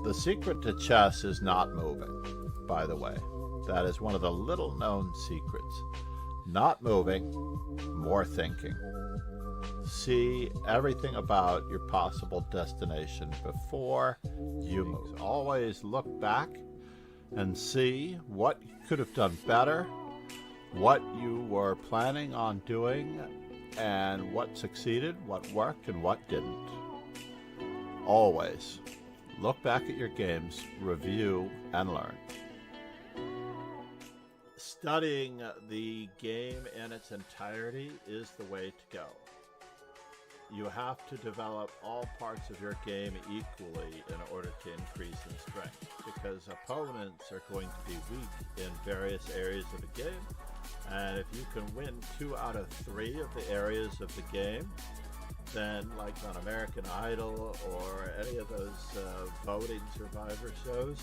The secret to chess is not moving, by the way. That is one of the little known secrets. Not moving, more thinking. See everything about your possible destination before you move. Always look back and see what you could have done better, what you were planning on doing, and what succeeded, what worked, and what didn't. Always look back at your games, review, and learn. Studying the game in its entirety is the way to go. You have to develop all parts of your game equally in order to increase in strength, because opponents are going to be weak in various areas of the game, and if you can win 2 out of 3 of the areas of the game, then like on American Idol or any of those voting survivor shows,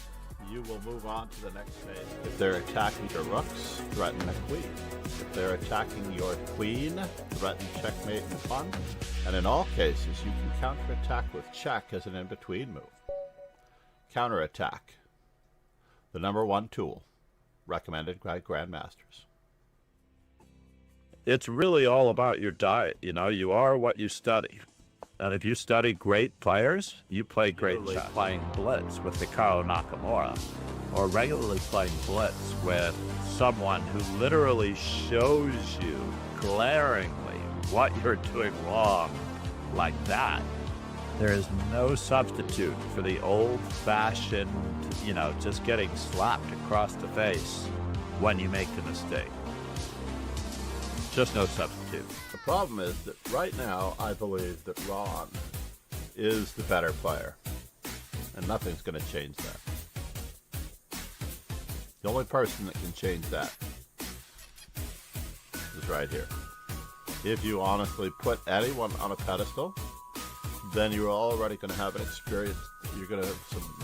you will move on to the next phase. If they're attacking your rooks, threaten a queen. If they're attacking your queen, threaten checkmate and pawn. And in all cases, you can counterattack with check as an in-between move. Counterattack, the #1 tool, recommended by grandmasters. It's really all about your diet. You know, you are what you study. And if you study great players, you play great chess. Playing Blitz with Hikaru Nakamura, or regularly playing Blitz with someone who literally shows you glaringly what you're doing wrong like that. There is no substitute for the old-fashioned, you know, just getting slapped across the face when you make the mistake. Just no substitute. The problem is that right now, I believe that Ron is the better player, and nothing's going to change that. The only person that can change that is right here. If you honestly put anyone on a pedestal, then you're already going to have an experience. You're going to have some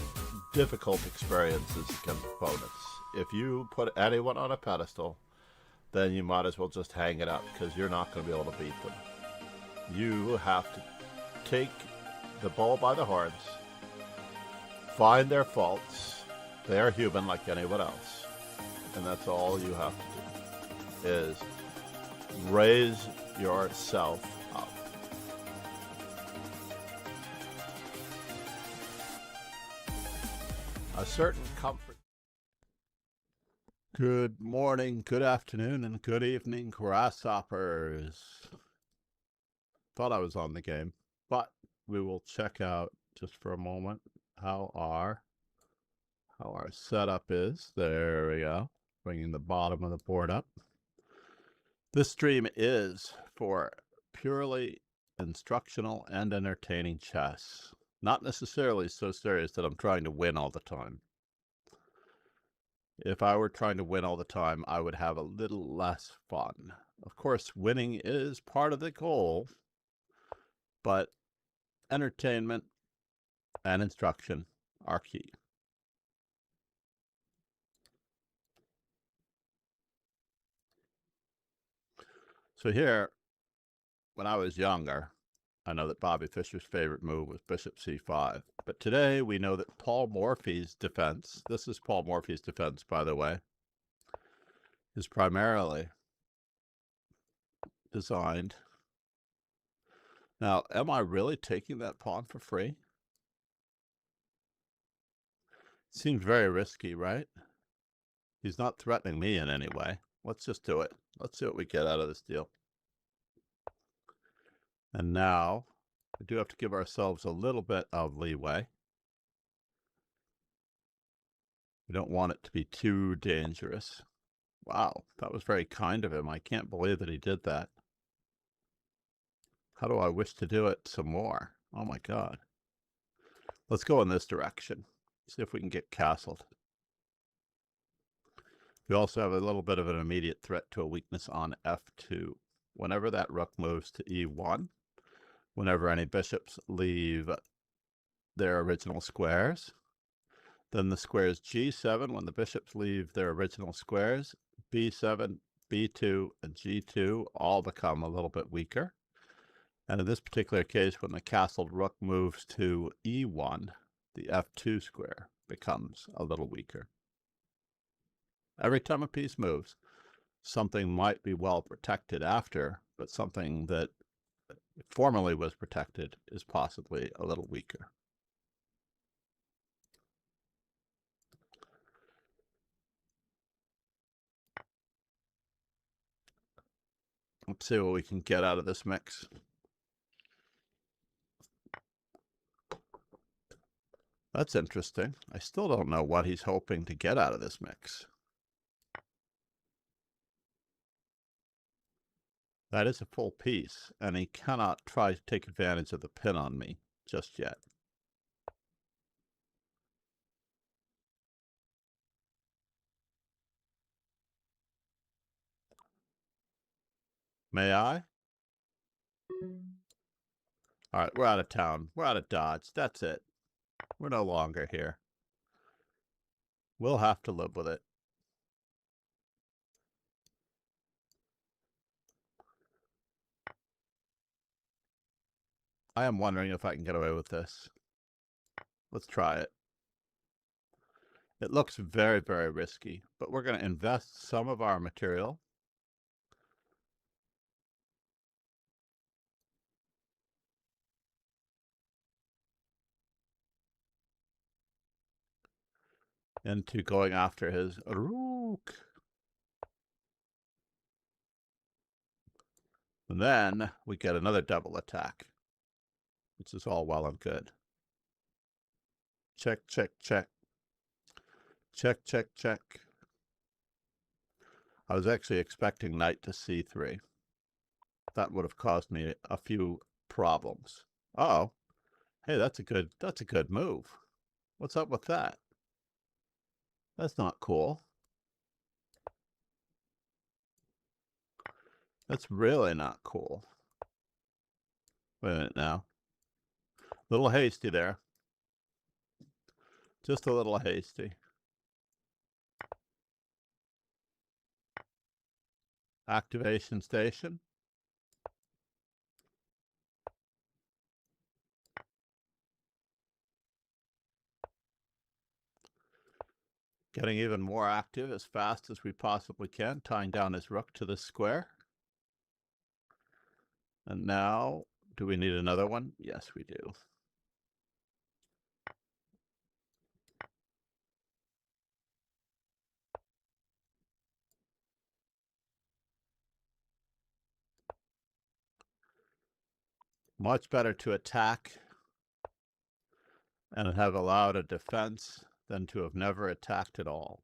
difficult experiences against opponents. If you put anyone on a pedestal, then you might as well just hang it up, because you're not going to be able to beat them. You have to take the bull by the horns, find their faults. They are human like anyone else. And that's all you have to do, is raise yourself up. A certain comfort. Good morning, good afternoon, and good evening, grasshoppers. Thought I was on the game, but we will check out just for a moment how our setup is. There we go, bringing the bottom of the board up. This stream is for purely instructional and entertaining chess, not necessarily so serious that I'm trying to win all the time. If I were trying to win all the time, I would have a little less fun. Of course, winning is part of the goal, but entertainment and instruction are key. So here, when I was younger, I know that Bobby Fischer's favorite move was bishop c5. But today we know that Paul Morphy's defense, this is Paul Morphy's defense, by the way, is primarily designed. Now, am I really taking that pawn for free? Seems very risky, right? He's not threatening me in any way. Let's just do it. Let's see what we get out of this deal. And now, we do have to give ourselves a little bit of leeway. We don't want it to be too dangerous. Wow, that was very kind of him. I can't believe that he did that. How do I wish to do it some more? Oh my God. Let's go in this direction. See if we can get castled. We also have a little bit of an immediate threat to a weakness on f2. Whenever that rook moves to e1, whenever any bishops leave their original squares, then the squares g7, when the bishops leave their original squares, b7, b2, and g2 all become a little bit weaker. And in this particular case, when the castled rook moves to e1, the F2 square becomes a little weaker. Every time a piece moves, something might be well protected after, but something that formerly was protected is possibly a little weaker. Let's see what we can get out of this mix. That's interesting. I still don't know what he's hoping to get out of this mix. That is a full piece, and he cannot try to take advantage of the pin on me just yet. May I? All right, we're out of town. We're out of Dodge. That's it. We're no longer here. We'll have to live with it. I am wondering if I can get away with this. Let's try it. It looks very, very risky, but we're going to invest some of our material. Into going after his rook. And then we get another double attack, which is all well and good. Check, check, check. Check, check, check. I was actually expecting knight to c3. That would have caused me a few problems. Uh-oh. Hey, that's a good move. What's up with that? That's not cool. That's really not cool. Wait a minute now. A little hasty there. Just a little hasty. Activation station. Getting even more active as fast as we possibly can, tying down his rook to the square. And now, do we need another one? Yes, we do. Much better to attack and have allowed a defense than to have never attacked at all.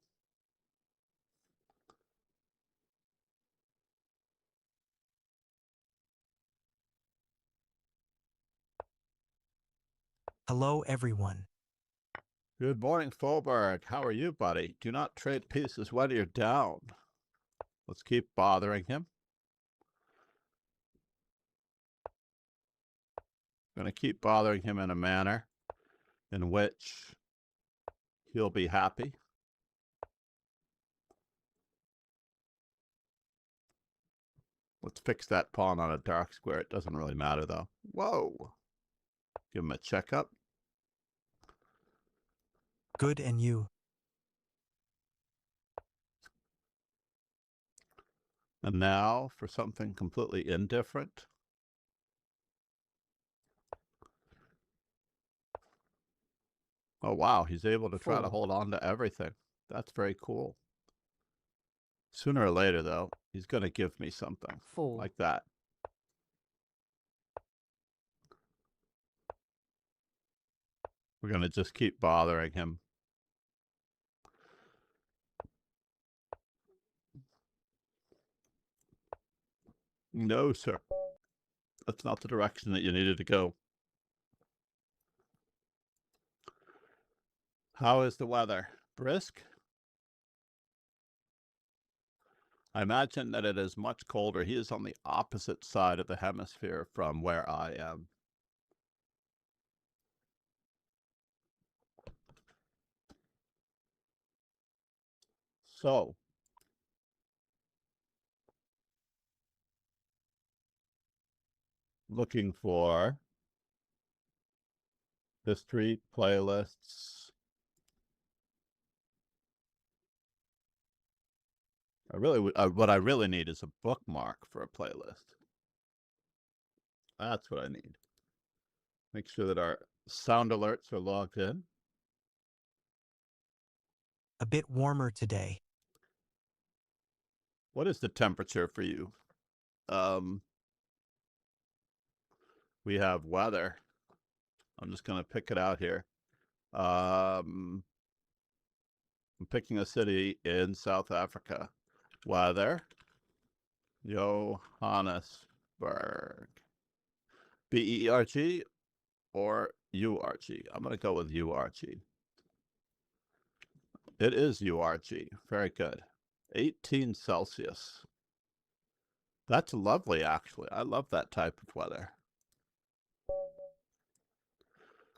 Hello, everyone. Good morning, Faubourg. How are you, buddy? Do not trade pieces when you're down. Let's keep bothering him. I'm going to keep bothering him in a manner in which he'll be happy. Let's fix that pawn on a dark square. It doesn't really matter, though. Whoa. Give him a checkup. Good, and you? And now for something completely indifferent. Oh, wow. He's able to try to hold on to everything. That's very cool. Sooner or later, though, he's going to give me something like that. We're going to just keep bothering him. No, sir. That's not the direction that you needed to go. How is the weather? Brisk? I imagine that it is much colder. He is on the opposite side of the hemisphere from where I am. So, looking for History, playlists. What I really need is a bookmark for a playlist. That's what I need. Make sure that our sound alerts are logged in. A bit warmer today. What is the temperature for you? We have weather. I'm just going to pick it out here. I'm picking a city in South Africa. Weather. Johannesburg. B-E-R-G or U-R-G? I'm going to go with U-R-G. It is U-R-G. Very good. 18 Celsius. That's lovely, actually. I love that type of weather.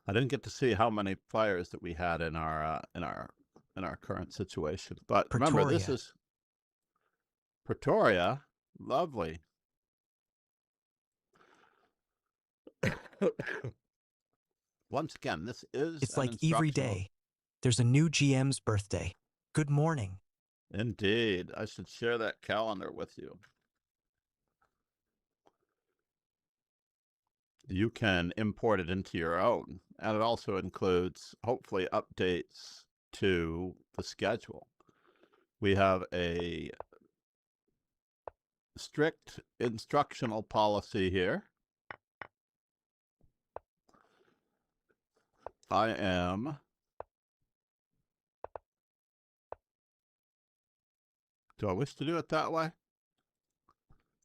I didn't get to see how many players that we had in our current situation, but Pretoria. remember, this is Pretoria. Lovely. Once again, this is It's an like every instructional. day. There's a new GM's birthday. Good morning. Indeed. I should share that calendar with you. You can import it into your own, and it also includes, hopefully, updates to the schedule. We have a strict instructional policy here. I am do I wish to do it that way?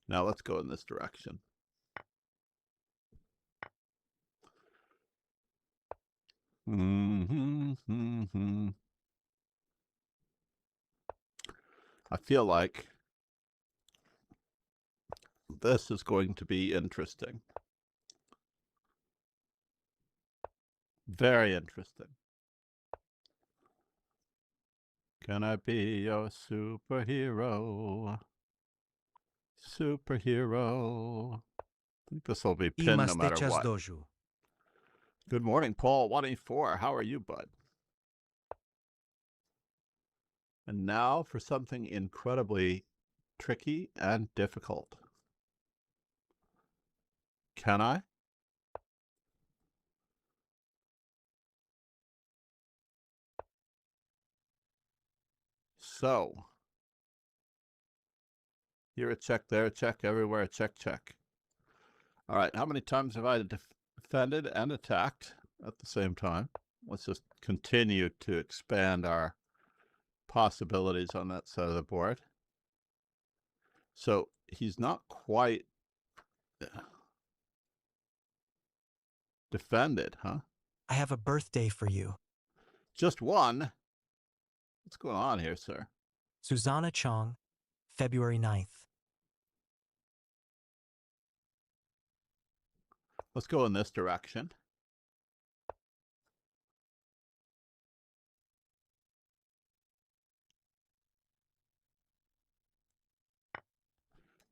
Now let's go in this direction. I feel like this is going to be interesting. Very interesting. Can I be your superhero? Superhero. I think this will be pinned no matter what. Dojo. Good morning, Paul 184. How are you, bud? And now for something incredibly tricky and difficult. Can I? So, here a check, there a check, everywhere a check, check. All right, how many times have I defended and attacked at the same time? Let's just continue to expand our possibilities on that side of the board. So he's not quite defended, huh? I have a birthday for you. Just one? What's going on here, sir? Susanna Chong, February 9th. Let's go in this direction.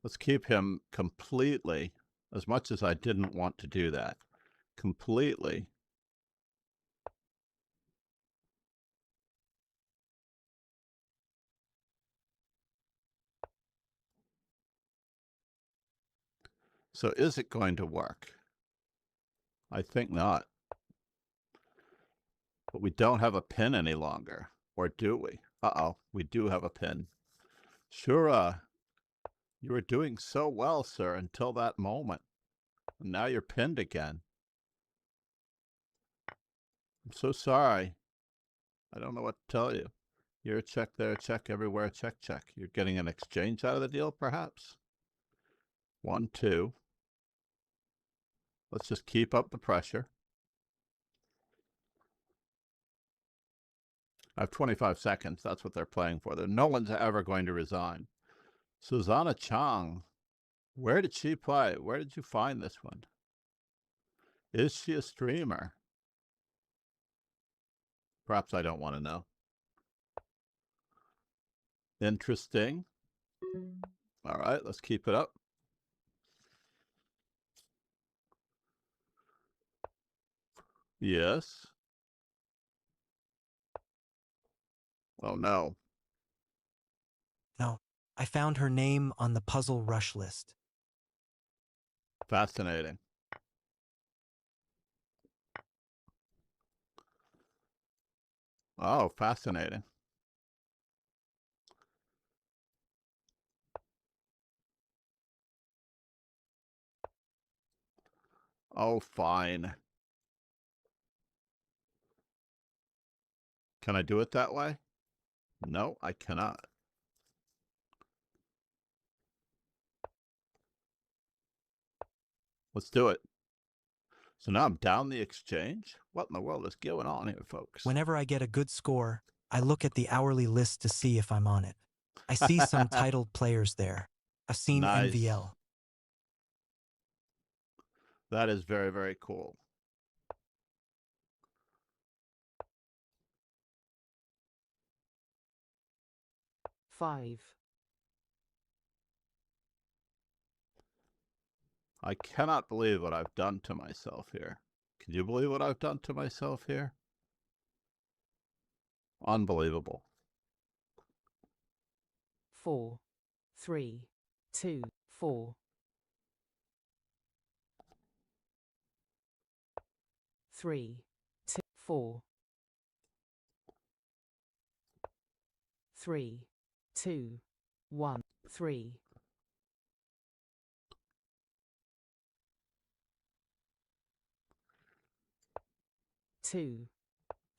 Let's keep him completely, as much as I didn't want to do that, completely So is it going to work? I think not. But we don't have a pin any longer. Or do we? Uh-oh, we do have a pin. Shura, you were doing so well, sir, until that moment. And now you're pinned again. I'm so sorry. I don't know what to tell you. Here a check, there a check, everywhere a check, check. You're getting an exchange out of the deal, perhaps? 1, 2. Let's just keep up the pressure. I have 25 seconds. That's what they're playing for. No one's ever going to resign. Susanna Chang. Where did she play? Where did you find this one? Is she a streamer? Perhaps I don't want to know. Interesting. All right, let's keep it up. Yes. Oh, no. No, I found her name on the puzzle rush list. Fascinating. Oh, fascinating. Oh, fine. Can I do it that way? No, I cannot. Let's do it. So now I'm down the exchange? What in the world is going on here, folks? Whenever I get a good score, I look at the hourly list to see if I'm on it. I see some titled players there. I've seen Nice. NVL. That is very, very cool. Five. I cannot believe what I've done to myself here. Can you believe what I've done to myself here? Unbelievable. 4, 3, 2, 4. 3, 2, 4. 3, 2, 1, 3. 2,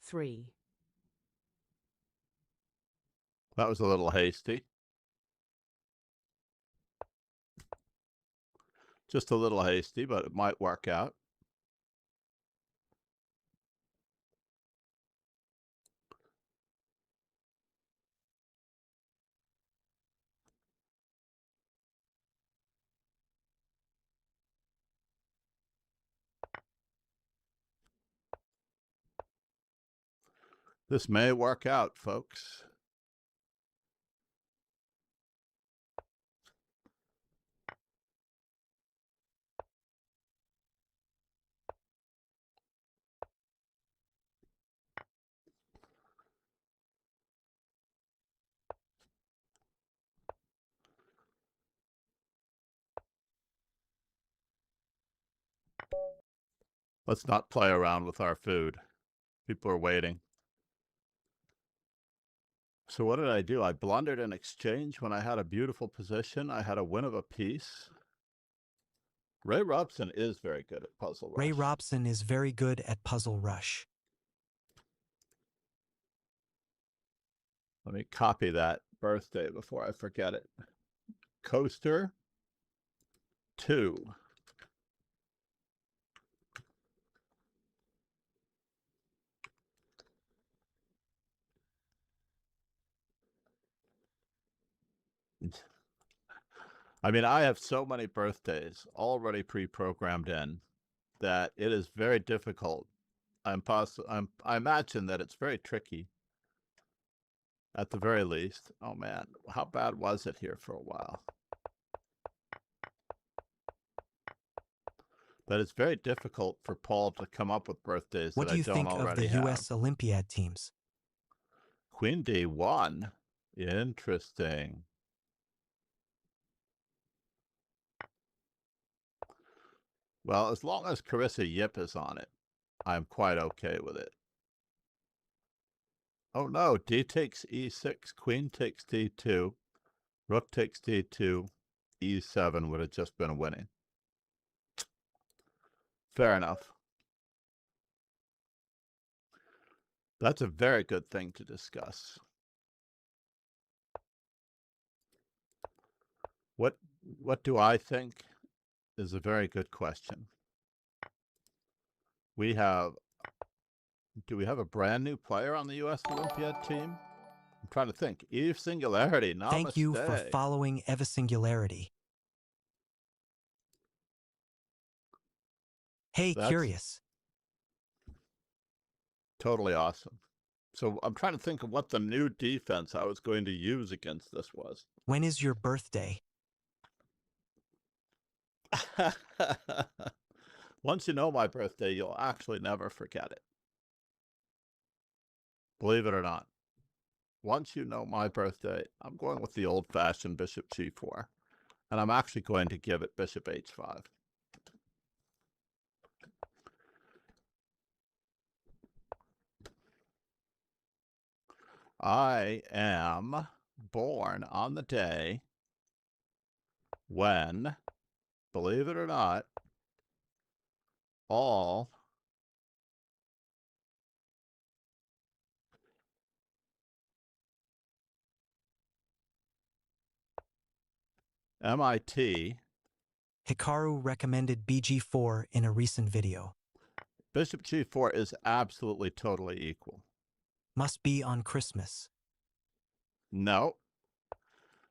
3. That was a little hasty. Just a little hasty, but it might work out. This may work out, folks. Let's not play around with our food. People are waiting. So what did I do? I blundered an exchange when I had a beautiful position. I had a win of a piece. Ray Robson is very good at Puzzle Rush. Ray Robson is very good at Puzzle Rush. Let me copy that birthday before I forget it. Coaster 2. I mean, I have so many birthdays already pre-programmed in that it is very difficult. I imagine that it's very tricky at the very least. Oh man, how bad was it here for a while? That it's very difficult for Paul to come up with birthdays What that do I you don't think of already the have. U.S. Olympiad teams? Queen D1. Interesting. Well, as long as Carissa Yip is on it, I'm quite okay with it. Oh no, D takes E6, Queen takes D2, Rook takes D2, E7 would have just been winning. Fair enough. That's a very good thing to discuss. What do I think is a very good question. Do we have a brand new player on the U.S. Olympiad team? I'm trying to think. Eve Singularity, namaste. Thank you for following Eva Singularity. Hey, That's curious. totally awesome. So I'm trying to think of what the new defense I was going to use against this was. When is your birthday? Once you know my birthday, you'll actually never forget it. Believe it or not. Once you know my birthday, I'm going with the old-fashioned bishop g4. And I'm actually going to give it bishop h5. I am born on the day when, believe it or not, all MIT Hikaru recommended BG4 in a recent video. bishop g4 is absolutely totally equal. Must be on Christmas. No.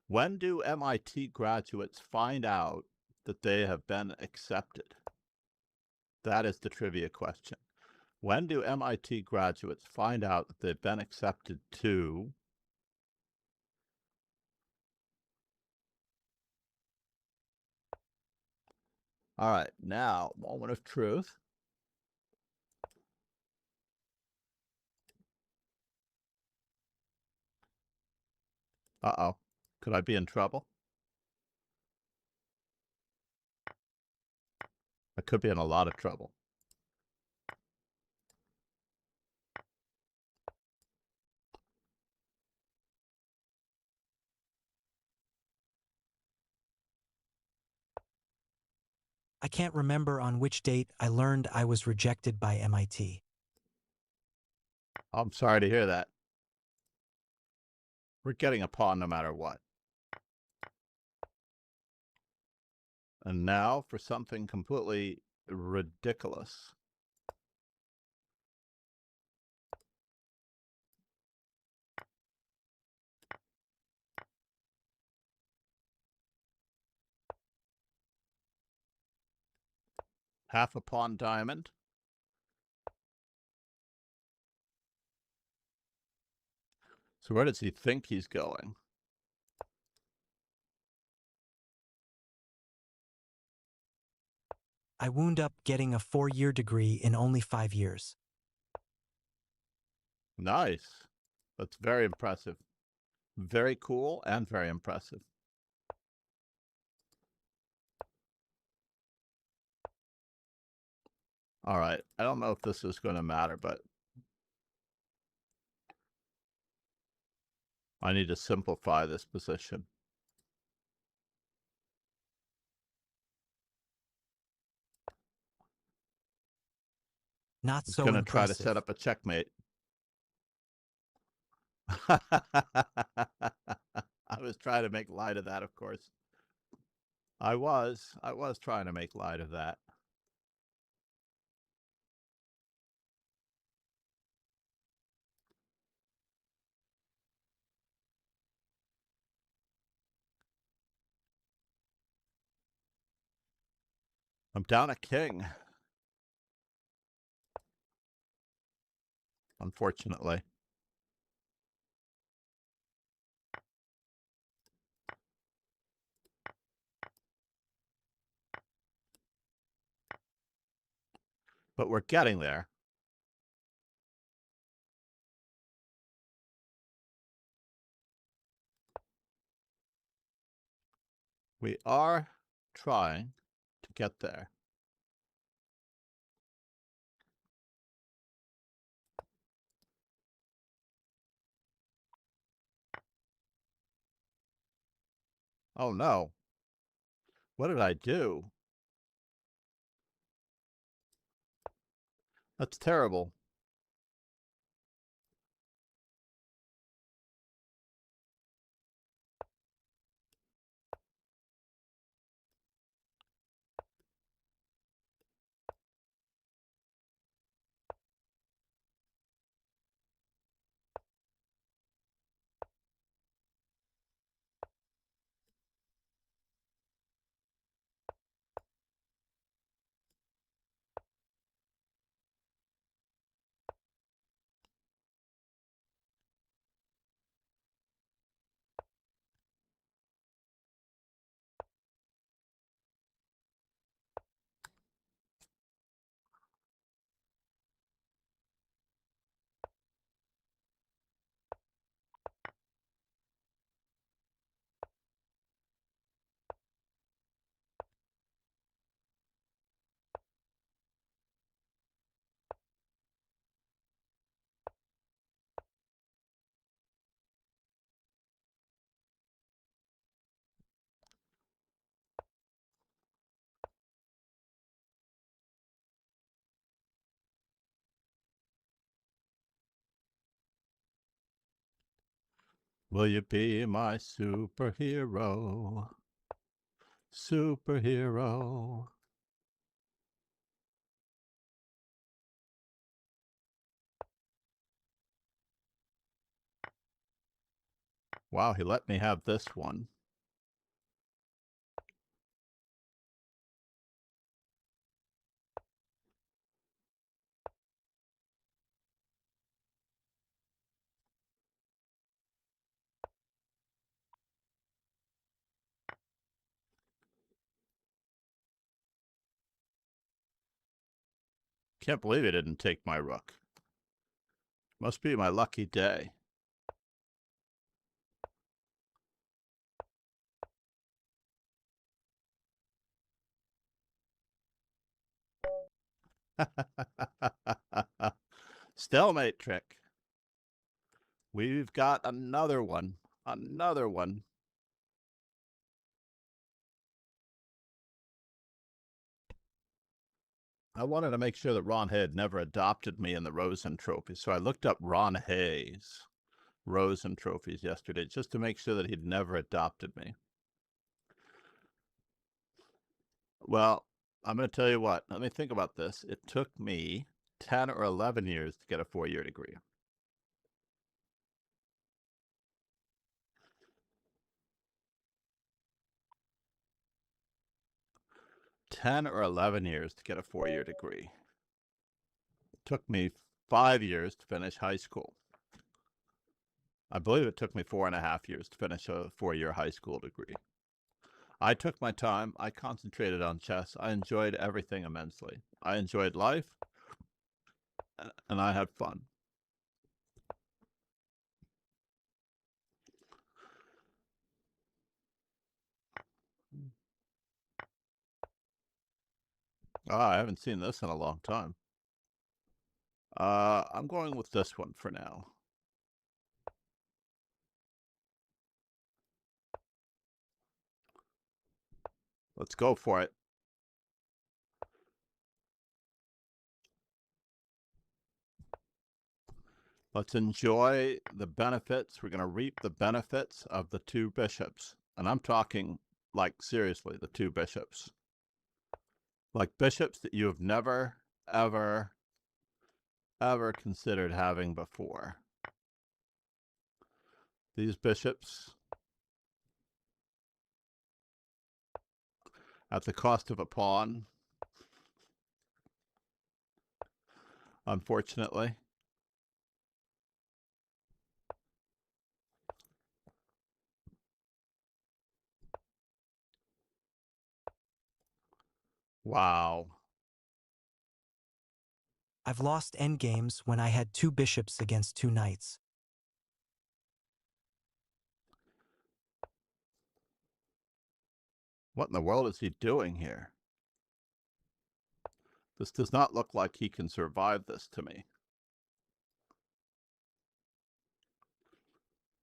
When do MIT graduates find out that they have been accepted? That is the trivia question. When do MIT graduates find out that they've been accepted to All right, now, moment of truth. Uh-oh. Could I be in trouble? I could be in a lot of trouble. I can't remember on which date I learned I was rejected by MIT. I'm sorry to hear that. We're getting a pawn no matter what. And now for something completely ridiculous. Half a pawn diamond. So where does he think he's going? I wound up getting a 4-year degree in only 5 years. Nice. That's very impressive. Very cool and very impressive. All right. I don't know if this is going to matter, but I need to simplify this position. Not He's so going to try to impressive. set up a checkmate. I was trying to make light of that, of course. I was trying to make light of that. I'm down a king. Unfortunately. But we're getting there. We are trying to get there. Oh no. What did I do? That's terrible. Will you be my superhero? Superhero. Wow, he let me have this one. Can't believe he didn't take my rook. Must be my lucky day. Stalemate trick. We've got another one. Another one. I wanted to make sure that Ron Haye had never adopted me in the Rosen Trophy, so I looked up Ron Haye's Rosen Trophies yesterday just to make sure that he'd never adopted me. Well, I'm going to tell you what. Let me think about this. It took me 10 or 11 years to get a 4-year degree. 10 or 11 years to get a 4-year degree. It took me 5 years to finish high school. I believe it took me 4.5 years to finish a 4-year high school degree. I took my time. I concentrated on chess. I enjoyed everything immensely. I enjoyed life, and I had fun. I haven't seen this in a long time. I'm going with this one for now. Let's go for it. Let's enjoy the benefits. We're going to reap the benefits of the 2 bishops. And I'm talking, like, seriously, the 2 bishops. Like bishops that you have never, ever, ever considered having before. These bishops, at the cost of a pawn, unfortunately. Wow. I've lost endgames when I had 2 bishops against 2 knights. What in the world is he doing here? This does not look like he can survive this to me.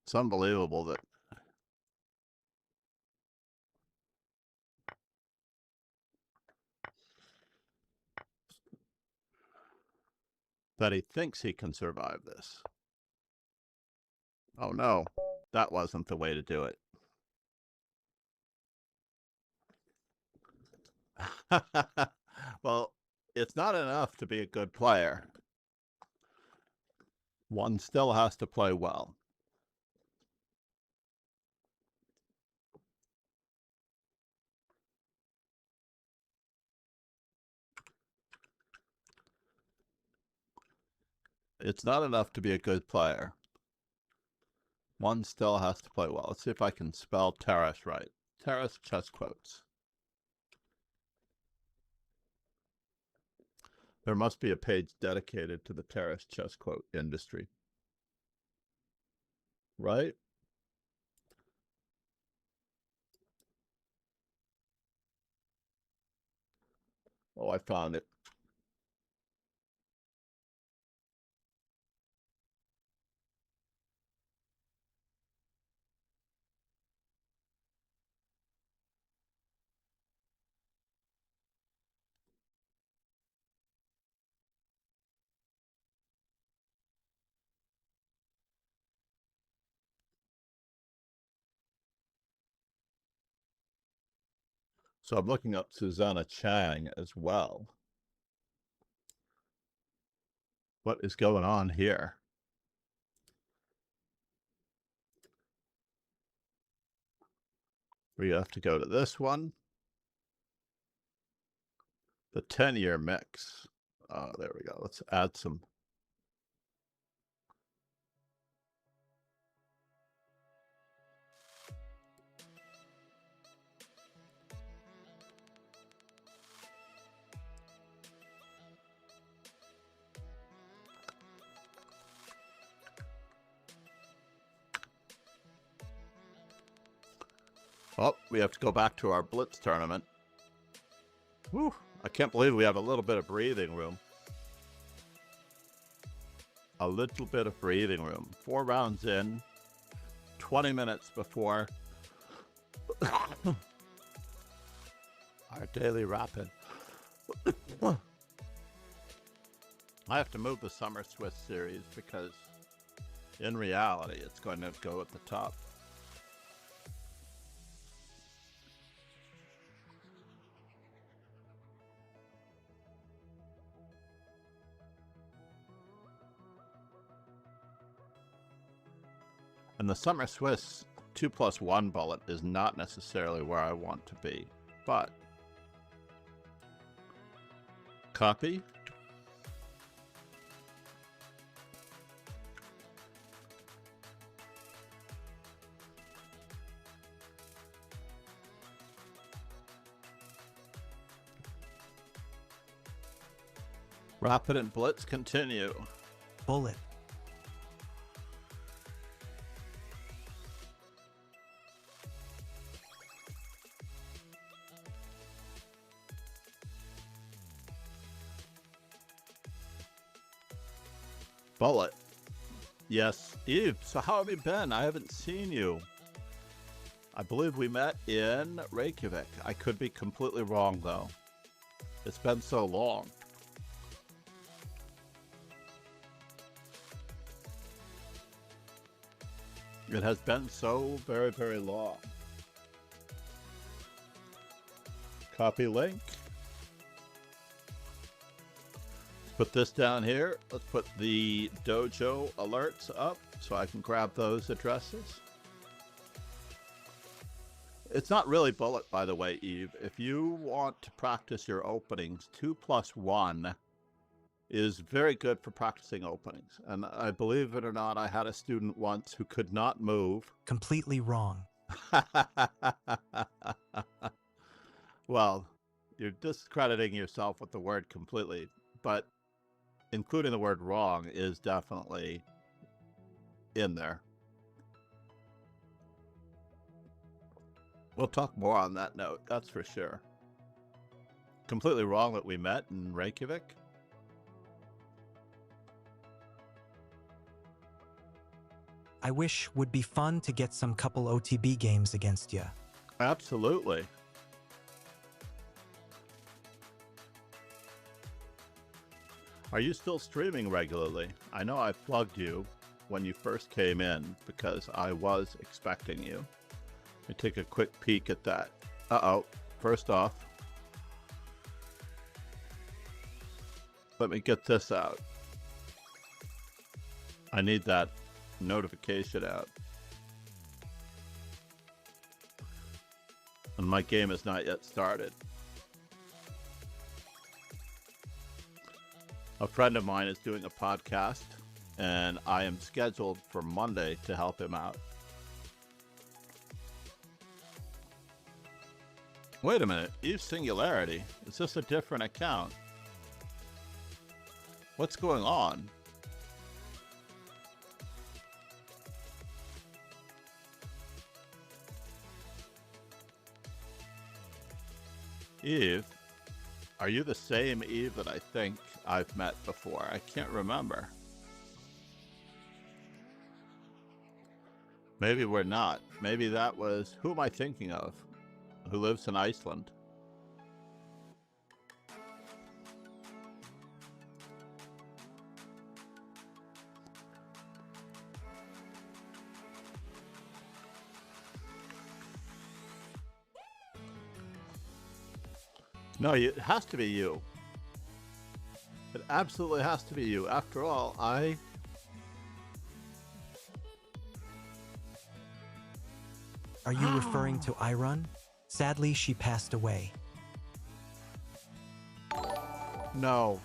It's unbelievable that he thinks he can survive this. Oh no, that wasn't the way to do it. Well, it's not enough to be a good player. One still has to play well. It's not enough to be a good player. One still has to play well. Let's see if I can spell terrace right. Terrace chess quotes. There must be a page dedicated to the terrace chess quote industry. Right? Oh, I found it. So I'm looking up Susanna Chang as well. What is going on here? We have to go to this one. The 10-year mix. Oh, there we go. Let's add some. Oh, we have to go back to our Blitz tournament. Whew, I can't believe we have a little bit of breathing room. A little bit of breathing room. 4 rounds in, 20 minutes before our daily rapid. I have to move the Summer Swiss series because in reality it's going to go at the top. And the Summer Swiss 2+1 bullet is not necessarily where I want to be, but copy. Rapid and Blitz continue. Bullet. Bullet. Yes, Eve. So how have you been? I haven't seen you. I believe we met in Reykjavik. I could be completely wrong, though. It's been so long. It has been so very, very long. Copy link. Put this down here. Let's put the dojo alerts up so I can grab those addresses. It's not really bullet, by the way, Eve. If you want to practice your openings, 2+1 is very good for practicing openings. And I believe it or not, I had a student once who could not move. Completely wrong. Well, you're discrediting yourself with the word completely, but including the word wrong is definitely in there. We'll talk more on that note, that's for sure. Completely wrong that we met in Reykjavik. I wish would be fun to get some couple OTB games against you. Absolutely. Are you still streaming regularly? I know I plugged you when you first came in because I was expecting you. Let me take a quick peek at that. Uh-oh. First off, let me get this out. I need that notification out. And my game is not yet started. A friend of mine is doing a podcast, and I am scheduled for Monday to help him out. Wait a minute, Eve Singularity. Is this a different account? What's going on? Eve, are you the same Eve that I think I've met before? I can't remember. Maybe we're not. Maybe that was... Who am I thinking of? Who lives in Iceland? No, it has to be you. It absolutely has to be you. After all, Are you referring to Irun? Sadly, she passed away. No.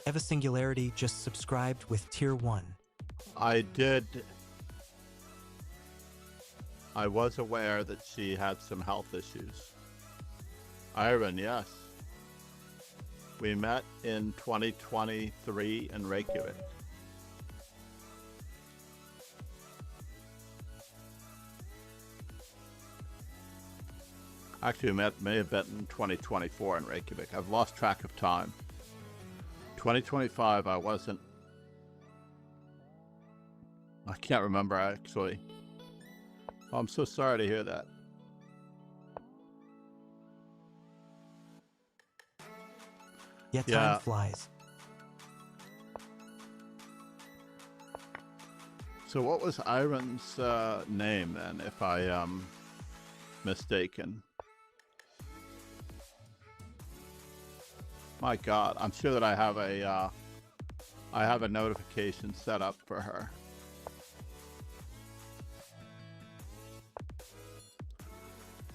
Eva Singularity just subscribed with Tier 1. I did. I was aware that she had some health issues. Irun, yes. We met in 2023 in Reykjavik. Actually, may have been in 2024 in Reykjavik. I've lost track of time. 2025, I wasn't. I can't remember, actually. Oh, I'm so sorry to hear that. Yet time flies. So what was Irun's name then, if I am mistaken? My God, I'm sure that I have a notification set up for her.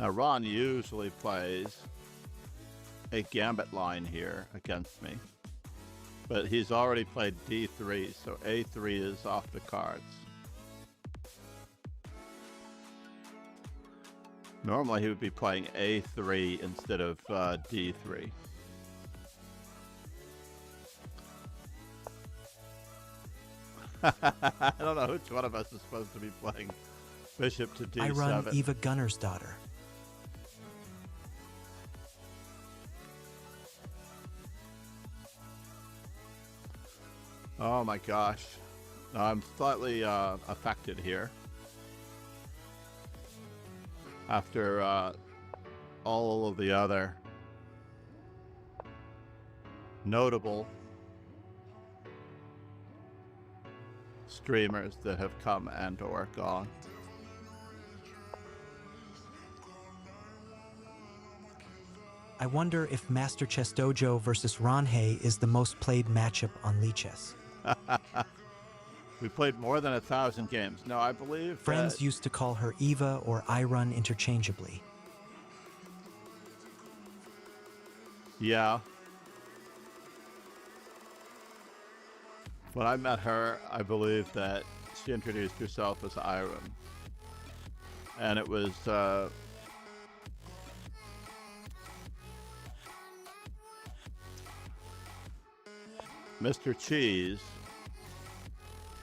Now Ron usually plays a gambit line here against me, but he's already played D3, so A3 is off the cards. Normally he would be playing A3 instead of D3. I don't know which one of us is supposed to be playing bishop to D7. I run Eva Gunner's daughter. Oh my gosh. I'm slightly affected here. After all of the other notable streamers that have come and or gone. I wonder if Master Chess Dojo versus Ron Haye is the most played matchup on Lichess. We played more than 1,000 games. No, I believe Friends used to call her Eva or Irun interchangeably. Yeah. When I met her, I believe that she introduced herself as Irun. And it was Mr. Cheese.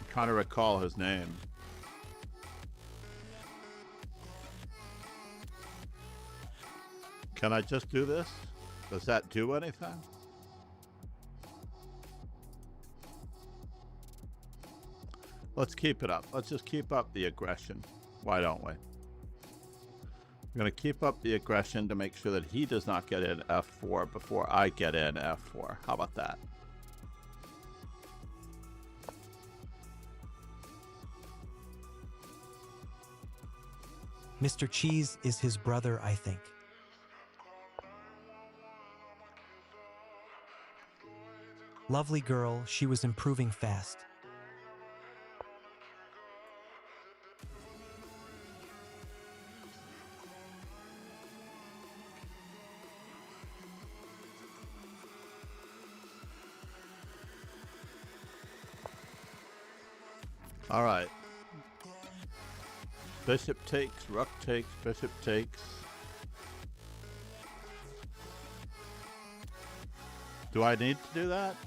I'm trying to recall his name. Can I just do this? Does that do anything? Let's keep it up. Let's just keep up the aggression. Why don't we? I'm going to keep up the aggression to make sure that he does not get in F4 before I get in F4. How about that? Mr. Cheese is his brother, I think. Lovely girl, she was improving fast. All right. Bishop takes, rook takes, bishop takes. Do I need to do that?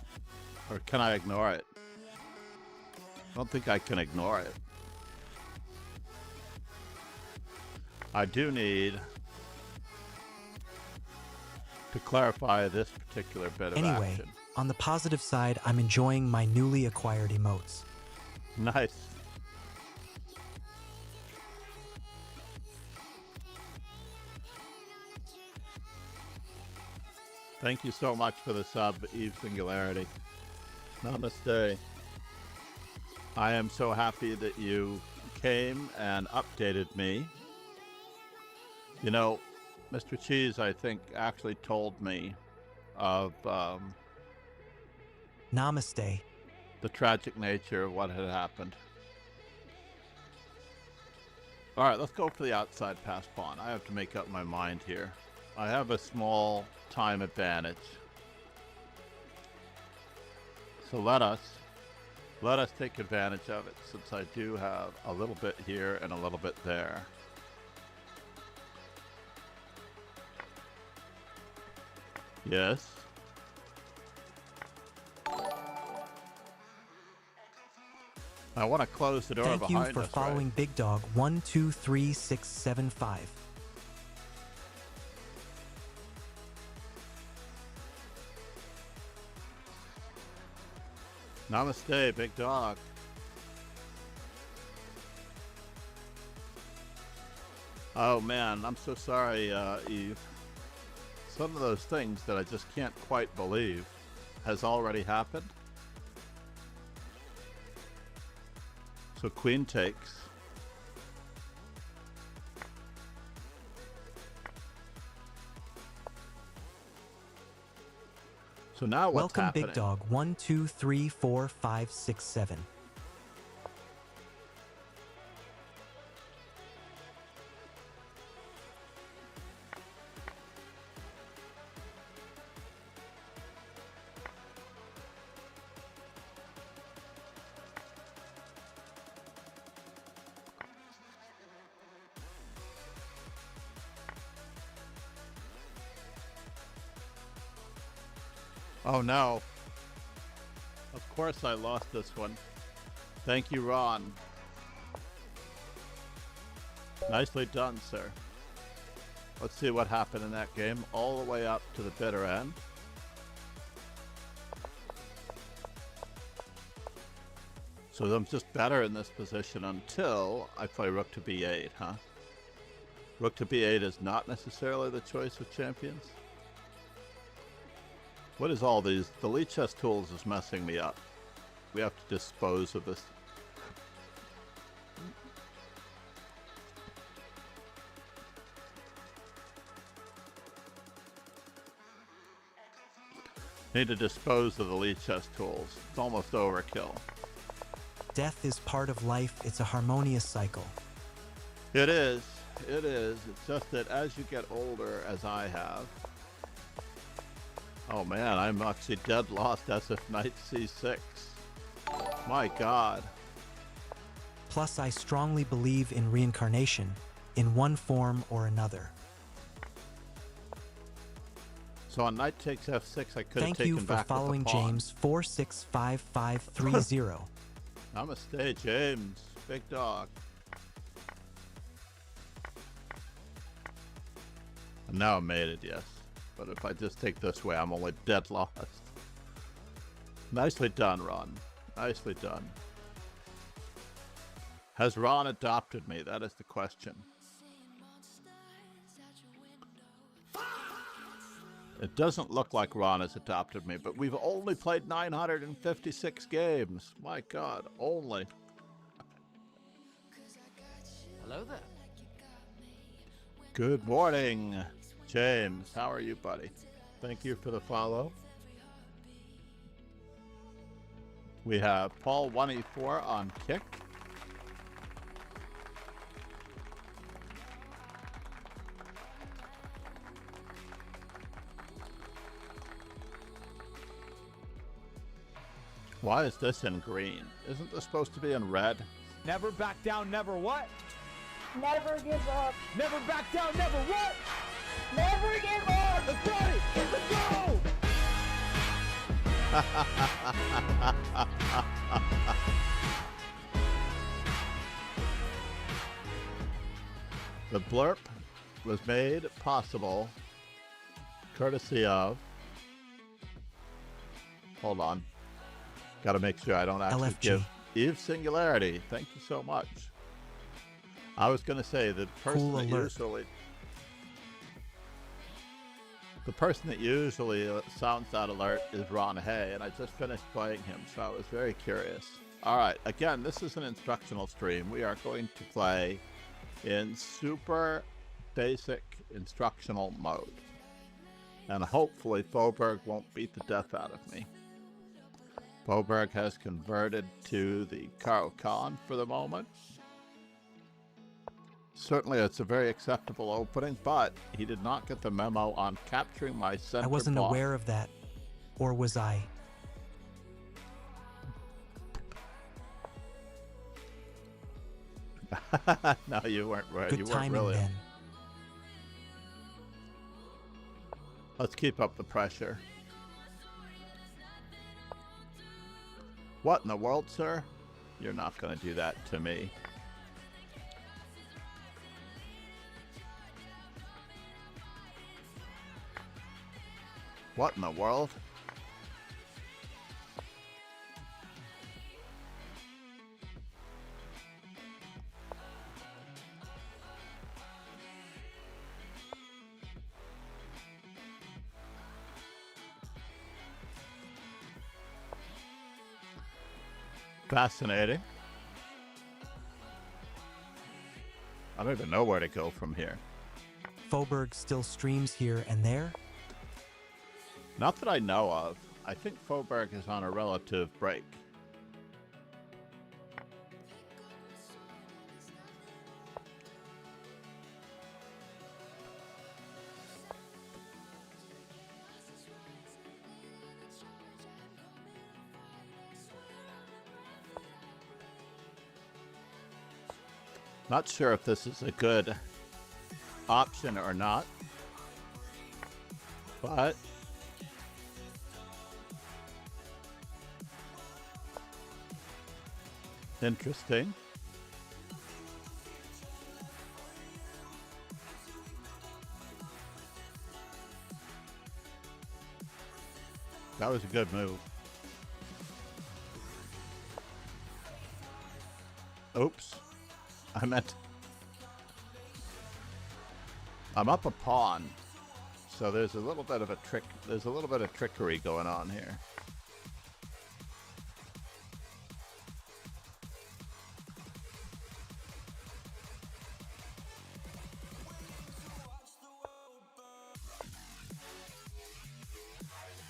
Or can I ignore it? I don't think I can ignore it. I do need to clarify this particular bit of Anyway, action. on the positive side, I'm enjoying my newly acquired emotes. Nice. Thank you so much for the sub, Eve Singularity. Namaste. I am so happy that you came and updated me. You know, Mr. Cheese, I think, actually told me of Namaste. the tragic nature of what had happened. All right, let's go for the outside pass pawn. I have to make up my mind here. I have a small time advantage. So let us take advantage of it, since I do have a little bit here and a little bit there. Yes. I want to close the door Thank behind us. you for right? following Big Dog 123675. Namaste, Big Dog. Oh man, I'm so sorry, Eve. Some of those things that I just can't quite believe has already happened. So queen takes. So now what's Welcome, happening? Big Dog 12345667. Oh no. Of course I lost this one. Thank you, Ron. Nicely done, sir. Let's see what happened in that game, all the way up to the bitter end. So I'm just better in this position until I play rook to b8, huh? Rook to b8 is not necessarily the choice of champions. What is all these? The lead chess tools is messing me up. We have to dispose of this. Need to dispose of the lead chess tools. It's almost overkill. Death is part of life. It's a harmonious cycle. It is. It is. It's just that as you get older, as I have. Oh man, I'm actually dead lost as if knight c6. My god. Plus, I strongly believe in reincarnation, in one form or another. So on knight takes f6, I could have Thank taken you for back following with the pawn. James 465530. Namaste, James. Big dog. And now I'm mated, yes. But if I just take this way, I'm only dead lost. Nicely done, Ron. Nicely done. Has Ron adopted me? That is the question. It doesn't look like Ron has adopted me, but we've only played 956 games. My God, only. Hello there. Good morning, James. How are you, buddy? Thank you for the follow. We have Paul 184 on kick. Why is this in green? Isn't this supposed to be in red? Never back down, never what? Never give up. Never back down, never what? Never give up. Let's got it! Let's go! The blurb was made possible courtesy of... Hold on. Got to make sure I don't actually LFG. give Eve Singularity. Thank you so much. I was going to say the person Cool that alert. usually sounds that alert is Ron Haye, and I just finished playing him, so I was very curious. All right, again, this is an instructional stream. We are going to play in super basic instructional mode. And hopefully Faubourg won't beat the death out of me. Faubourg has converted to the Caro-Kann for the moment. Certainly it's a very acceptable opening, but he did not get the memo on capturing my center I wasn't pawn. aware of that. Or was I? No, you weren't right. Good You weren't timing really. then. Let's keep up the pressure. What in the world, sir? You're not going to do that to me. What in the world? Fascinating. I don't even know where to go from here. Faubourg still streams here and there? Not that I know of. I think Faubourg is on a relative break. Not sure if this is a good option or not, but interesting. That was a good move. Oops. I meant I'm up a pawn, so there's a little bit of a trick. There's a little bit of trickery going on here.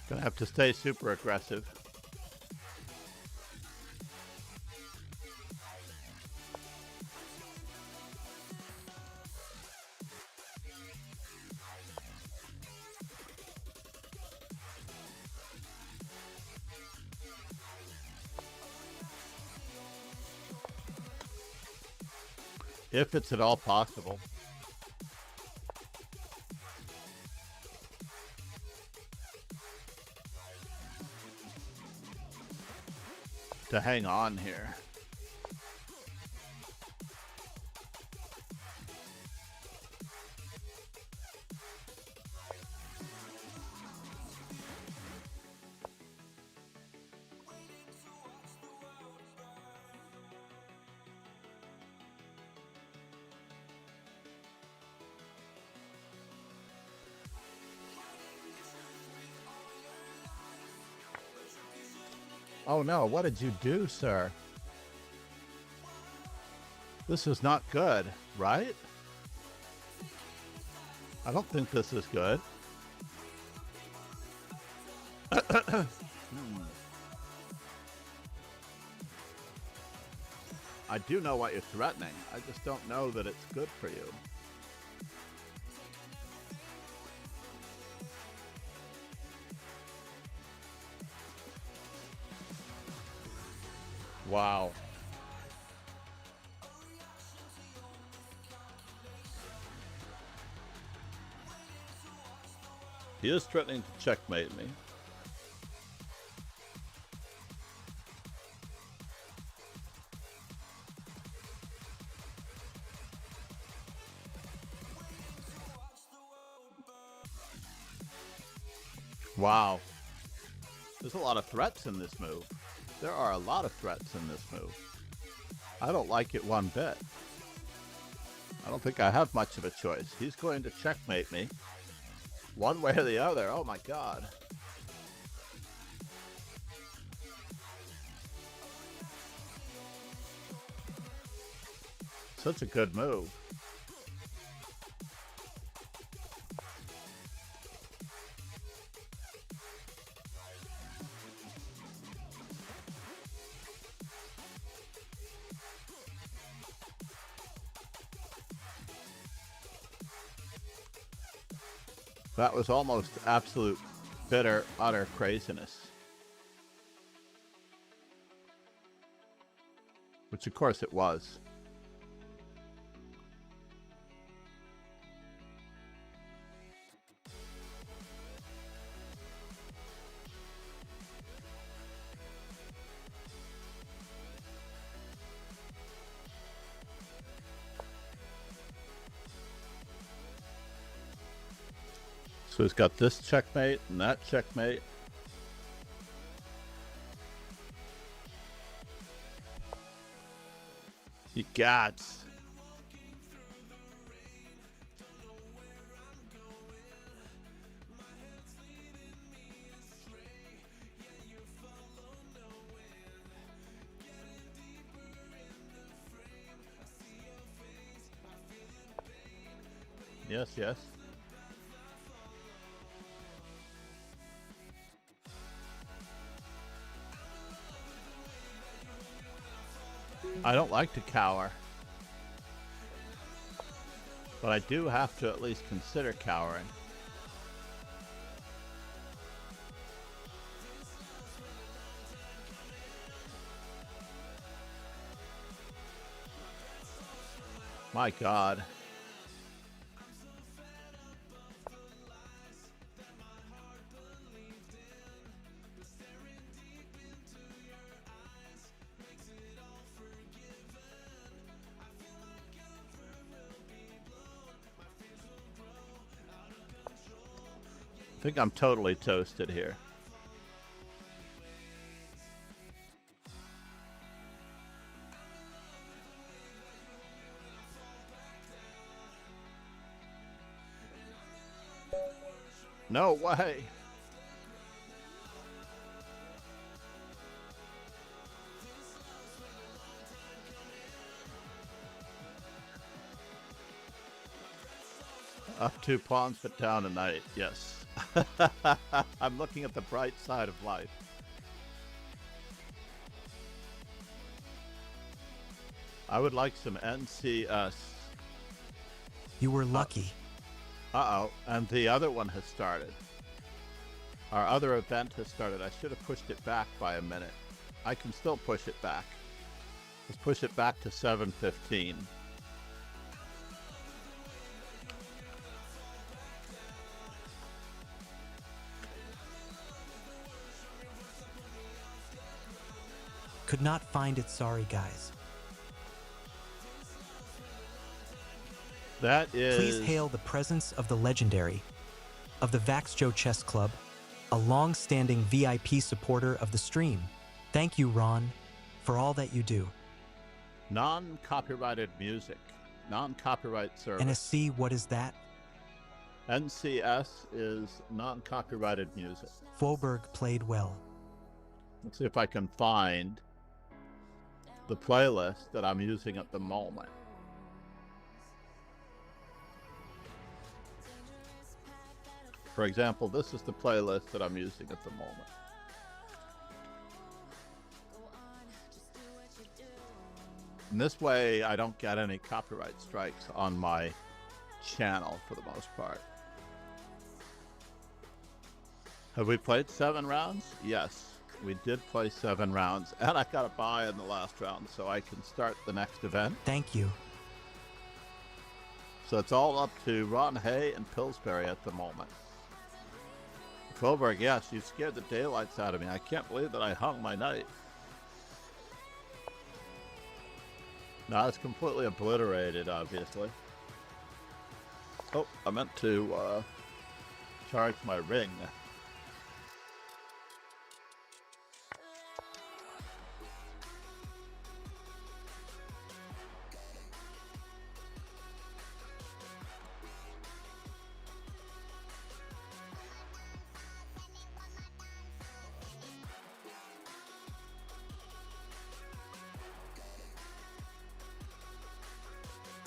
Gonna have to stay super aggressive. If it's at all possible. To hang on here. Oh no, what did you do, sir? This is not good, right? I don't think this is good. I do know what you're threatening. I just don't know that it's good for you. Wow. He is threatening to checkmate me. Wow. There's a lot of threats in this move. There are a lot of threats in this move. I don't like it one bit. I don't think I have much of a choice. He's going to checkmate me. One way or the other. Oh my god. Such a good move. That was almost absolute, bitter, utter craziness. Which, of course, it was. So he's got this checkmate and that checkmate. You gots. Yes, yes. I don't like to cower, but I do have to at least consider cowering. My God. I think I'm totally toasted here. No way. Up 2 pawns, but down a knight. Yes. I'm looking at the bright side of life. I would like some NCS. You were lucky. Uh-oh, and the other one has started. Our other event has started. I should have pushed it back by a minute. I can still push it back. Let's push it back to 7:15. Could not find it, sorry guys. That is... Please hail the presence of the legendary, of the Vaxjo Chess Club, a long-standing VIP supporter of the stream. Thank you, Ron, for all that you do. Non-copyrighted music. Non-copyright service. NSC, what is that? NCS is non-copyrighted music. Faubourg played well. Let's see if I can find the playlist that I'm using at the moment. For example, this is the playlist that I'm using at the moment. And this way, I don't get any copyright strikes on my channel for the most part. Have we played 7 rounds? Yes, we did play 7 rounds, and I got a bye in the last round, so I can start the next event. Thank you. So it's all up to Ron Haye and Pillsbury at the moment. Faubourg, yes, you scared the daylights out of me. I can't believe that I hung my knight. No, it's completely obliterated, obviously. Oh, I meant to charge my ring.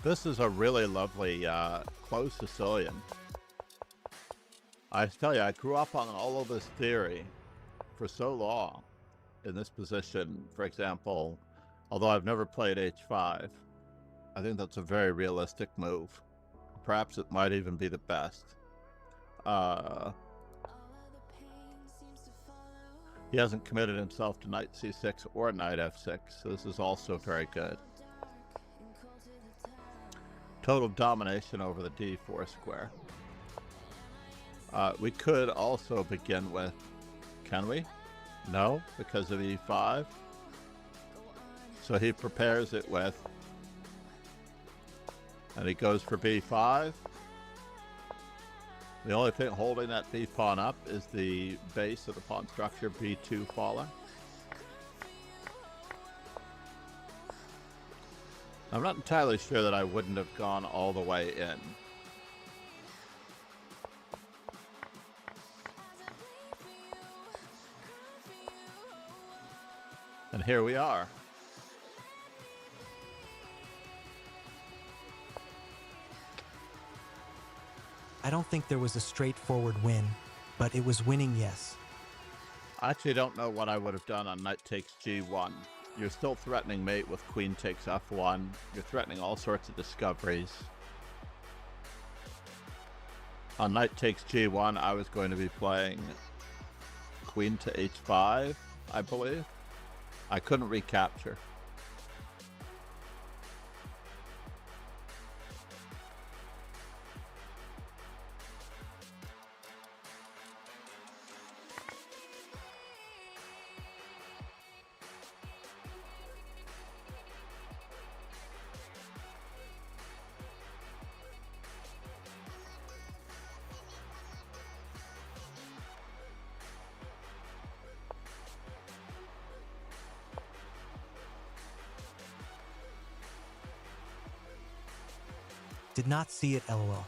This is a really lovely close Sicilian. I tell you, I grew up on all of this theory for so long in this position. For example, although I've never played h5, I think that's a very realistic move. Perhaps it might even be the best. He hasn't committed himself to knight c6 or knight f6, so this is also very good. Total domination over the d4 square. We could also begin with, can we? No, because of e5. So he prepares it with, and he goes for b5. The only thing holding that b pawn up is the base of the pawn structure, b2 falling. I'm not entirely sure that I wouldn't have gone all the way in. And here we are. I don't think there was a straightforward win, but it was winning, yes. I actually don't know what I would have done on knight takes g1. You're still threatening mate with queen takes f1. You're threatening all sorts of discoveries. On knight takes g1, I was going to be playing queen to h5, I believe. I couldn't recapture. Did not see it, lol.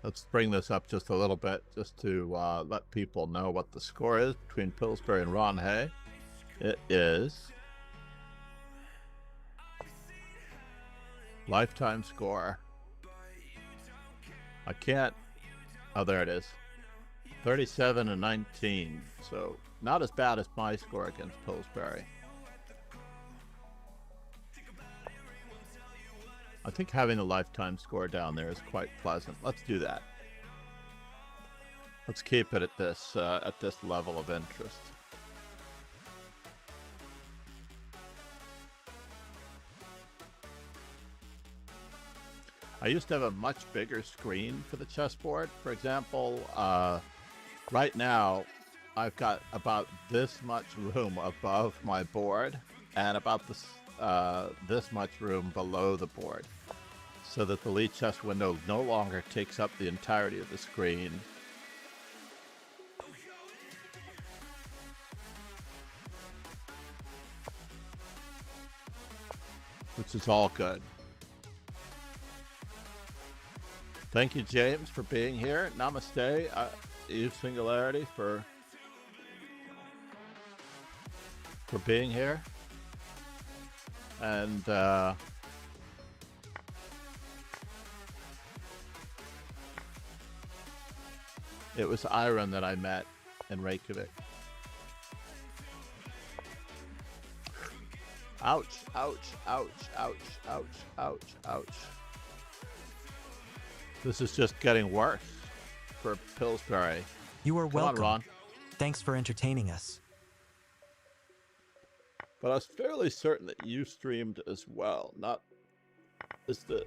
Let's bring this up just a little bit, just to let people know what the score is between Pillsbury and Ron Haye. It is lifetime score. I can't. Oh, there it is. 37-19. So not as bad as my score against Pillsbury. I think having a lifetime score down there is quite pleasant. Let's do that. Let's keep it at this level of interest. I used to have a much bigger screen for the chessboard. For example, right now I've got about this much room above my board and about this much room below the board, so that the lead chess window no longer takes up the entirety of the screen. Which is all good. Thank you, James, for being here. Namaste. Eve Singularity for being here. And it was Iron that I met in Reykjavik. Ouch, ouch, ouch, ouch, ouch, ouch, ouch. This is just getting worse for Pillsbury. You are welcome. Come on, Ron. Thanks for entertaining us. But I was fairly certain that you streamed as well. Not as the...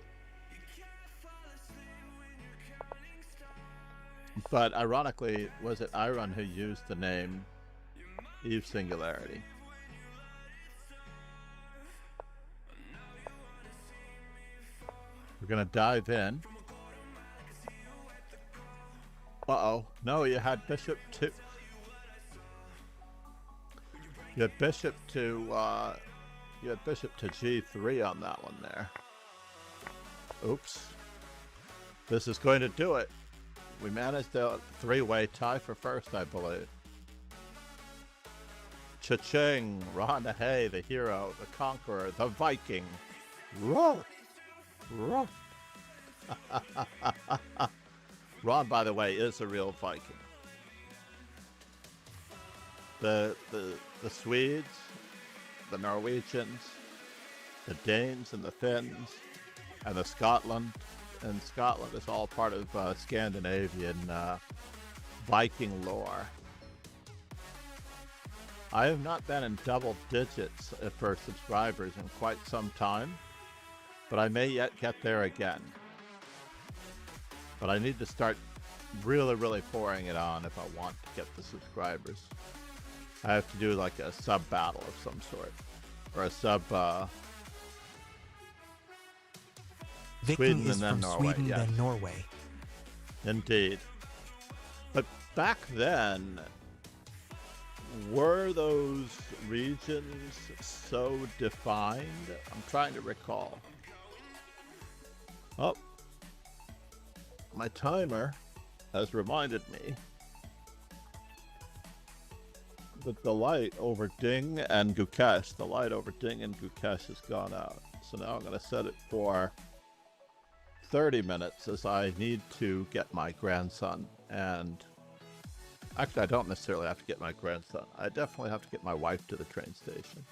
But ironically, was it Iron who used the name Eve Singularity? We're going to dive in. Uh-oh. No, you had bishop to... You had bishop to g3 on that one there. Oops. This is going to do it. We managed a three-way tie for first, I believe. Cha-ching! Ron Haye, the hero, the conqueror, the Viking. Roar! Roar! Ron, by the way, is a real Viking. The Swedes, the Norwegians, the Danes, and the Finns and the Scotland. And Scotland is all part of Scandinavian Viking lore. I have not been in double digits for subscribers in quite some time, but I may yet get there again. But I need to start really pouring it on if I want to get the subscribers. I have to do like a sub battle of some sort, or a sub Viking Sweden is and then from Norway, Sweden, yes. then Norway. Indeed. But back then, were those regions so defined? I'm trying to recall. Oh, my timer has reminded me that the light over Ding and Gukesh, has gone out. So now I'm going to set it for 30 minutes as I need to get my grandson. And actually, I don't necessarily have to get my grandson. I definitely have to get my wife to the train station.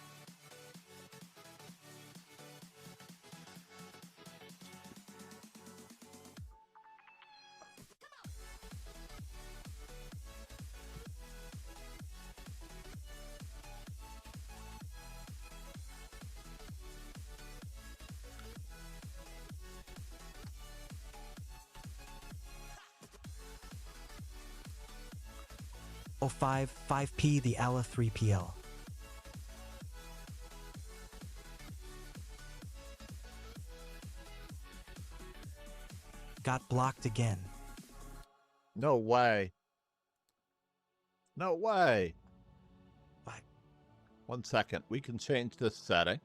Oh, 5P the ALA 3PL. Got blocked again. No way. No way. What? 1 second. We can change this setting.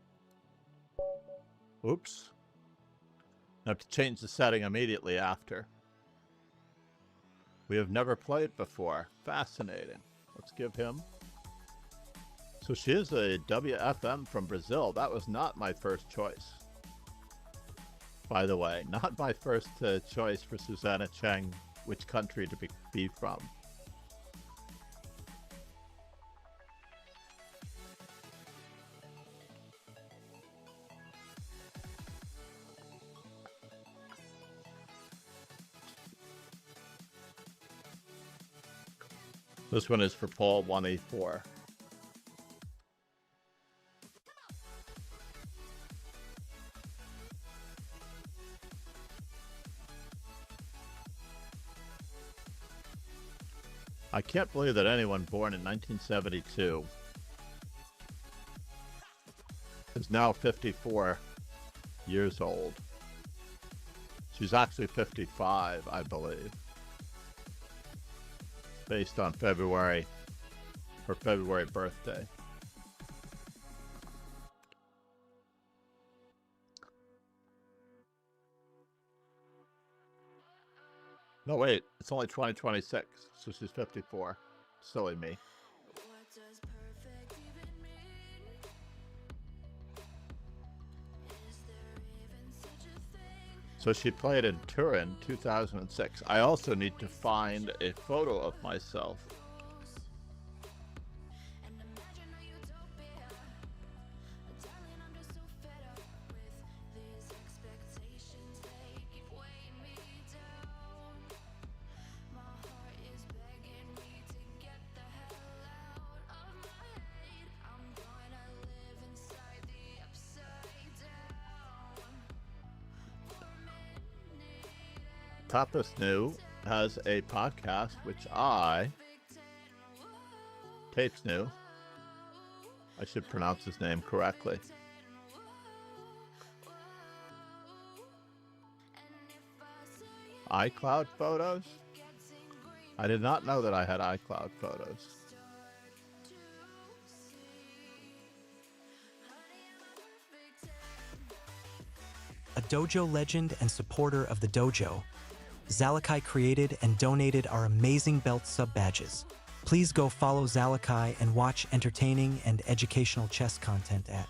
Oops. I have to change the setting immediately after. We have never played before. Fascinating. Let's give him. So she is a WFM from Brazil. That was not my first choice. By the way, not my first choice for Susanna Cheng, which country to be from. This one is for Paul 184. I can't believe that anyone born in 1972 is now 54 years old. She's actually 55, I believe. Based on her February birthday. No, wait, it's only 2026, so she's 54. Silly me. So she played in Turin 2006. I also need to find a photo of myself. Tapas New has a podcast, which Tapes New, I should pronounce his name correctly. iCloud photos? I did not know that I had iCloud photos. A dojo legend and supporter of the dojo, Zalakai created and donated our amazing belt sub-badges. Please go follow Zalakai and watch entertaining and educational chess content at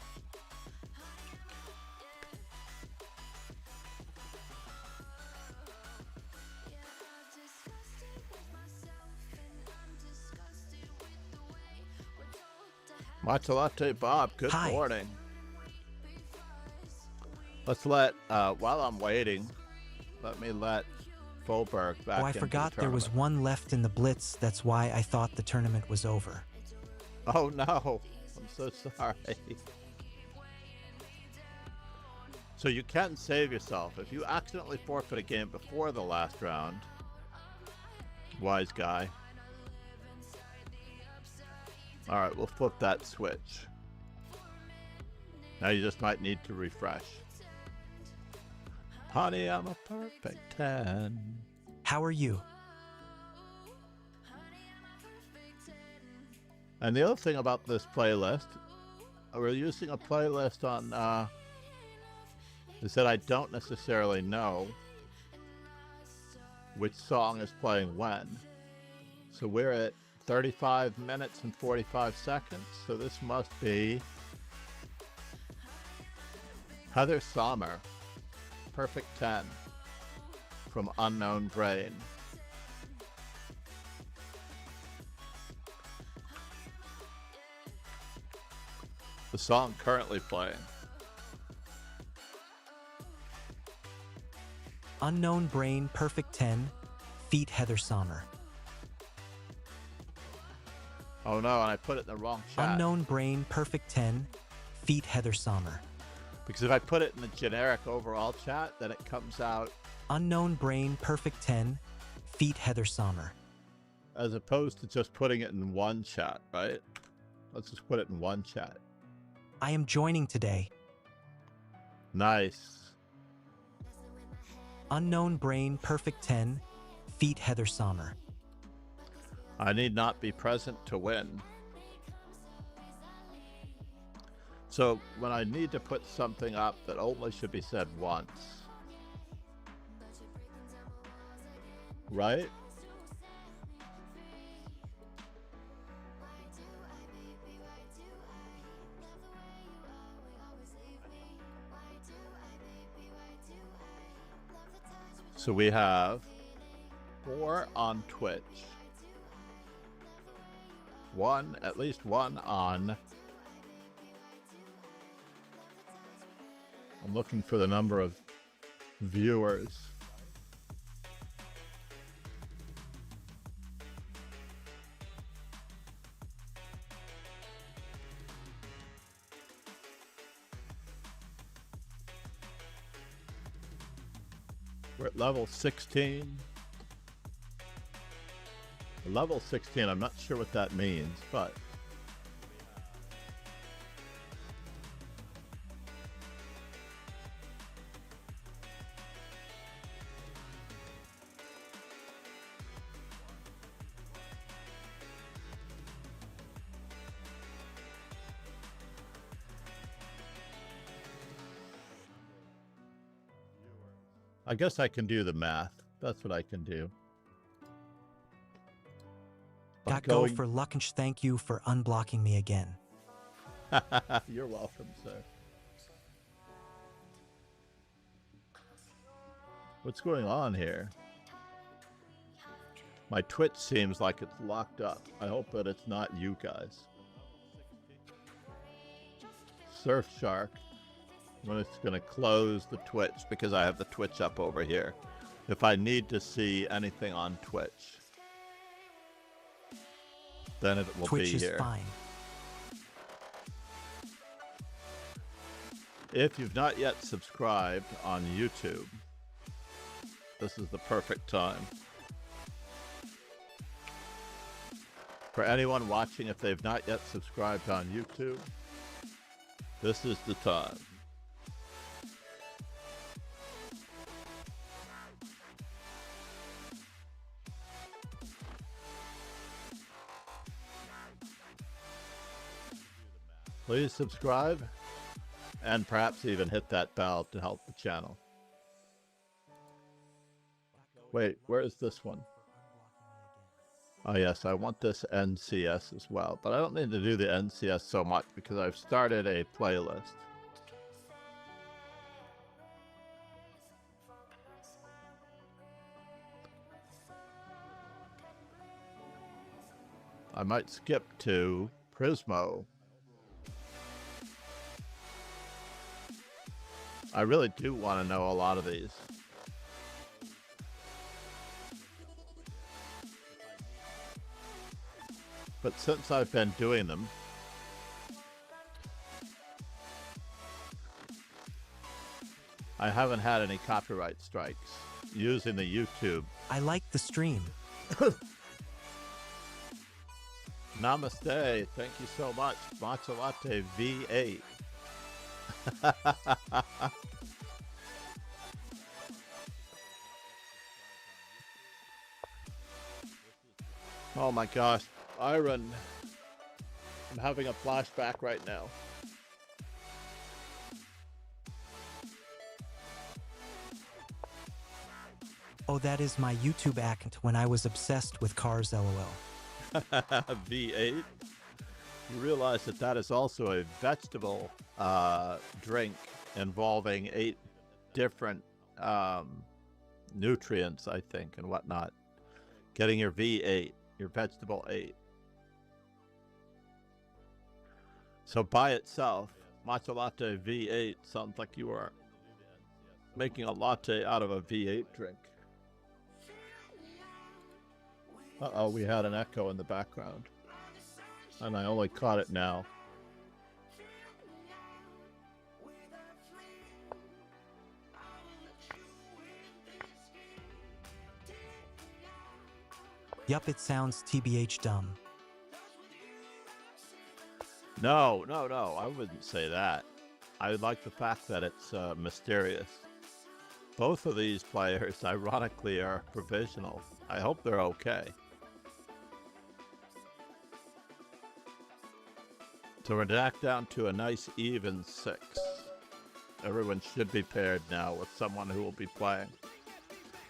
Matcha Latte Bob, good Hi. morning. Let's let, while I'm waiting, let me let Fulberg back Oh, I into forgot the there was tournament. one left in the blitz. That's why I thought the tournament was over. Oh no, I'm so sorry. So you can save yourself. If you accidentally forfeit a game before the last round, wise guy. All right, we'll flip that switch. Now you just might need to refresh. Honey, I'm a perfect 10. How are you? And the other thing about this playlist, we're using a playlist on, is that I don't necessarily know which song is playing when. So we're at 35 minutes and 45 seconds. So this must be Heather Sommer, Perfect 10 from Unknown Brain. The song currently playing. Unknown Brain, Perfect 10, feat Heather Sommer. Oh no, and I put it in the wrong chat. Unknown Brain, Perfect 10, feat Heather Sommer. Because if I put it in the generic overall chat, then it comes out Unknown Brain, Perfect 10, feat Heather Sommer. as opposed to just putting it in one chat, right? Let's just put it in one chat. I am joining today. Nice. Unknown Brain, Perfect 10, feat Heather Sommer. I need not be present to win. So when I need to put something up that only should be said once, right? So we have 4 on Twitch. At least one on. I'm looking for the number of viewers. We're at level 16. Level 16, I'm not sure what that means, but I guess I can do the math. That's what I can do. Got go for Luckinch. Thank you for unblocking me again. You're welcome, sir. What's going on here? My Twitch seems like it's locked up. I hope that it's not you guys. Surfshark. I'm just going to close the Twitch because I have the Twitch up over here. If I need to see anything on Twitch, then it will Twitch be is here. fine. If you've not yet subscribed on YouTube, this is the perfect time. For anyone watching, if they've not yet subscribed on YouTube, this is the time. Please subscribe and perhaps even hit that bell to help the channel. Wait, where is this one? Oh yes, I want this NCS as well, but I don't need to do the NCS so much because I've started a playlist. I might skip to Prismo. I really do want to know a lot of these. But since I've been doing them, I haven't had any copyright strikes using the YouTube. I like the stream. Namaste. Thank you so much. Matcha Latte V8. Oh my gosh. Iron. I'm having a flashback right now. Oh, that is my YouTube act when I was obsessed with cars, lol. V8. You realize that that is also a vegetable drink involving 8 different nutrients, I think, and whatnot. Getting your V8, your vegetable 8. So by itself, matcha latte V8 sounds like you are making a latte out of a V8 drink. Uh-oh, we had an echo in the background. And I only caught it now. Yup, it sounds TBH dumb. No, I wouldn't say that. I like the fact that it's mysterious. Both of these players, ironically, are provisional. I hope they're okay. So we're back down to a nice even 6. Everyone should be paired now with someone who will be playing.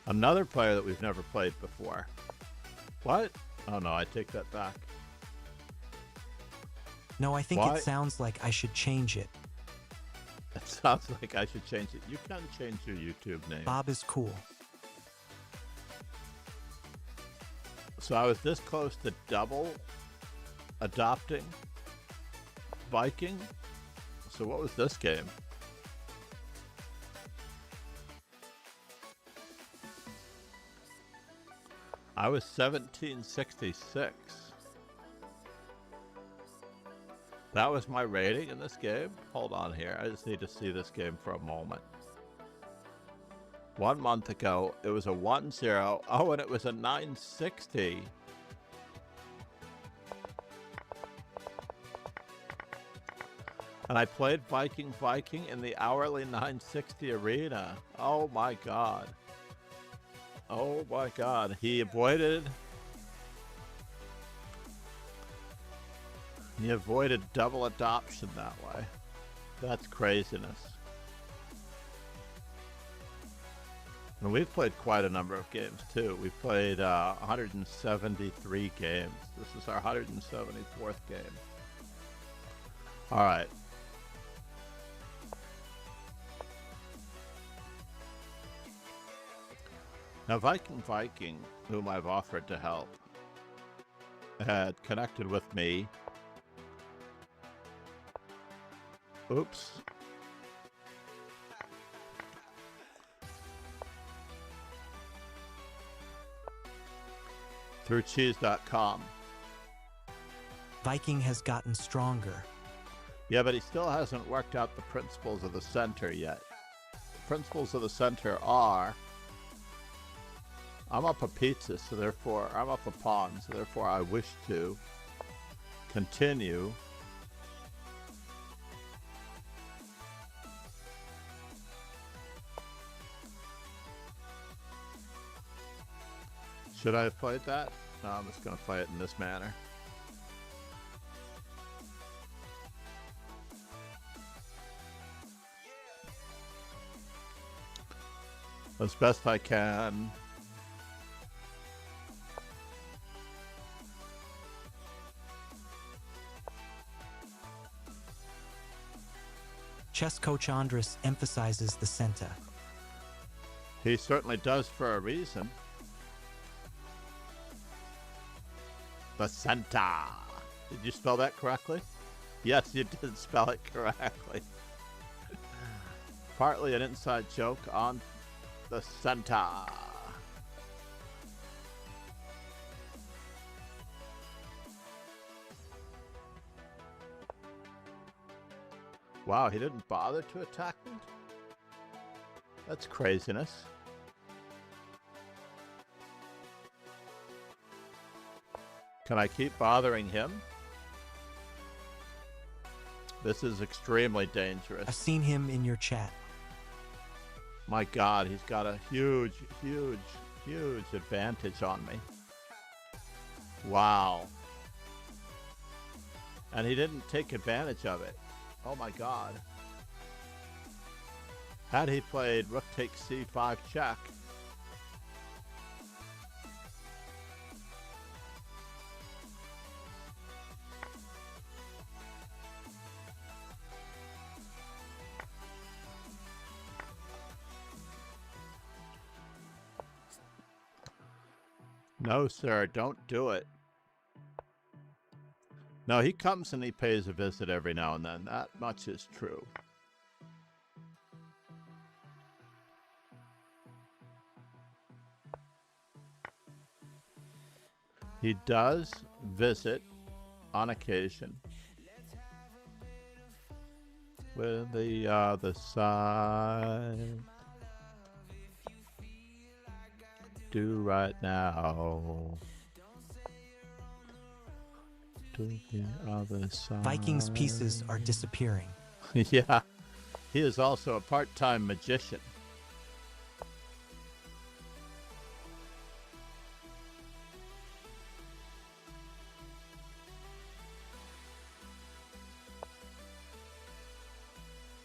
Another player that we've never played before. What? Oh no, I take that back. No, I think Why? it sounds like I should change it. It sounds like I should change it. You can change your YouTube name. Bob is cool. So I was this close to double adopting Viking. So what was this game? I was 1766. That was my rating in this game? Hold on here. I just need to see this game for a moment. 1 month ago, it was a 1-0. Oh, and it was a 960. And I played Viking in the hourly 960 arena. Oh my god. Oh my god. He avoided double adoption that way. That's craziness. And we've played quite a number of games too. We've played 173 games. This is our 174th game. All right. Now Viking, whom I've offered to help, had connected with me. Oops. Through cheese.com. Viking has gotten stronger. Yeah, but he still hasn't worked out the principles of the center yet. The principles of the center are, I'm up a pizza, so therefore, I'm up a pawn, so therefore I wish to continue Should I have played that? No, I'm just going to play it in this manner. As best I can. Chess coach Andres emphasizes the center. He certainly does for a reason. The center. Did you spell that correctly? Yes, you did spell it correctly. partly an inside joke on the center. Wow, he didn't bother to attack me? That's craziness. Can I keep bothering him? This is extremely dangerous. I've seen him in your chat. My God, he's got a huge, huge, huge advantage on me. Wow. And he didn't take advantage of it. Oh my God. Had he played rook takes c5 check, no, sir, don't do it. No, he comes and he pays a visit every now and then. That much is true. He does visit on occasion with the other side. Do right now. To the other side. Viking's pieces are disappearing. Yeah, he is also a part-time magician.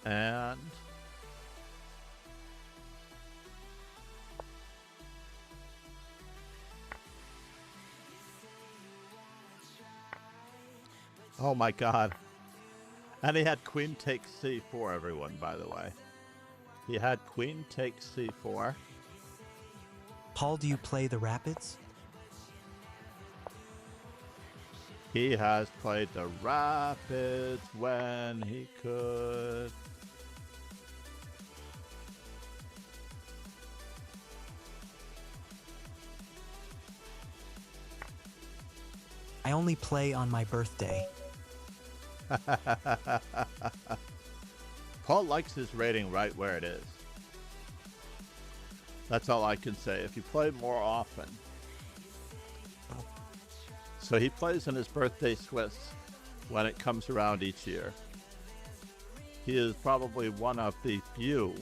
And oh my God. And he had queen takes c4, everyone, by the way. He had queen takes c4. Paul, do you play the rapids? He has played the rapids when he could. I only play on my birthday. Paul likes his rating right where it is. That's all I can say. If you play more often. So he plays in his birthday Swiss when it comes around each year. He is probably one of the few,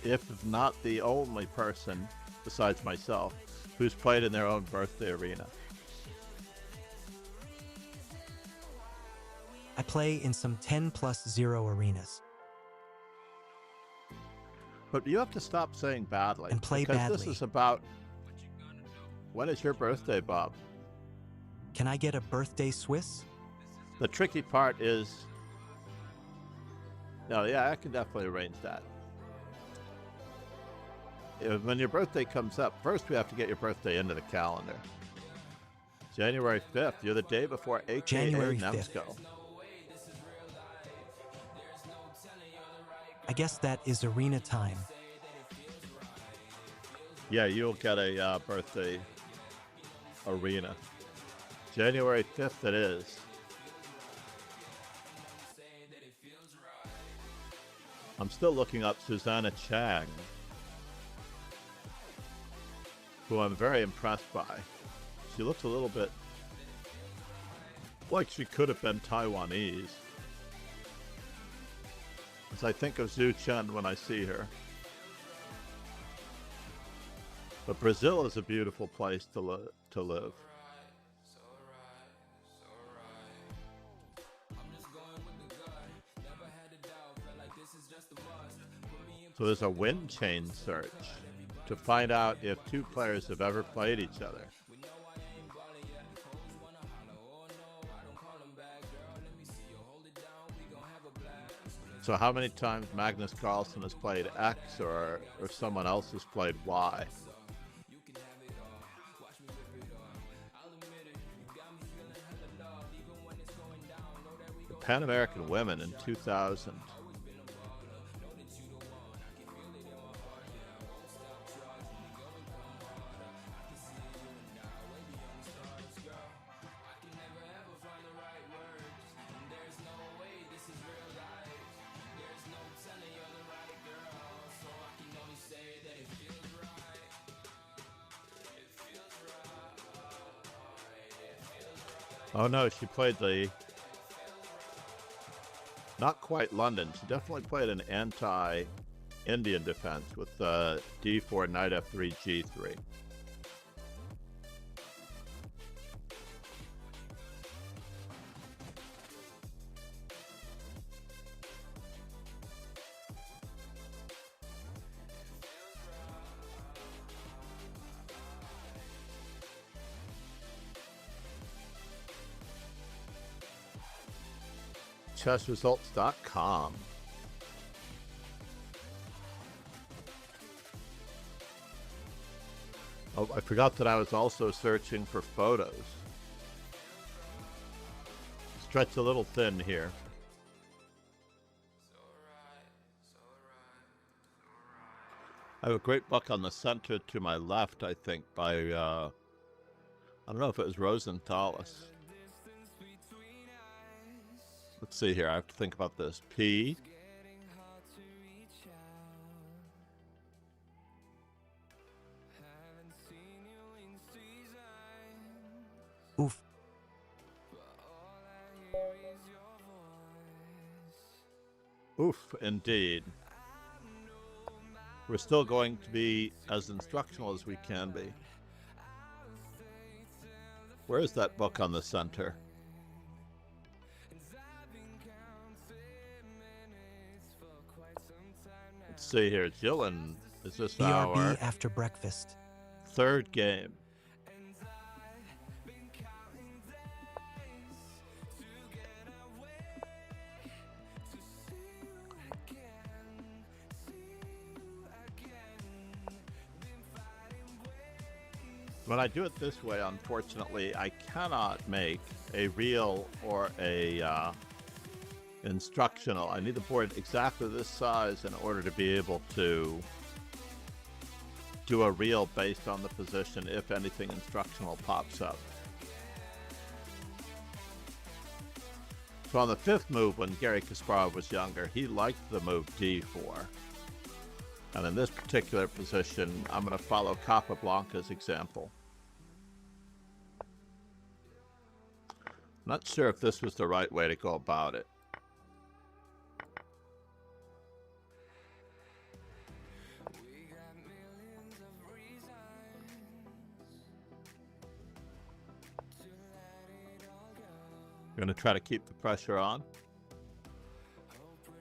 if not the only person, besides myself, who's played in their own birthday arena. I play in some 10+0 arenas. But you have to stop saying badly. And play because badly. This is about, when is your birthday, Bob? Can I get a birthday Swiss? The tricky part is, no, yeah, I can definitely arrange that. When your birthday comes up, first we have to get your birthday into the calendar. January 5th, you're the day before AKA January 5th. Nemsko. I guess that is arena time. Yeah, you'll get a birthday arena. January 5th it is. I'm still looking up Susanna Chang, who I'm very impressed by. She looks a little bit like she could have been Taiwanese. As I think of Zhu Chen when I see her. But Brazil is a beautiful place to live. So there's a wind chain search to find out if two players have ever played each other. So how many times Magnus Carlsen has played X or someone else has played Y? The Pan American Women in 2000 Oh no, she played the... Not quite London. She definitely played an anti-Indian defense with d4, knight f3, g3. Chessresults.com. Oh, I forgot that I was also searching for photos. Stretch a little thin here. I have a great book on the center to my left, I think, by, I don't know if it was Rosenthalis. Let's see here, I have to think about this. P. Oof. Oof, indeed. We're still going to be as instructional as we can be. Where is that book on the center? Let's see here. Jillian, is this BRB our after breakfast. third game? When I do it this way, unfortunately, I cannot make a reel or a instructional. I need the board exactly this size in order to be able to do a reel based on the position if anything instructional pops up. So on the fifth move, when Garry Kasparov was younger, he liked the move d4. And in this particular position, I'm going to follow Capablanca's example. Not sure if this was the right way to go about it. I'm going to try to keep the pressure on.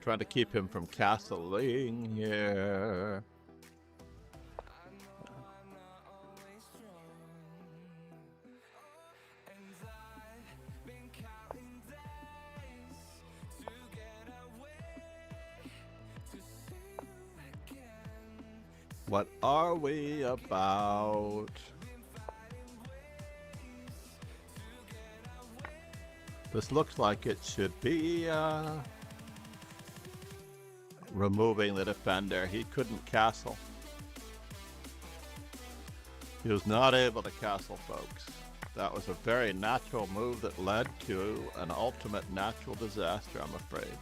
Trying to keep him from castling here. What are we about? This looks like it should be removing the defender. He couldn't castle. He was not able to castle, folks. That was a very natural move that led to an ultimate natural disaster, I'm afraid.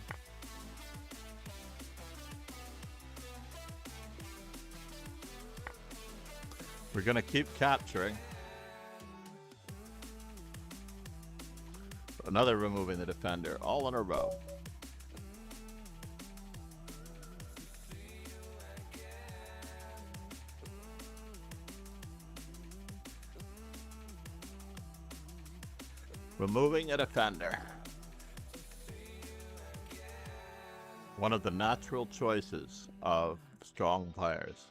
We're going to keep capturing. Another removing the defender, all in a row. Removing a defender. One of the natural choices of strong players.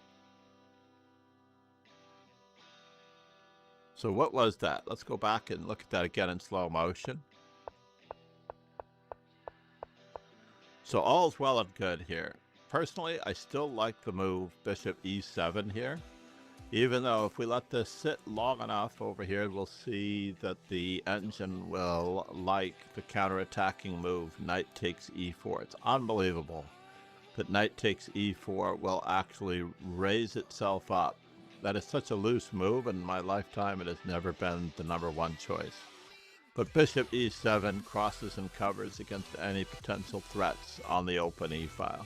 So what was that? Let's go back and look at that again in slow motion. So all's well and good here. Personally, I still like the move bishop e7 here. Even though if we let this sit long enough over here, we'll see that the engine will like the counterattacking move knight takes e4. It's unbelievable that knight takes e4 will actually raise itself up. That is such a loose move, and in my lifetime it has never been the #1 choice. But bishop e7 crosses and covers against any potential threats on the open e-file.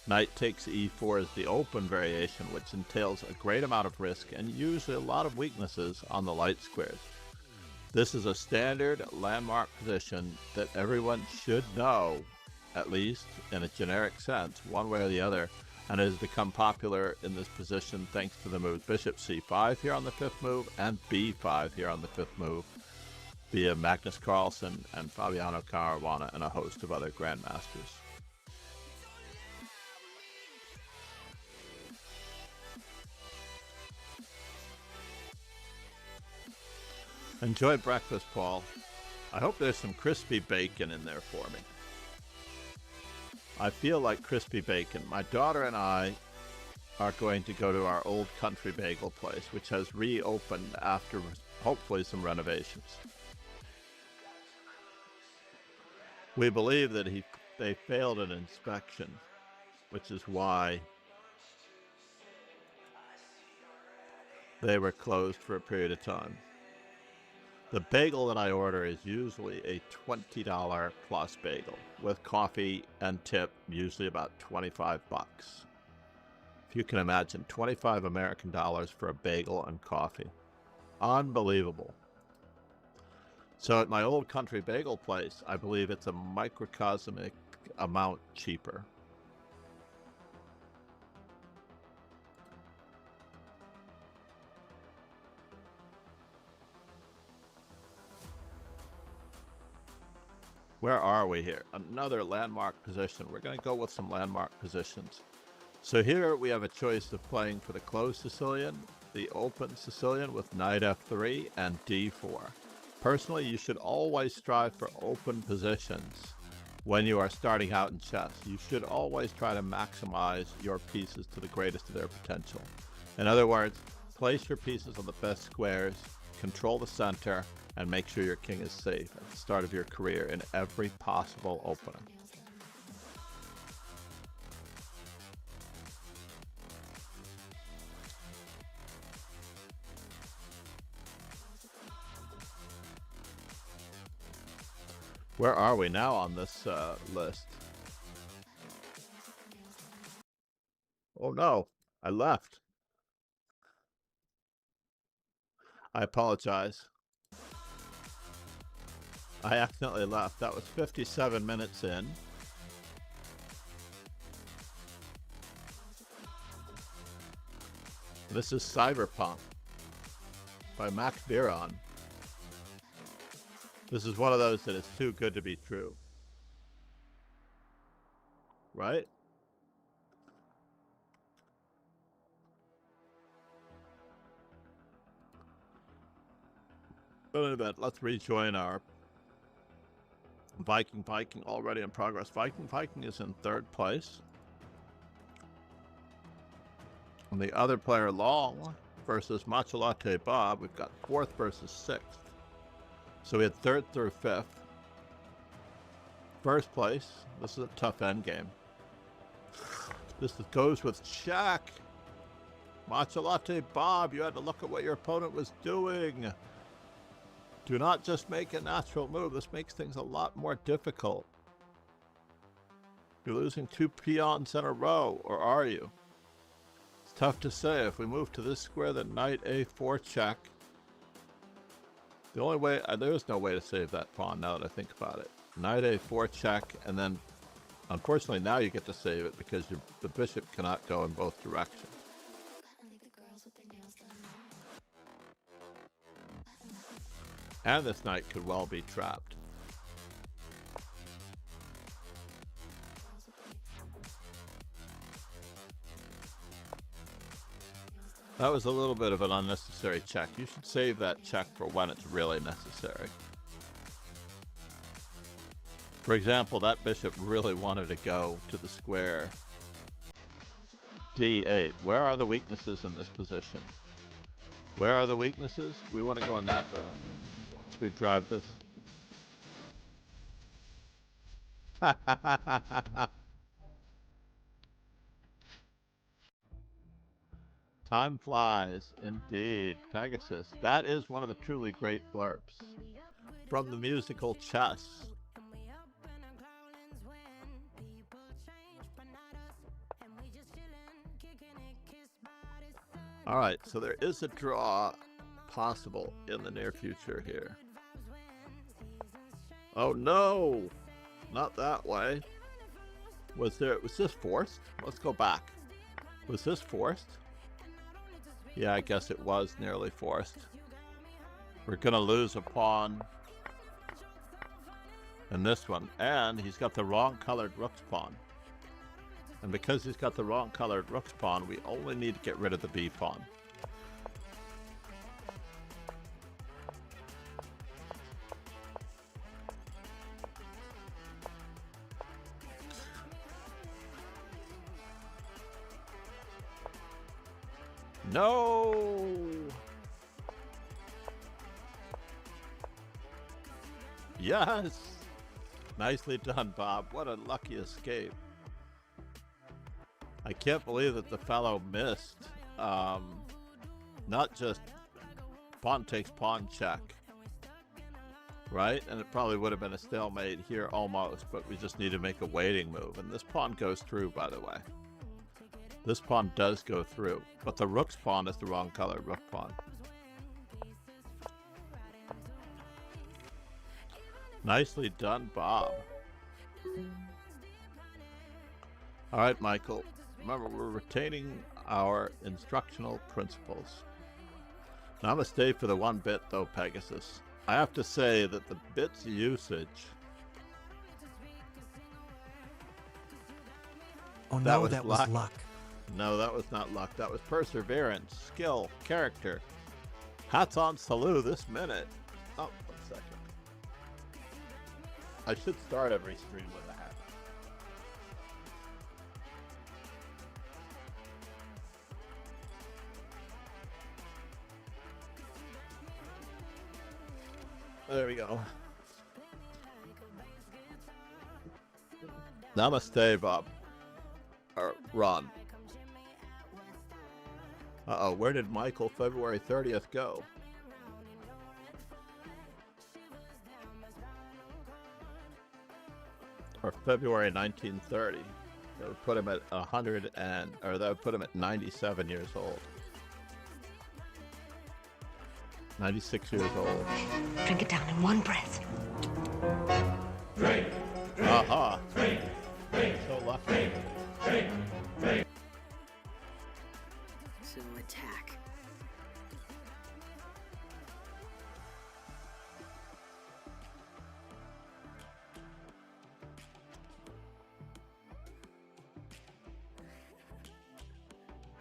Knight takes e4 is the open variation, which entails a great amount of risk and usually a lot of weaknesses on the light squares. This is a standard landmark position that everyone should know, at least in a generic sense, one way or the other, and it has become popular in this position thanks to the moves bishop c5 here on the 5th move and b5 here on the 5th move via Magnus Carlsen and Fabiano Caruana and a host of other grandmasters. Enjoy breakfast, Paul. I hope there's some crispy bacon in there for me. I feel like crispy bacon. My daughter and I are going to go to our old country bagel place, which has reopened after hopefully some renovations. We believe that they failed an inspection, which is why they were closed for a period of time. The bagel that I order is usually a $20 plus bagel with coffee and tip, usually about 25 bucks. If you can imagine, 25 American dollars for a bagel and coffee. Unbelievable. So at my old country bagel place, I believe it's a microcosmic amount cheaper. Where are we here? Another landmark position. We're going to go with some landmark positions. So here we have a choice of playing for the closed Sicilian, the open Sicilian with knight f3 and d4. Personally, you should always strive for open positions when you are starting out in chess. You should always try to maximize your pieces to the greatest of their potential. In other words, place your pieces on the best squares, control the center, and make sure your king is safe at the start of your career in every possible opening. Where are we now on this list? Oh no, I left. I apologize. I accidentally left. That was 57 minutes in. This is Cyberpunk by Max Biron. This is one of those that is too good to be true. Right? But in a bit, let's rejoin our Viking already in progress. Viking is in 3rd place. And the other player, Long, versus Matcha Bob, we've got 4th versus 6th. So we had 3rd through 5th. 1st place, this is a tough endgame. This goes with check. Matcha Bob, you had to look at what your opponent was doing. Do not just make a natural move. This makes things a lot more difficult. You're losing 2 peons in a row, or are you? It's tough to say. If we move to this square, then knight a4 check. The only way, there's no way to save that pawn now that I think about it. Knight a4 check, and then, unfortunately, now you get to save it because the bishop cannot go in both directions. And this knight could well be trapped. That was a little bit of an unnecessary check. You should save that check for when it's really necessary. For example, that bishop really wanted to go to the square d8. Where are the weaknesses in this position? Where are the weaknesses? We want to go on that we drive this. Time flies, indeed. Pegasus. That is one of the truly great blurbs from the musical Chess. All right, so there is a draw possible in the near future here. Oh no! Not that way. Was this forced? Let's go back. Was this forced? Yeah, I guess it was nearly forced. We're gonna lose a pawn in this one. And he's got the wrong colored rook's pawn. And because he's got the wrong colored rook's pawn, we only need to get rid of the b pawn. No! Yes! Nicely done, Bob. What a lucky escape. I can't believe that the fellow missed. Not just pawn takes pawn check. Right? And it probably would have been a stalemate here almost, but we just need to make a waiting move. And this pawn goes through, by the way. This pawn does go through, but the rook's pawn is the wrong color rook pawn. Nicely done, Bob. All right, Michael. Remember, we're retaining our instructional principles. Now, I'm going to stay for the 1 bit, though, Pegasus. I have to say that the bits usage... Oh no, that was luck. No, that was not luck. That was perseverance, skill, character. Hats on Salou this minute. Oh, 1 second. I should start every stream with a hat. There we go. Namaste, Bob. Or Ron. Uh-oh, where did Michael February 30th go? Or February 1930. That would put him at that would put him at 97 years old. 96 years old. Drink it down in 1 breath. Drink. Aha. Drink. So lucky. Drink. So attack.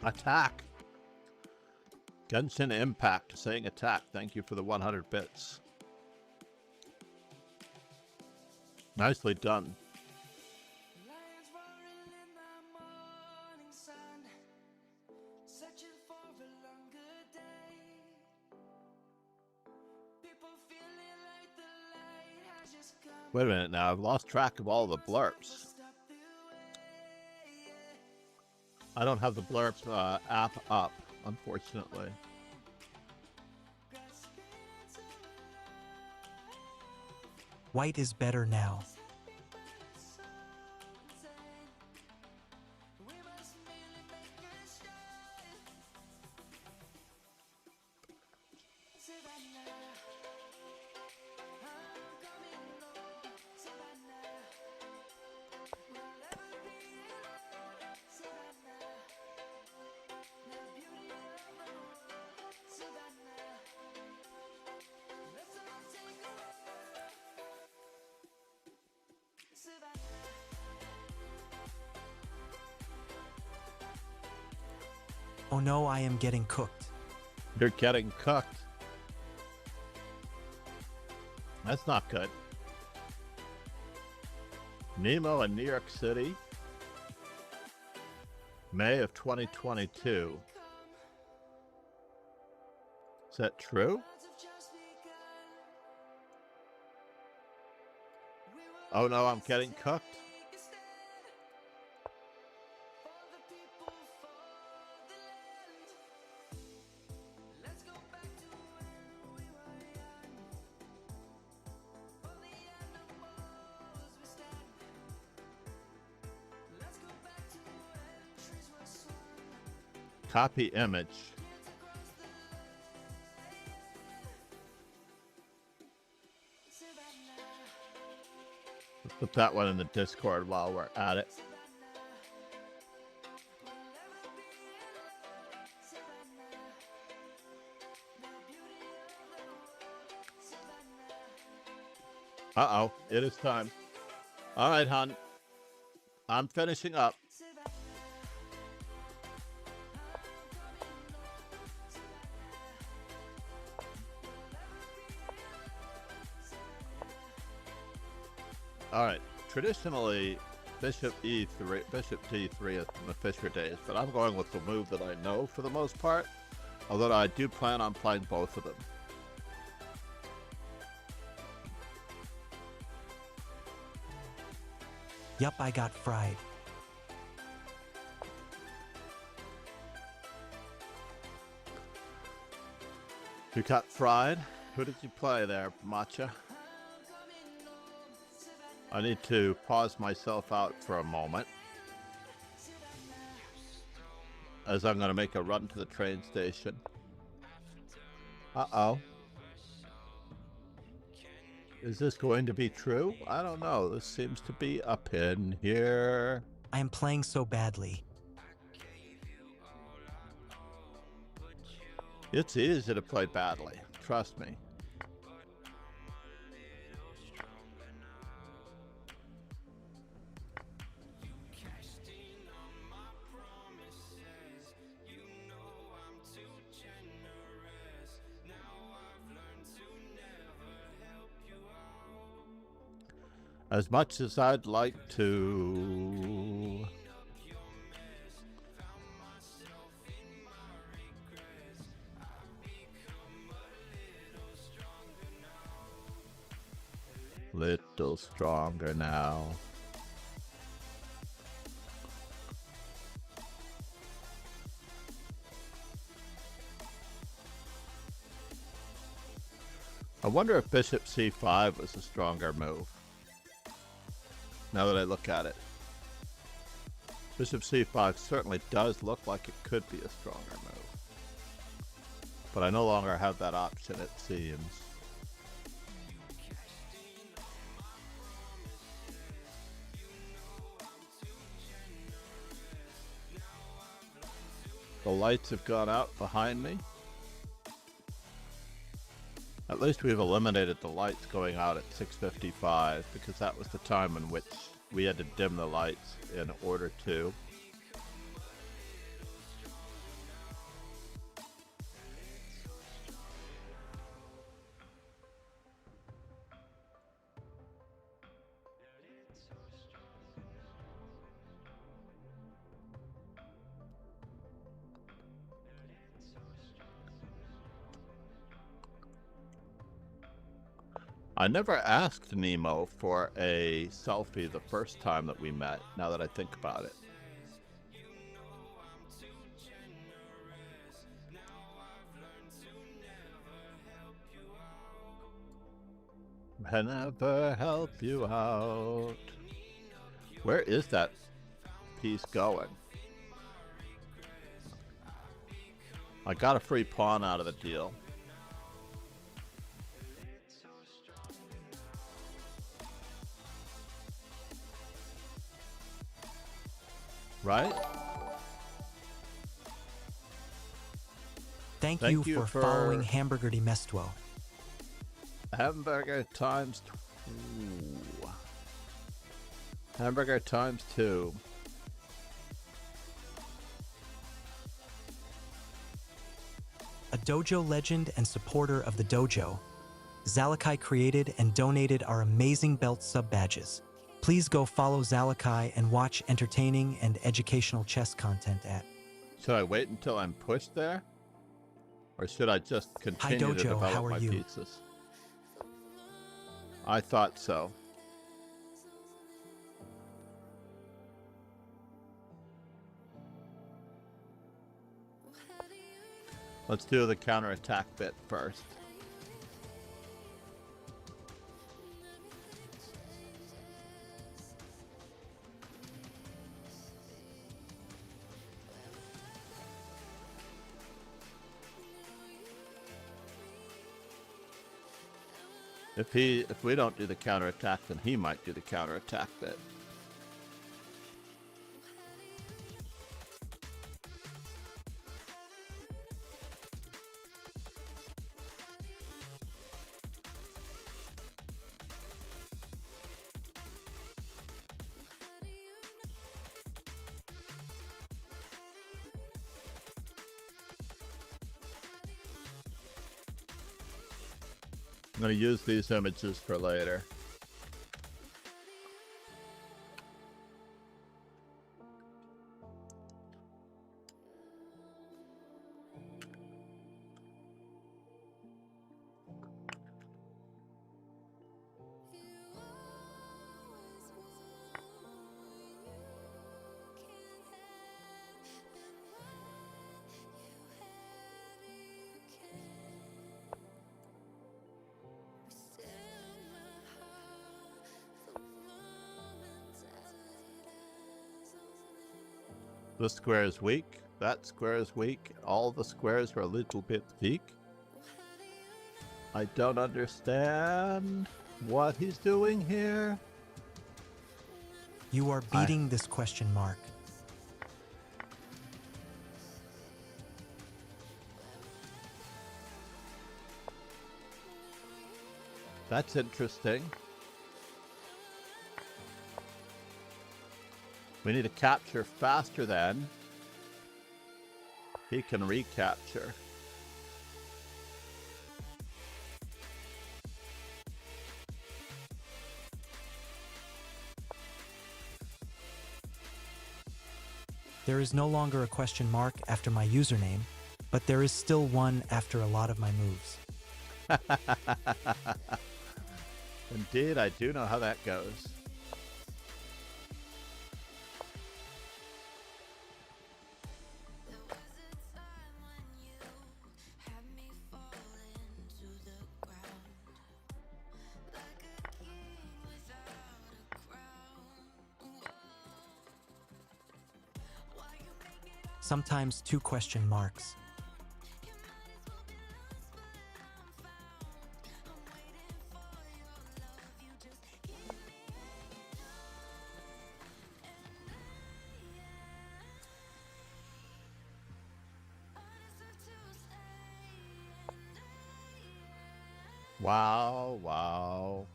Attack. Genshin Impact saying attack. Thank you for the 100 bits. Nicely done. Wait a minute now, I've lost track of all the blurps. I don't have the blurps app up, unfortunately. White is better now. Oh no, I am getting cooked. You're getting cooked. That's not good. Nemo in New York City, May of 2022. Is that true? Oh no, I'm getting cooked. Copy image. Put that one in the Discord while we're at it. Uh-oh, it is time. All right, hon. I'm finishing up. All right. Traditionally, Bishop E3, Bishop D3 is from the Fisher days, but I'm going with the move that I know for the most part. Although I do plan on playing both of them. Yup, I got fried. You got fried? Who did you play there, Matcha? I need to pause myself out for a moment, as I'm going to make a run to the train station. Uh-oh. Is this going to be true? I don't know. This seems to be a pin here. I am playing so badly. It's easy to play badly. Trust me. As much as I'd like to... Little stronger now. I wonder if Bishop C5 was a stronger move. Now that I look at it. Bishop C5 certainly does look like it could be a stronger move. But I no longer have that option, it seems. The lights have gone out behind me. At least we've eliminated the lights going out at 6:55, because that was the time in which we had to dim the lights in order to. I never asked Nemo for a selfie the first time that we met, now that I think about it. I never help you out. Where is that piece going? I got a free pawn out of the deal. Right? Thank you for following Hamburger di Mestuo. Hamburger times 2. Hamburger times 2. A dojo legend and supporter of the dojo, Zalakai created and donated our amazing belt sub-badges. Please go follow Zalakai and watch entertaining and educational chess content at... Should I wait until I'm pushed there? Or should I just continue to develop my pieces? I thought so. Let's do the counterattack bit first. If we don't do the counterattack, then he might do the counterattack bit. I'm going to use these images for later. This square is weak. That square is weak. All the squares are a little bit weak. I don't understand what he's doing here. You are beating this question mark. That's interesting. We need to capture faster than he can recapture. There is no longer a question mark after my username, but there is still one after a lot of my moves. Indeed, I do know how that goes. Sometimes two question marks. Wow, wow.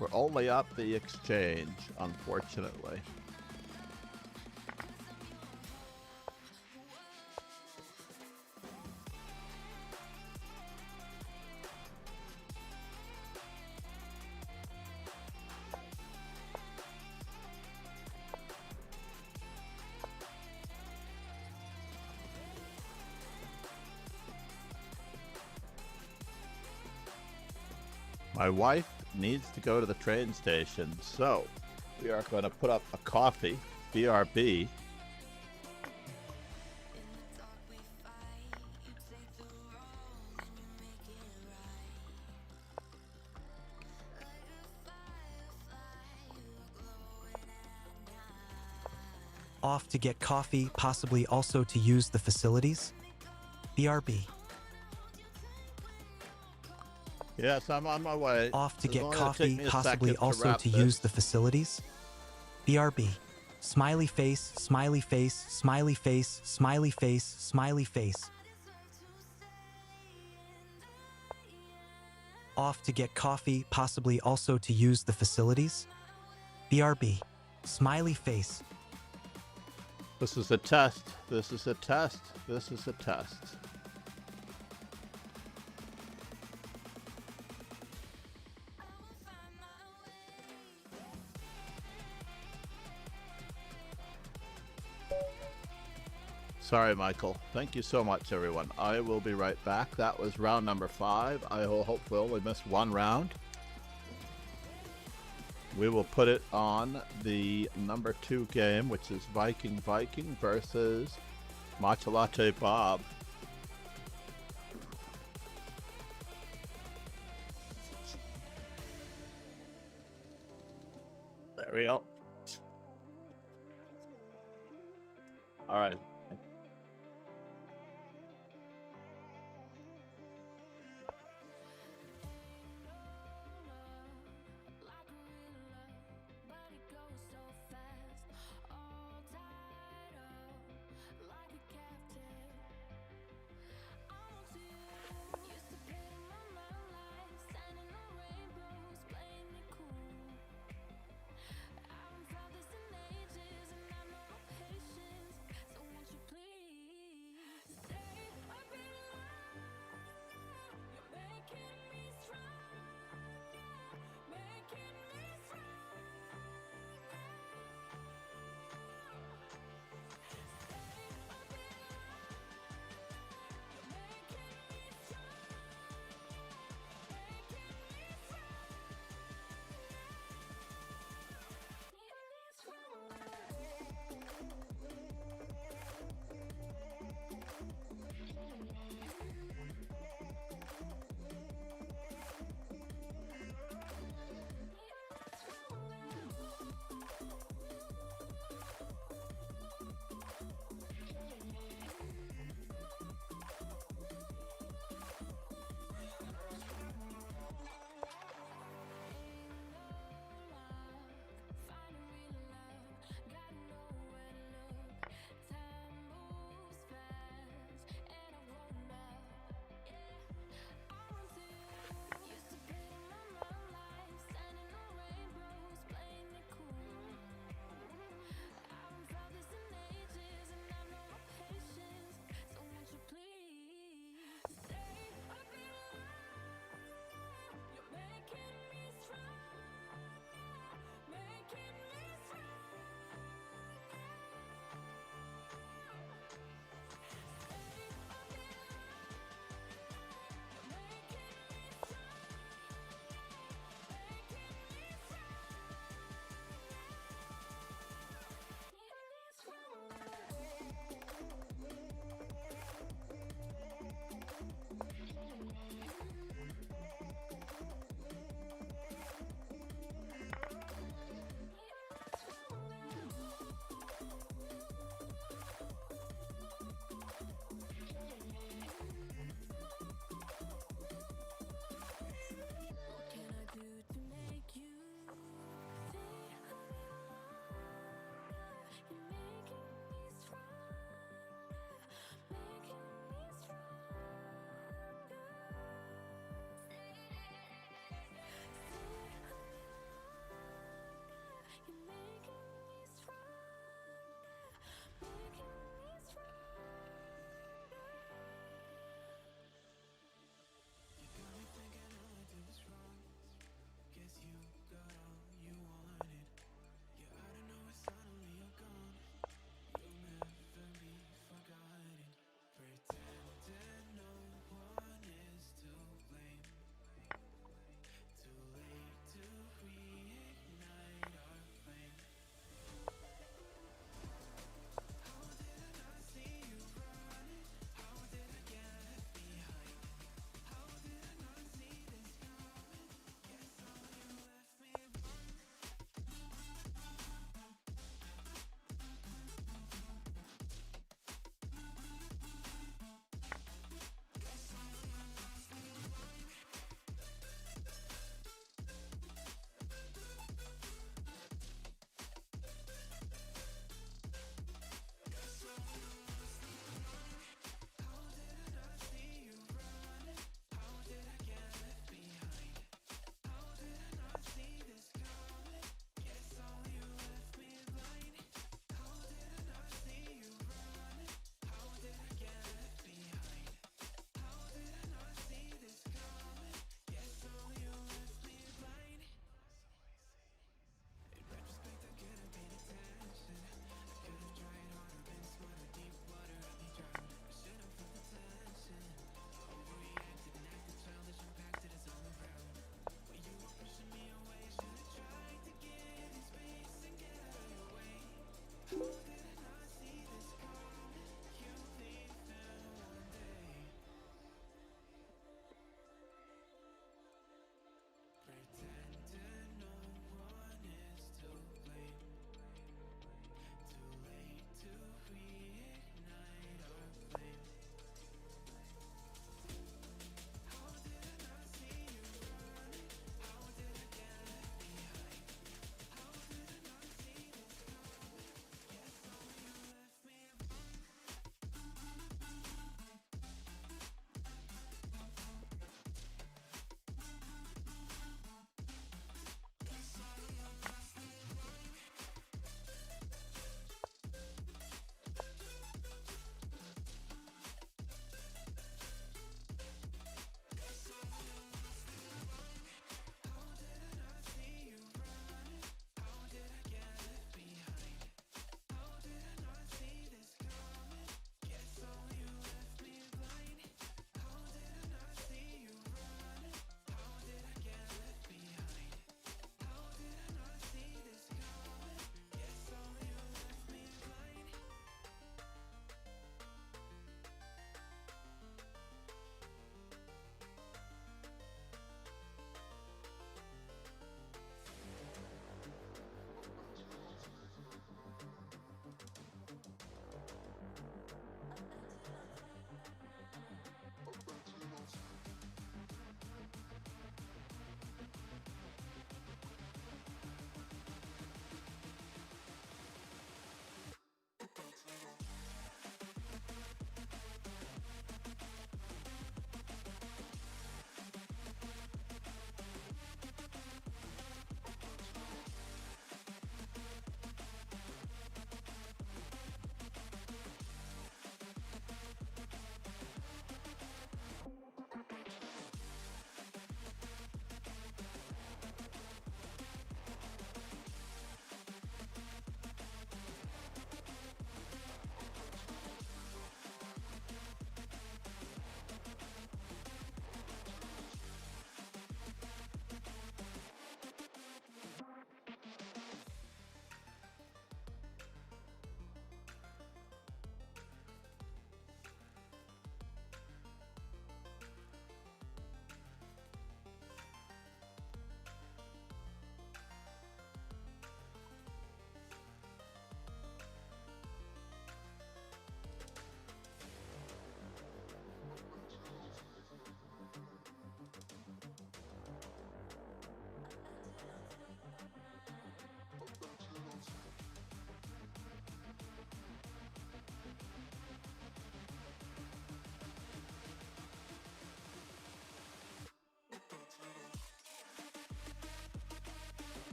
We're only up the exchange, unfortunately. My wife needs to go to the train station, so we are going to put up a coffee, BRB. Off to get coffee, possibly also to use the facilities. BRB. Yes, I'm on my way. Off to It's get only gonna take coffee, me a possibly second to also wrap to this. use the facilities. BRB. Smiley face, smiley face, smiley face, smiley face, smiley face. Off to get coffee, possibly also to use the facilities. BRB. Smiley face. This is a test. This is a test. This is a test. Sorry, Michael. Thank you so much, everyone. I will be right back. That was round number 5. I will hopefully only miss one round. We will put it on the number 2 game, which is Viking versus Matcha Latte Bob. There we go. All right.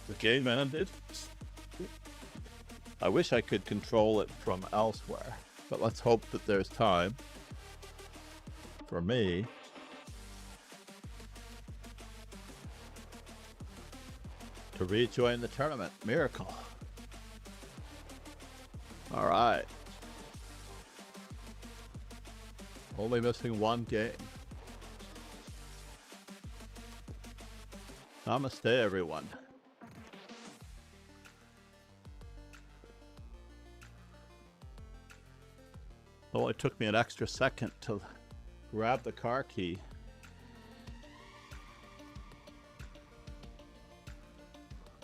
The game ended. I wish I could control it from elsewhere, but let's hope that there's time for me to rejoin the tournament. Miracle. All right. Only missing one game. Namaste, everyone. Only took me an extra second to grab the car key.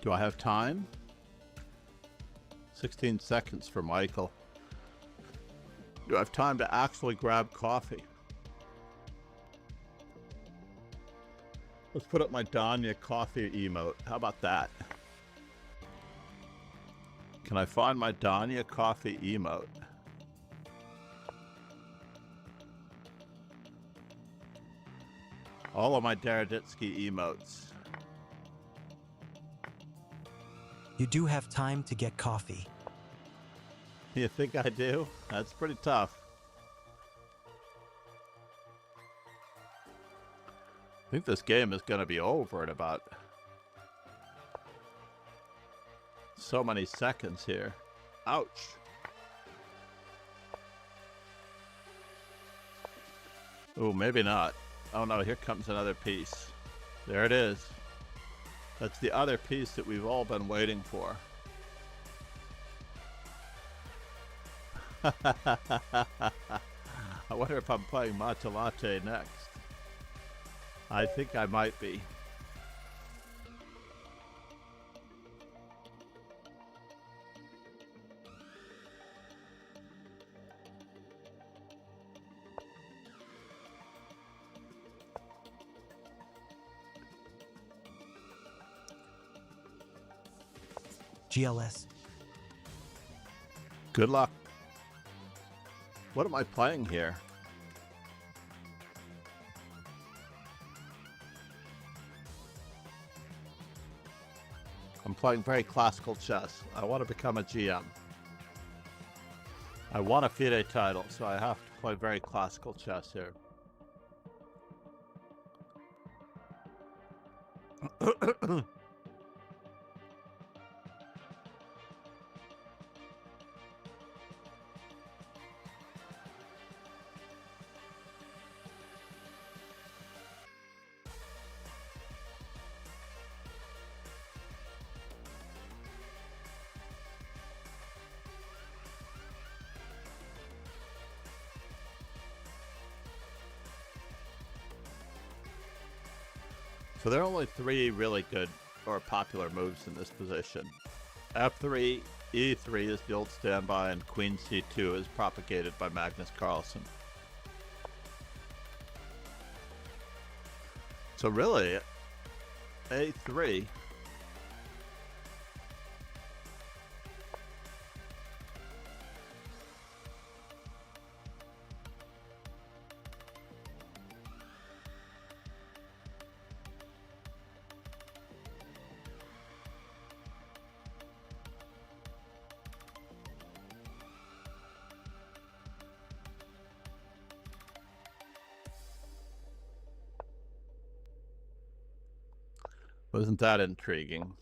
Do I have time? 16 seconds for Michael. Do I have time to actually grab coffee? Let's put up my Danya coffee emote. How about that? Can I find my Danya coffee emote? All of my Daraditsky emotes. You do have time to get coffee. You think I do? That's pretty tough. I think this game is going to be over in about so many seconds here. Ouch. Oh, maybe not. Oh no, here comes another piece. There it is. That's the other piece that we've all been waiting for. I wonder if I'm playing Matcha Latte next. I think I might be. GLS. Good luck. What am I playing here? I'm playing very classical chess. I want to become a GM. I want a FIDE title, so I have to play very classical chess here. So there are only three really good or popular moves in this position. F3, E3 is the old standby, and Queen C2 is propagated by Magnus Carlsen. So really, A3 wasn't that intriguing?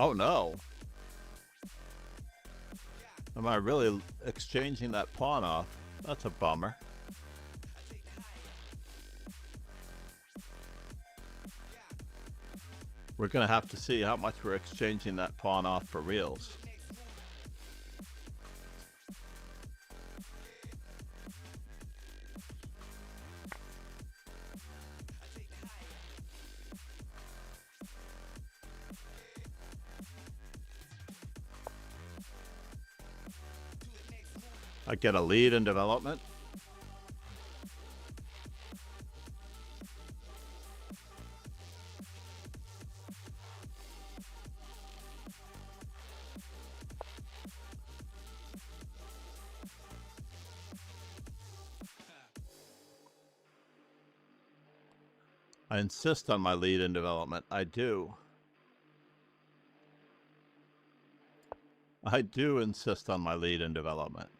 Oh no. Am I really exchanging that pawn off? That's a bummer. We're going to have to see how much we're exchanging that pawn off for reals. I get a lead in development. I insist on my lead in development. I do. I do insist on my lead in development.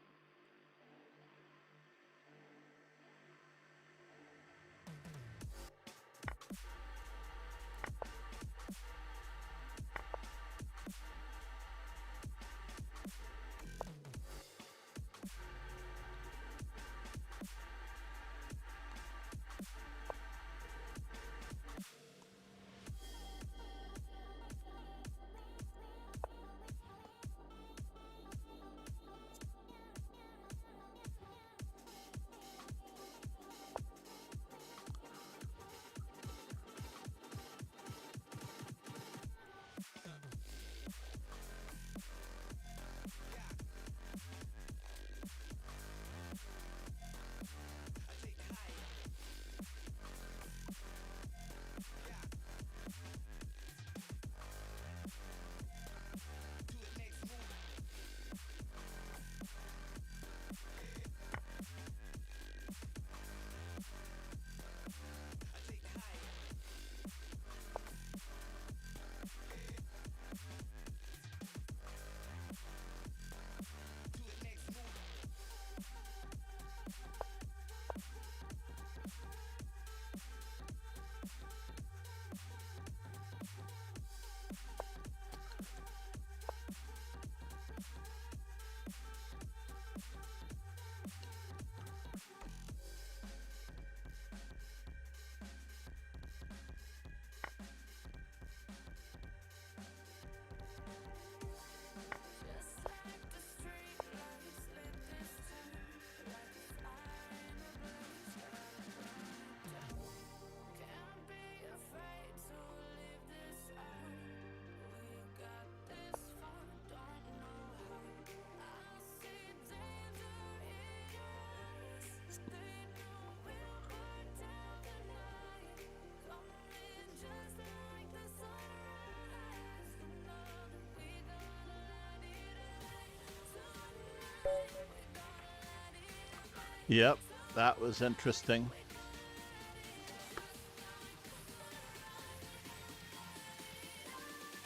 Yep, that was interesting.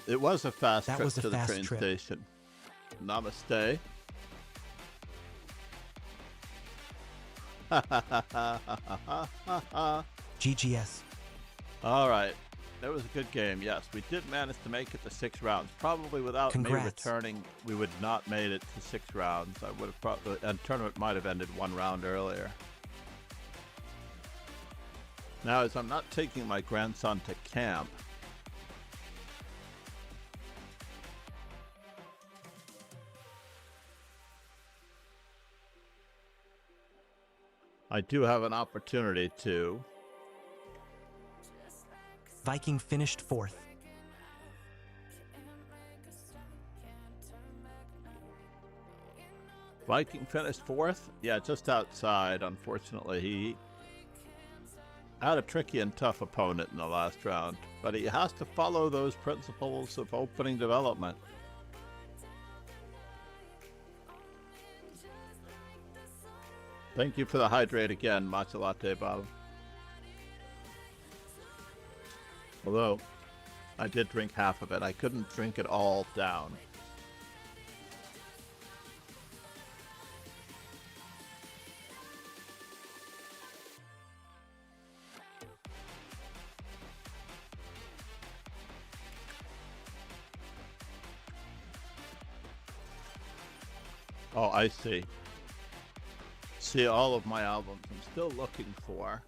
It was a fast That trip was a to the fast train trip. station. Namaste. GGS. All right. That was a good game. Yes, we did manage to make it to 6 rounds. Probably without me Congrats. returning, we would not made it to 6 rounds. I would have probably, and tournament might have ended 1 round earlier. Now, as I'm not taking my grandson to camp, I do have an opportunity to. Viking finished 4th. Viking finished 4th? Yeah, just outside. Unfortunately, he had a tricky and tough opponent in the last round, but he has to follow those principles of opening development. Thank you for the hydrate again, Matcha Latte Bob. Although, I did drink half of it. I couldn't drink it all down. Oh, I see. See all of my albums. I'm still looking for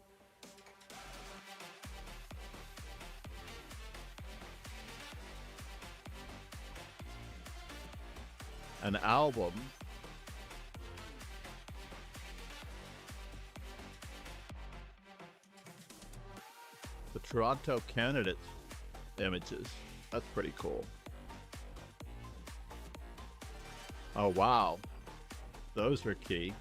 an album the Toronto candidates images. That's pretty cool. Oh wow. Those are key.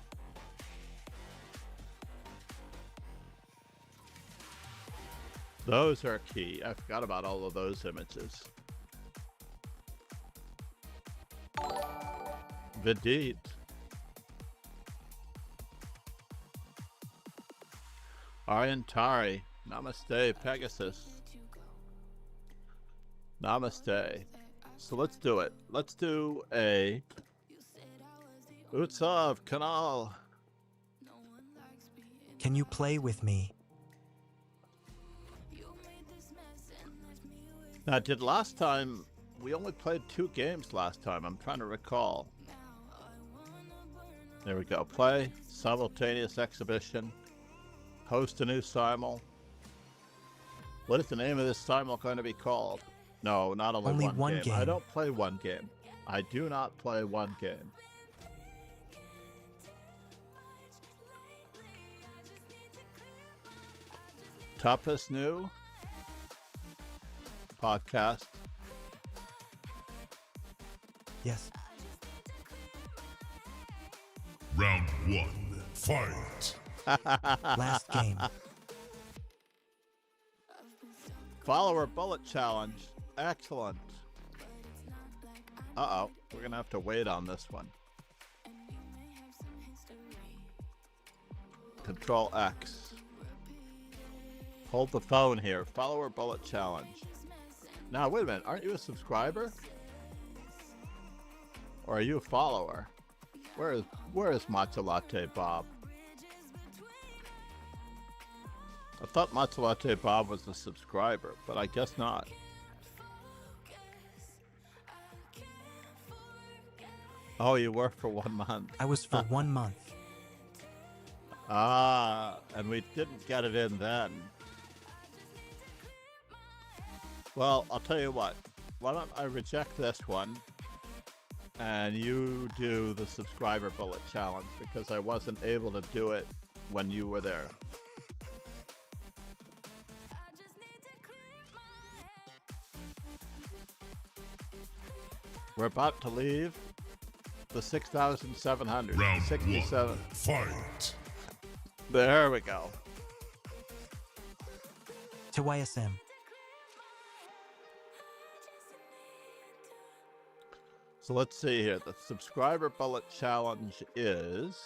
Those are key. I forgot about all of those images. Vidit. Ariantari. Namaste, Pegasus. Namaste. So let's do it. Let's do a Utsav Kanal. Can you play with me? Now, did last time, we only played 2 games last time. I'm trying to recall. There we go. Play, simultaneous exhibition, host a new simul. What is the name of this simul going to be called? No, not only one game. I don't play one game. I do not play one game. Toughest new podcast. Yes. Round 1, fight. Last game. Follower bullet challenge. Excellent. Uh-oh. We're going to have to wait on this one. Control X. Hold the phone here. Follower bullet challenge. Now, wait a minute. Aren't you a subscriber? Or are you a follower? Where is Matcha Latte Bob? I thought Matcha Latte Bob was a subscriber, but I guess not. Oh, you were for 1 month. I was for 1 month. Ah, and we didn't get it in then. Well, I'll tell you what. Why don't I reject this one, and you do the subscriber bullet challenge, because I wasn't able to do it when you were there. We're about to leave the 6,700. Round 67. 1, fight. There we go. To YSM. So let's see here. The subscriber bullet challenge is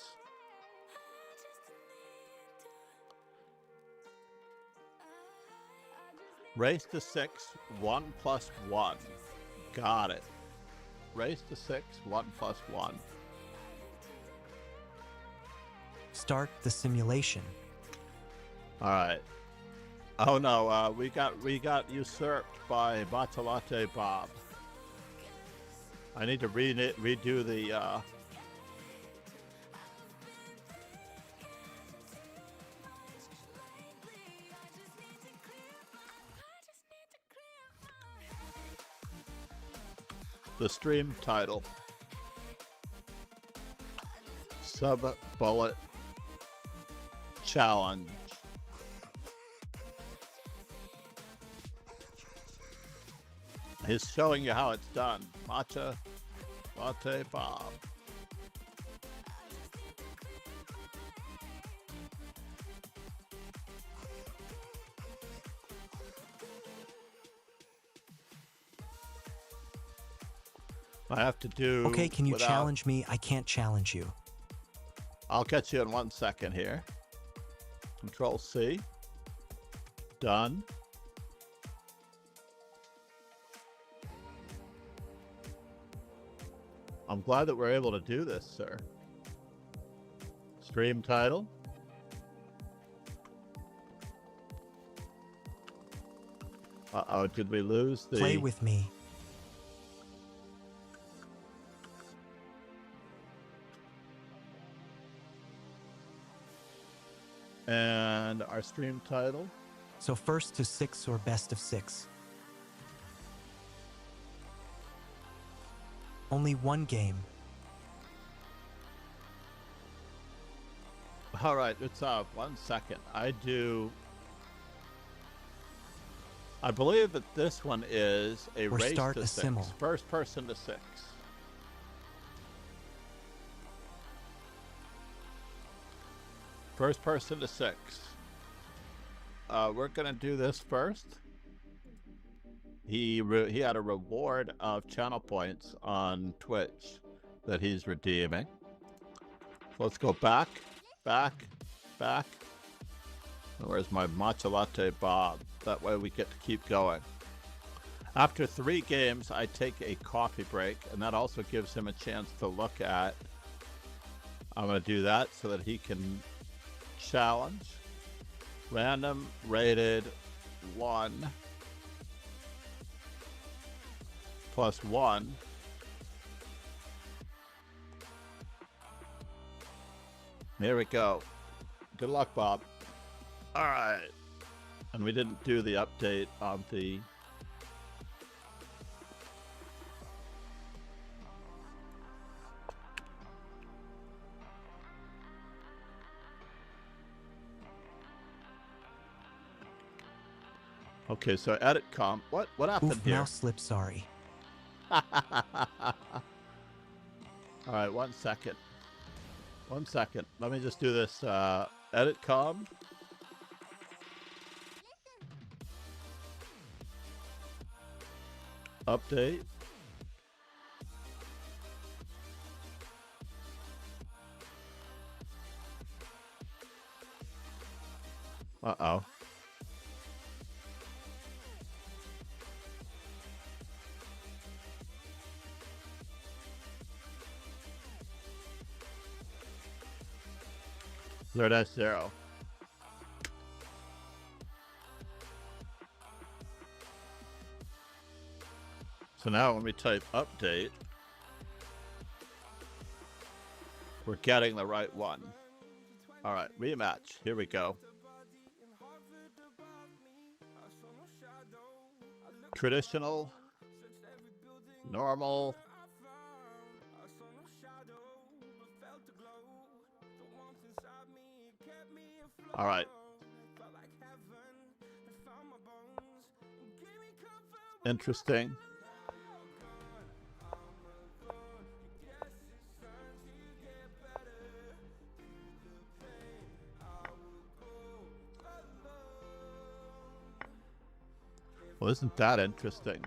race to 6, 1 plus 1. Got it. Race to 6, 1 plus 1. Start the simulation. All right. Oh no, we got usurped by Matcha Latte Bob. I need to redo the stream title. Sub-bullet challenge. He's showing you how it's done. Matcha Latte Bob. I have to do... Okay, can you challenge me? I can't challenge you. I'll get you in 1 second here. Control C. Done. I'm glad that we're able to do this, sir. Stream title. Uh-oh, did we lose the... Play with me. And our stream title. So first to 6 or best of 6. Only 1 game. All right, it's 1 second. I believe that this one is a Or race start to a 6. simul. First person to 6. First person to 6. We're gonna do this first. He had a reward of channel points on Twitch that he's redeeming. So let's go back, back, back. Where's my matcha latte Bob? That way we get to keep going. After 3 games, I take a coffee break, and that also gives him a chance to look at. I'm going to do that so that he can challenge. Random rated 1 plus 1. There we go. Good luck, Bob. All right. And we didn't do the update on the... Okay, so edit comp. What happened Oof, here? mouse slip, sorry. All right, 1 second. 1 second. Let me just do this. Edit com. Update. Uh-oh. There, that's 0. So now when we type update, we're getting the right one. All right, rematch. Here we go. Traditional, normal, all right. Interesting. Well, isn't that interesting?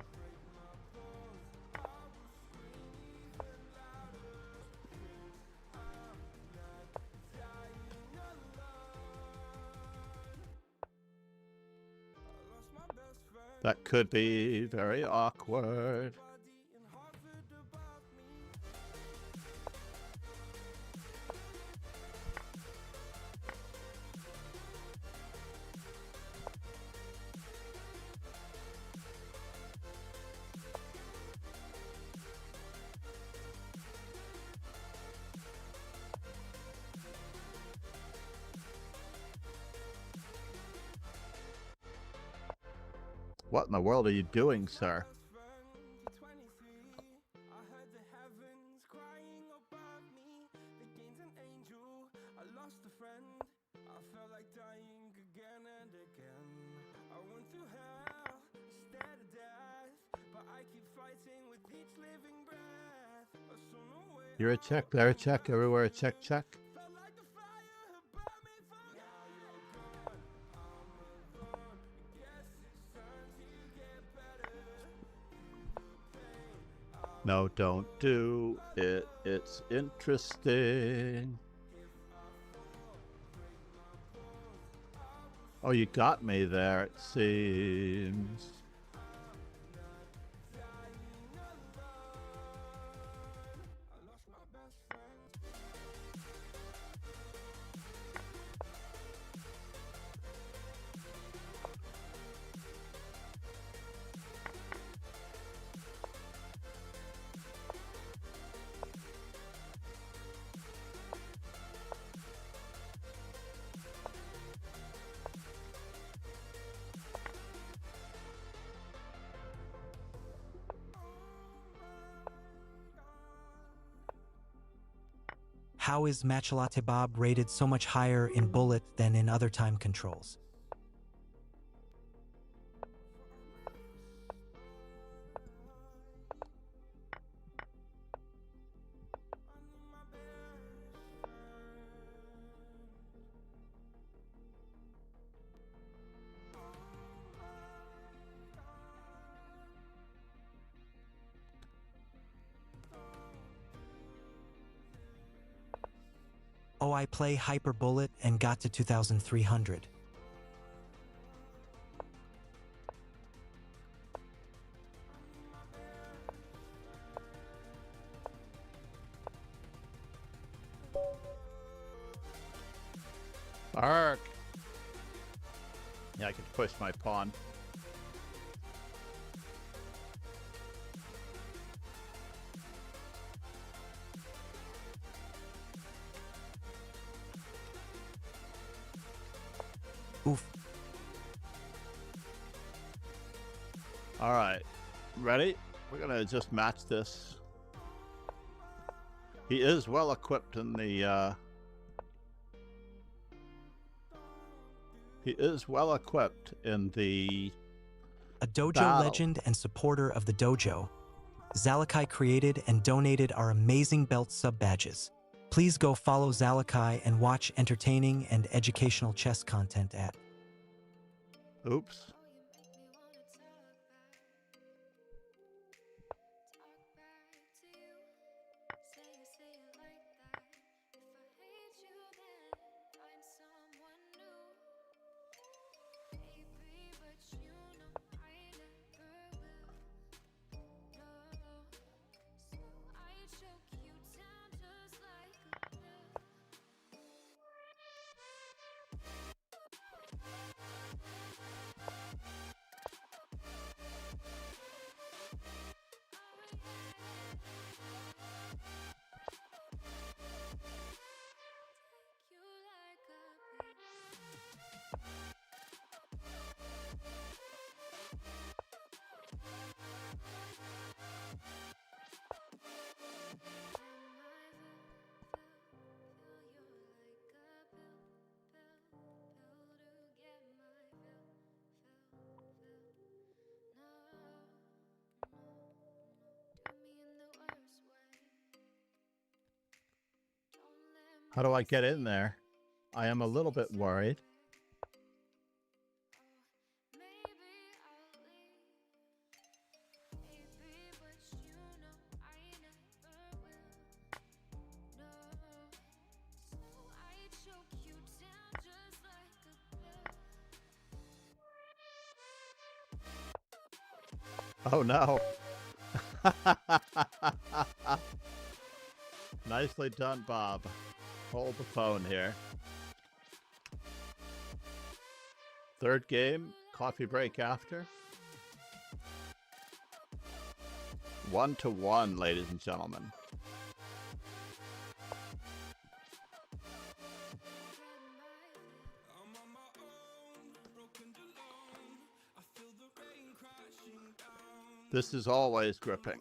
That could be very awkward. What in the world are you doing, sir? You're a check, there a check, everywhere a check, check. No, don't do it. It's interesting. Oh, you got me there, it seems. How is Matcha Latte Bob rated so much higher in bullet than in other time controls? So I play Hyper Bullet and got to 2300. Ark. Yeah, I could push my pawn. Oof. All right, ready? We're gonna just match this. He is well equipped in the. He is well equipped in the. A dojo battle. legend and supporter of the dojo, Zalakai created and donated our amazing belt sub-badges. Please go follow Zalakai and watch entertaining and educational chess content at. Oops. How do I get in there? I am a little bit worried. Oh no. Nicely done, Bob. Hold the phone here. Third game, coffee break after. 1-1, ladies and gentlemen. This is always gripping.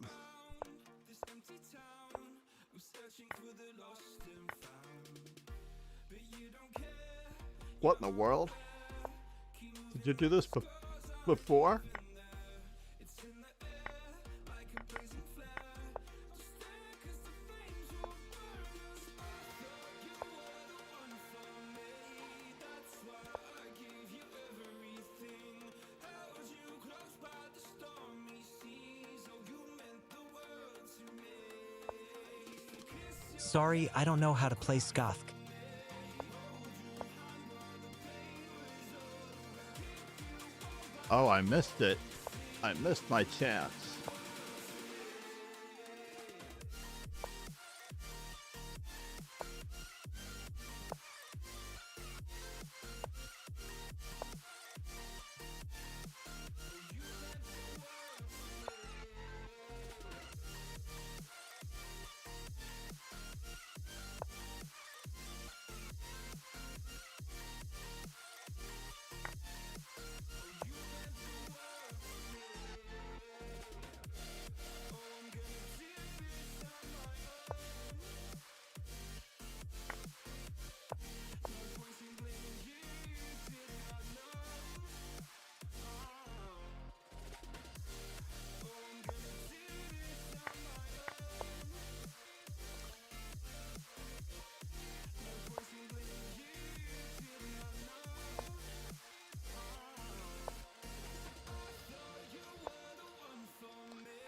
What in the world? Did you do this before? Sorry, I don't know how to play Skoth. Oh, I missed it. I missed my chance.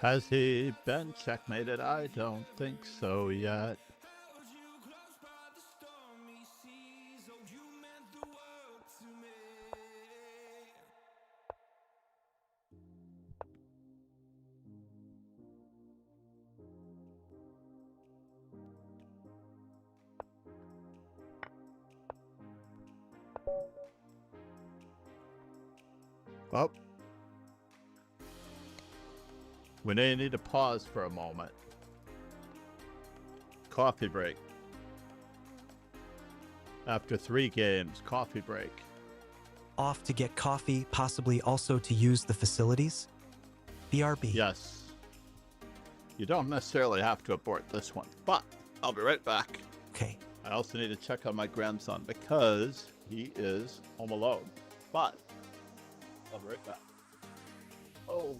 Has he been checkmated? I don't think so yet. Well, we may need to pause for a moment. Coffee break. After 3 games, coffee break. Off to get coffee, possibly also to use the facilities? BRB. Yes. You don't necessarily have to abort this one, but I'll be right back. Okay. I also need to check on my grandson because he is home alone. But I'll be right back. Oh.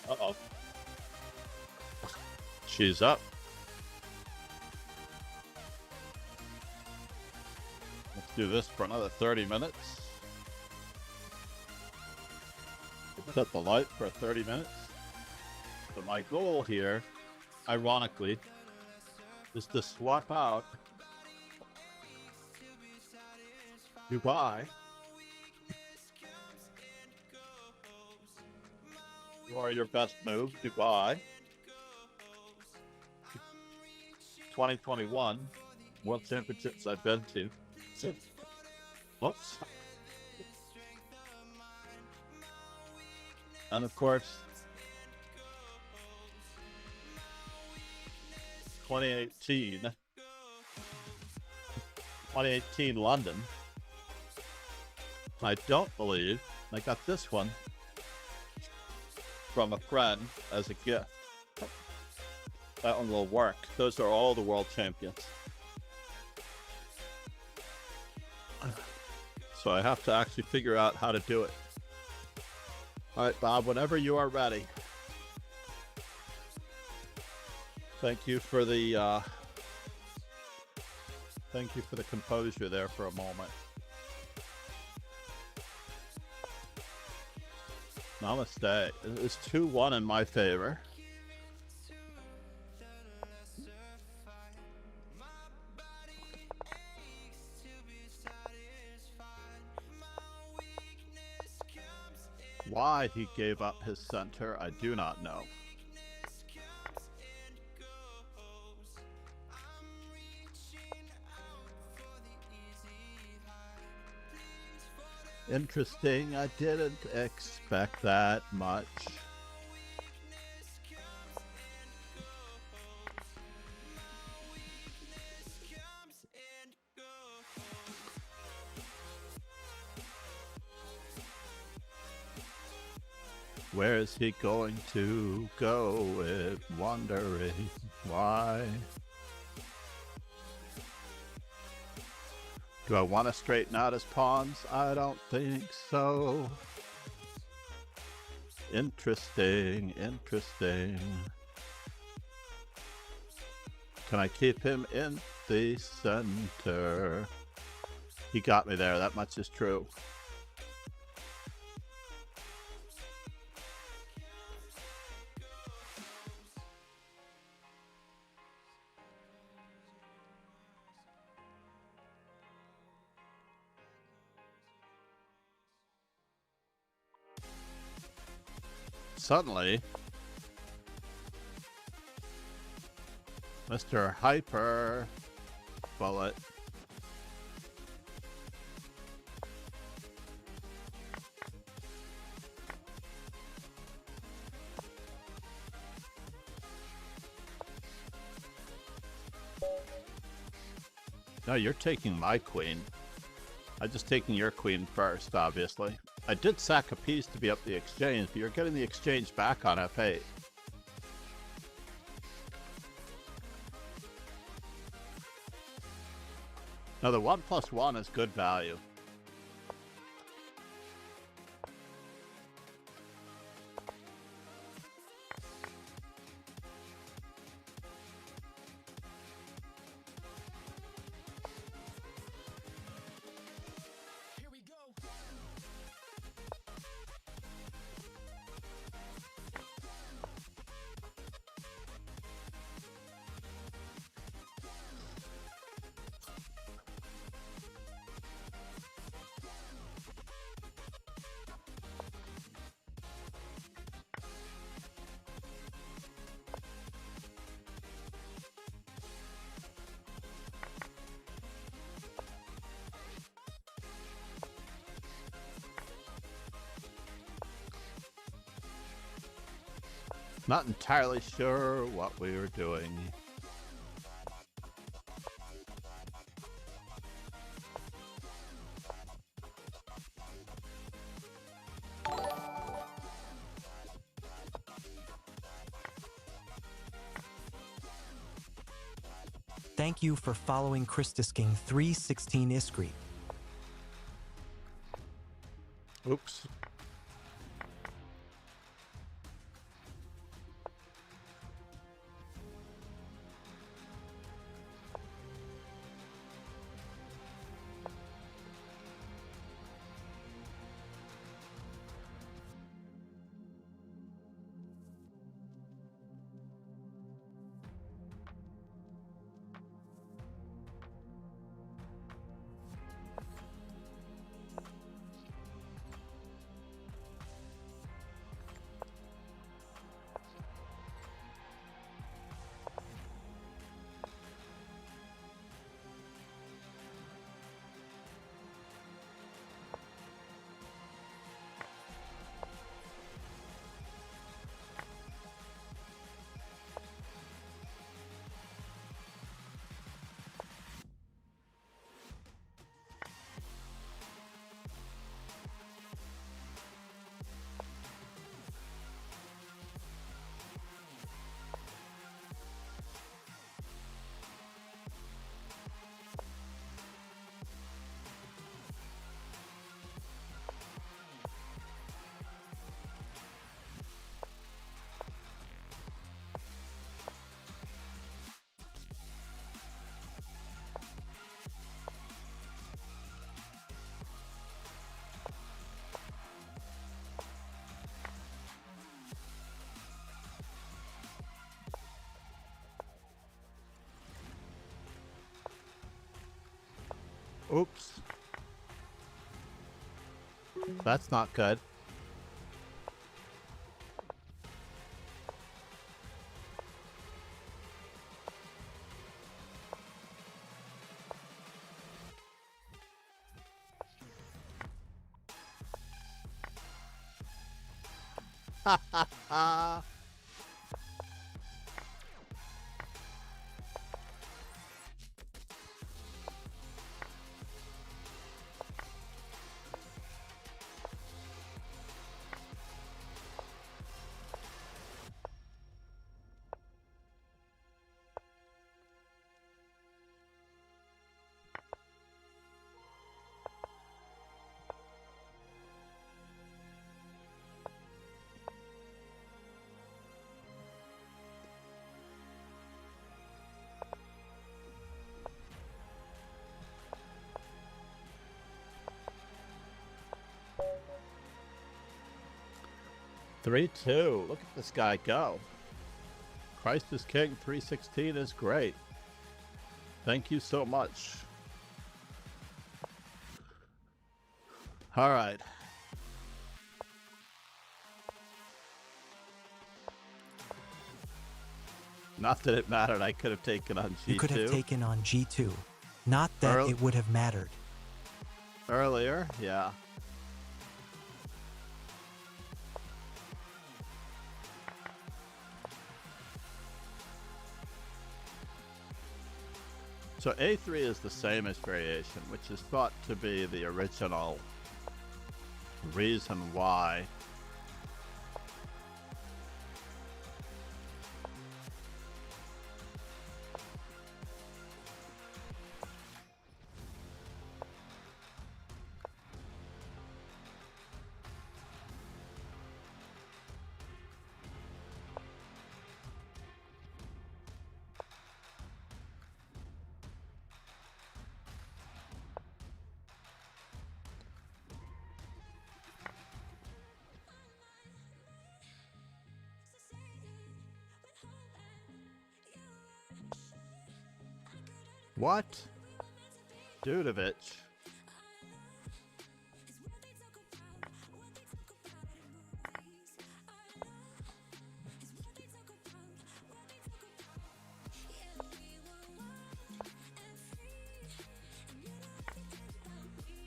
Uh-oh. She's up. Let's do this for another 30 minutes. Set the light for 30 minutes. So my goal here, ironically, is to swap out Dubai or your best move, Dubai. 2021 World Championships I've been to. Whoops. And of course, 2018 London. I don't believe I got this one from a friend as a gift. That one will work. Those are all the world champions. So I have to actually figure out how to do it. All right, Bob, whenever you are ready. Thank you for the composure there for a moment. Namaste. It's 2-1 in my favor. Why he gave up his center, I do not know. Interesting, I didn't expect that much. Where is he going to go with wondering why? Do I want to straighten out his pawns? I don't think so. Interesting, interesting. Can I keep him in the center? He got me there, that much is true. Suddenly, Mr. Hyper Bullet No, you're taking my queen. I'm just taking your queen first, obviously. I did sack a piece to be up the exchange, but you're getting the exchange back on F8. Now the 1+1 is good value. Not entirely sure what we were doing. Thank you for following Christus King 316 Iskri. Oops. Oops. That's not good. Ha ha ha. Three, two. Look at this guy go. Christ is King 316 is great. Thank you so much. All right. Not that it mattered. I could have taken on G2. You could have taken on G2. Not that it would have mattered. Earlier, yeah. So A3 is the same-ish variation, which is thought to be the original reason why. What? Dudovich.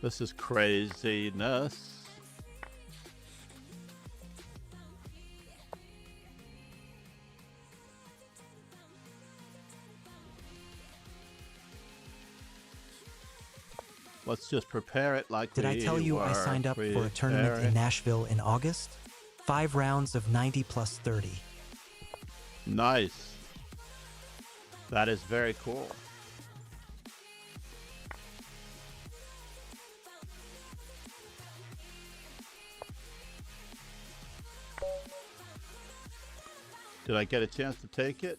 This is craziness. Let's just prepare it like Did I tell you I signed up for a tournament in Nashville in August? 5 rounds of 90 plus 30. Nice. That is very cool. Did I get a chance to take it?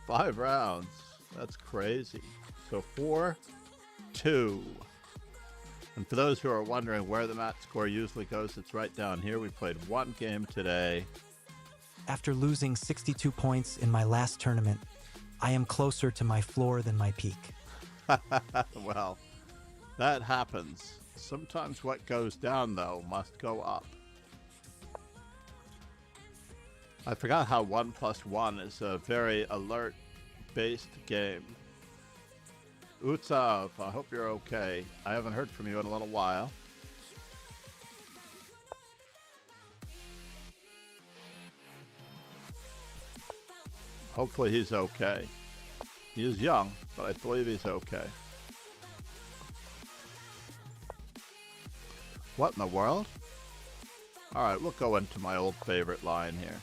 5 rounds. That's crazy. So 4-2. And for those who are wondering where the match score usually goes, it's right down here. We played 1 game today. After losing 62 points in my last tournament, I am closer to my floor than my peak. Well, that happens. Sometimes what goes down, though, must go up. I forgot how 1+1 is a very alert-based game. Utsav, I hope you're okay. I haven't heard from you in a little while. Hopefully he's okay. He is young, but I believe he's okay. What in the world? Alright, we'll go into my old favorite line here.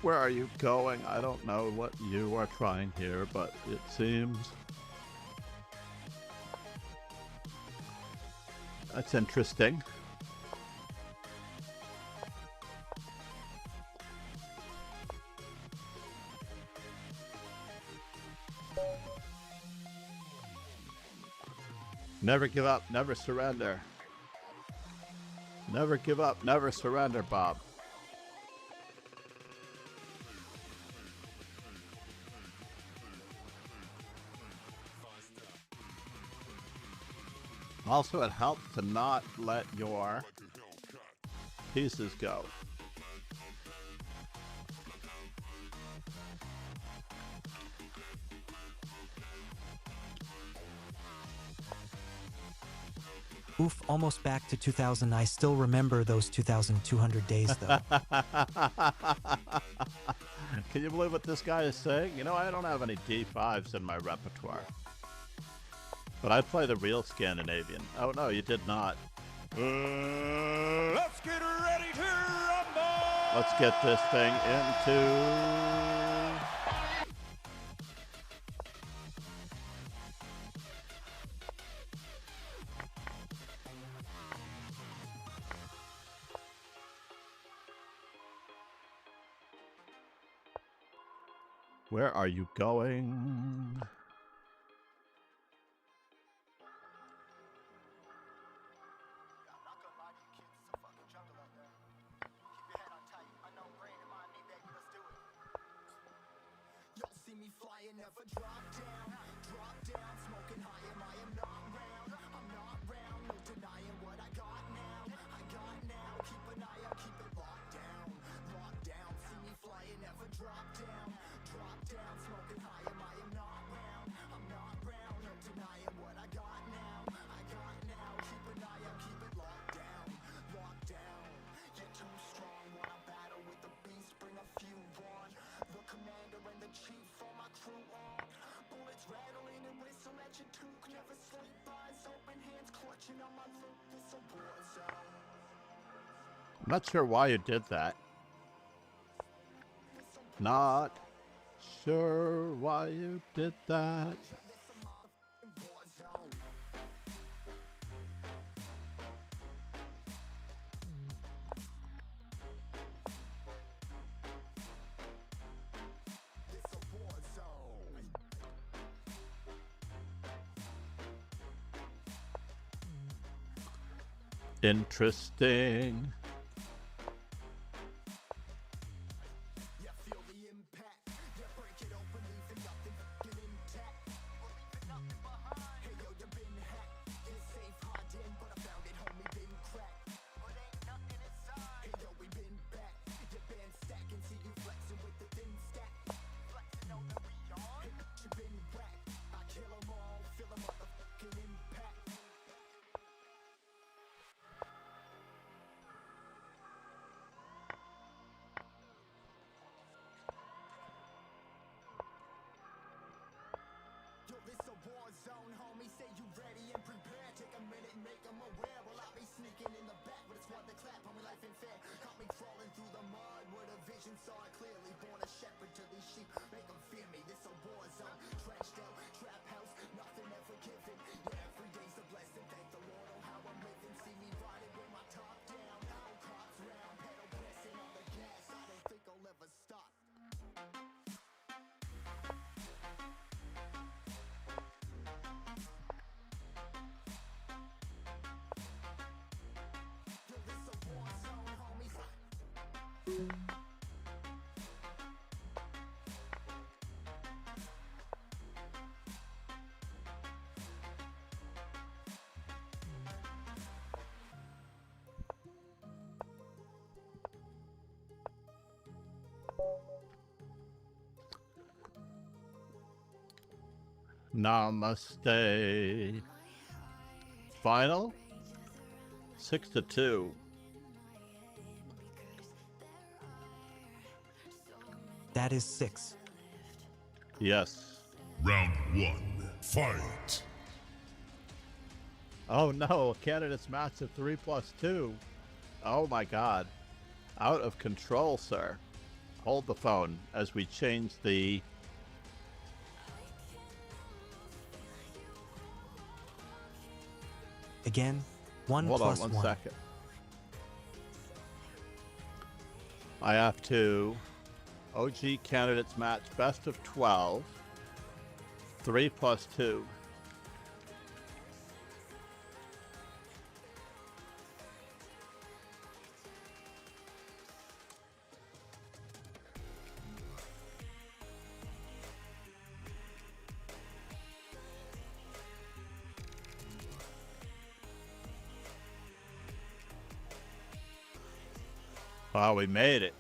Where are you going? I don't know what you are trying here, but it seems That's interesting. Never give up, never surrender. Never give up, never surrender, Bob. Also, it helps to not let your pieces go. Oof, almost back to 2000. I still remember those 2,200 days, though. Can you believe what this guy is saying? You know, I don't have any D5s in my repertoire. But I play the real Scandinavian. Oh, no, you did not. Let's get ready to rumble! Let's get this thing into... Where are you going? I'm not sure why you did that. Not sure why you did that. Interesting. Namaste. Final 6-2. That is 6. Yes. Round 1. Fight. Oh no, candidate's match of 3+2. Oh my god. Out of control, sir. Hold the phone as we change the... Again, 1 Hold on plus one 1. second. I have to OG candidates match best of 12. 3 plus 2. Oh, we made it.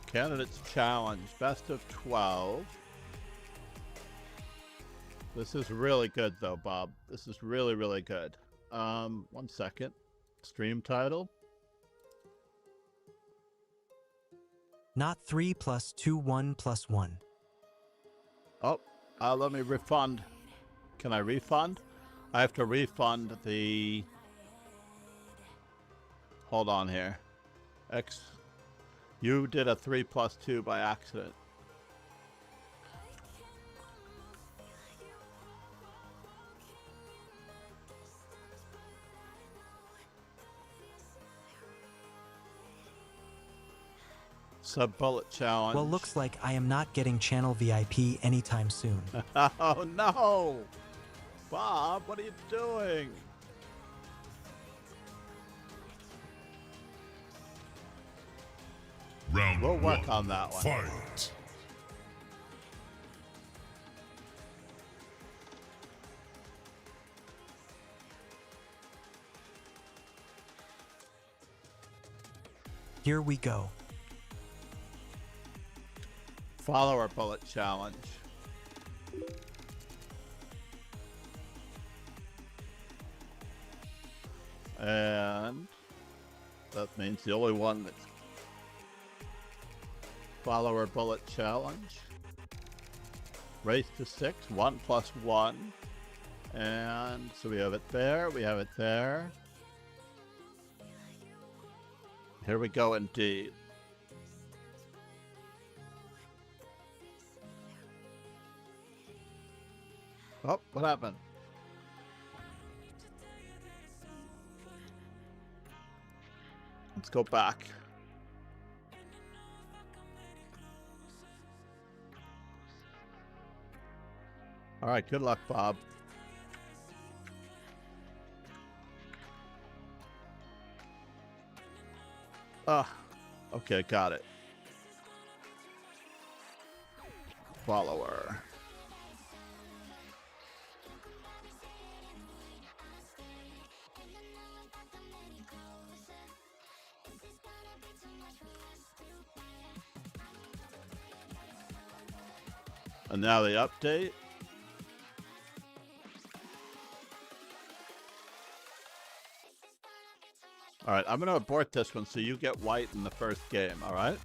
Candidates challenge, best of 12. This is really good though, Bob. This is really, really good. 1 second. Stream title. Not 3 plus 2, 1 plus 1. Oh, let me refund. Can I refund? I have to refund the... Hold on here. You did a 3 plus 2 by accident. Sub-bullet challenge. Well, looks like I am not getting channel VIP anytime soon. Oh no! Bob, what are you doing? Round We'll work 1. on that one. Fight. Here we go. Follower bullet challenge. And that means the only one that's follower bullet challenge. Race to 6, 1 plus 1. And so we have it there, we have it there. Here we go indeed. Oh, what happened? Let's go back. All right, good luck, Bob. Okay, got it. Follower. And now the update. All right, I'm going to abort this one so you get white in the first game, all right?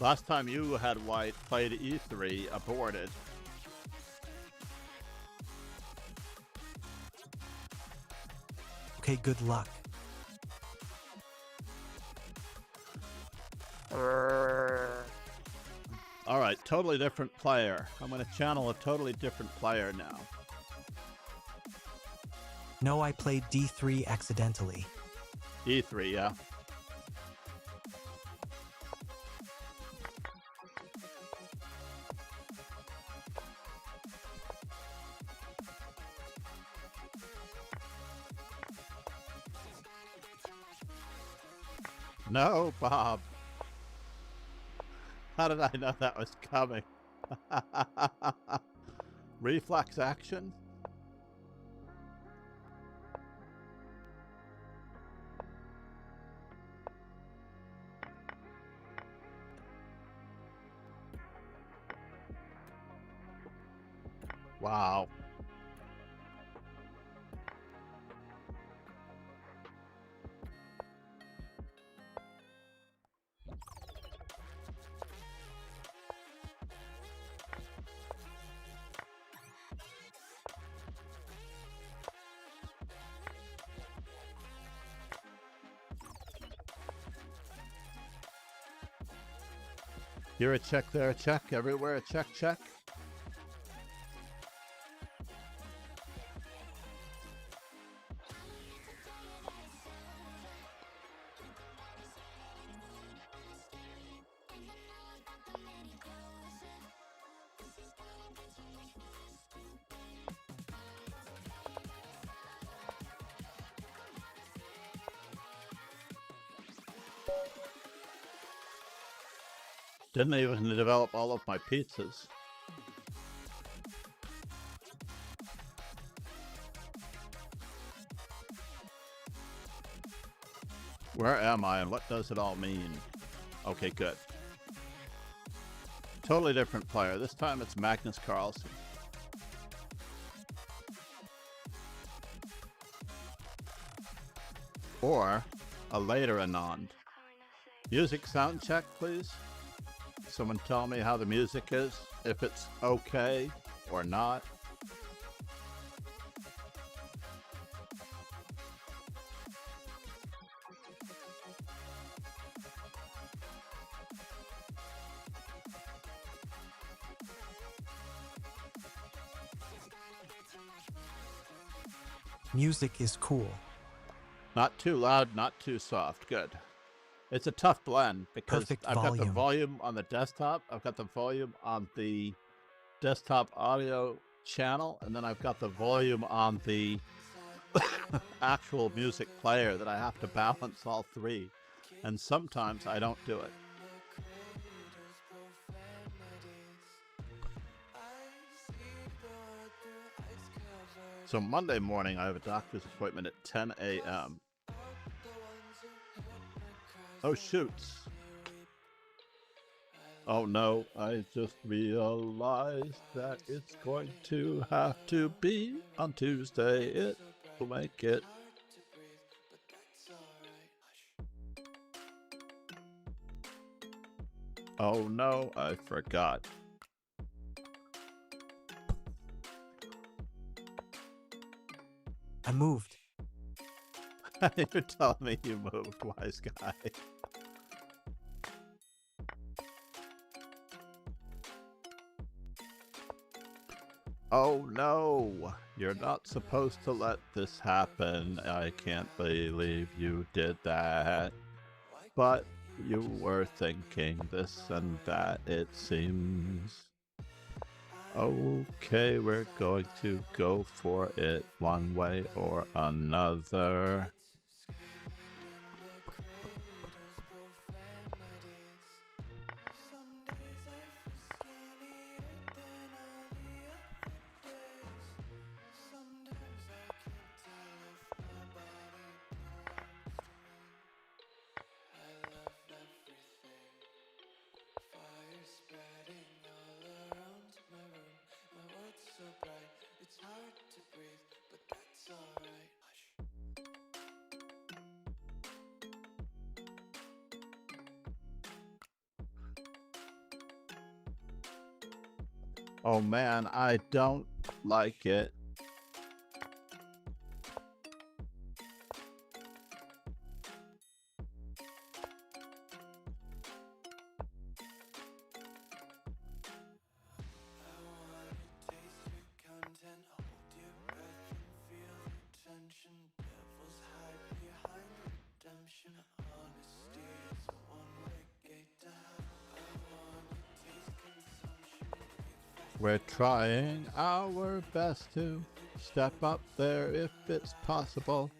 Last time you had white, played E3, aborted. Okay, good luck. All right, totally different player. I'm going to channel a totally different player now. No, I played D3 accidentally. E3, yeah. No, Bob. How did I know that was coming? Reflex action? Wow. Here a check, there a check, everywhere a check, check. Didn't even develop all of my pizzas. Where am I and what does it all mean? Okay, good. Totally different player. This time it's Magnus Carlsen. Or a later Anand. Music sound check, please. Someone tell me how the music is, if it's okay or not. Music is cool. Not too loud, not too soft. Good. It's a tough blend because Perfect I've got the volume. volume on the desktop, I've got the volume on the desktop audio channel, and then I've got the volume on the actual music player that I have to balance all three. And sometimes I don't do it. So Monday morning, I have a doctor's appointment at 10 a.m. Oh, shoots. Oh, no, I just realized that it's going to have to be on Tuesday. It will make it. Oh, no, I forgot. I moved. You're telling me you moved, wise guy. Oh no, you're not supposed to let this happen. I can't believe you did that. But you were thinking this and that, it seems. Okay, we're going to go for it one way or another. Oh man, I don't like it. We're trying our best to step up there if it's possible.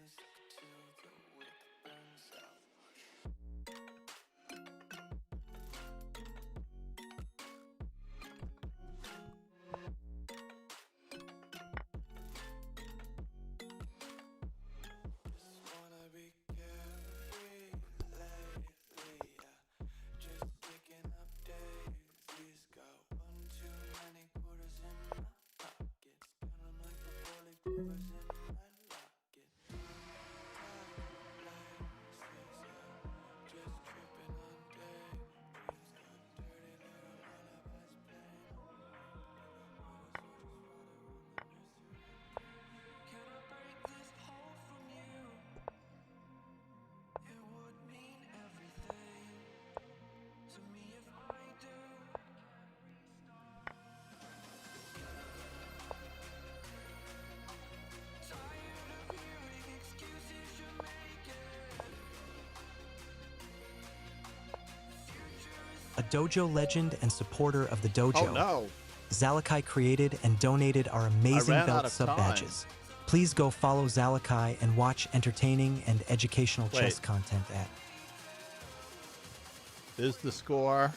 dojo legend and supporter of the dojo, Oh no! Zalakai created and donated our amazing ran out belt of sub time. badges. Please go follow Zalakai and watch entertaining and educational chess Wait. content at Is the score?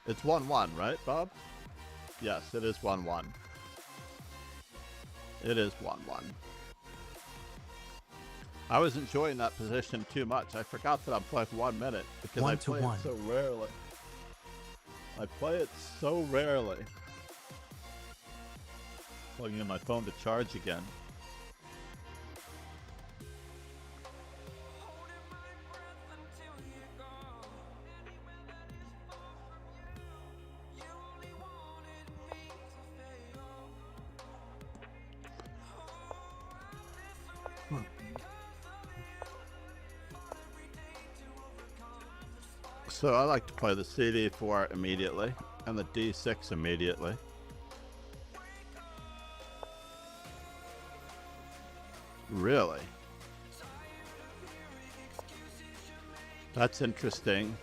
It's 1-1, right, Bob? Yes, it is 1-1. It is 1-1. I was enjoying that position too much. I forgot that I'm playing 1 minute because I play it so rarely. I play it so rarely. Plugging in my phone to charge again. So I like to play the CD4 immediately and the D6 immediately. Really? That's interesting.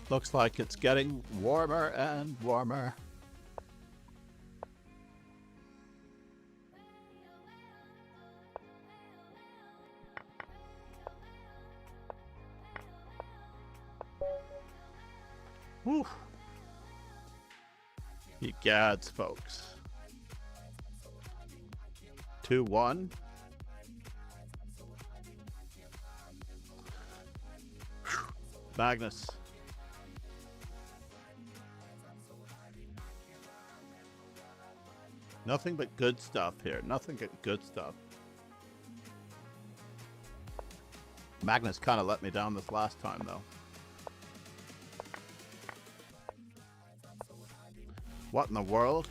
Looks like it's getting warmer and warmer. Whew. You gads, folks. 2-1. Magnus. Nothing but good stuff here. Nothing but good stuff. Magnus kind of let me down this last time, though. What in the world?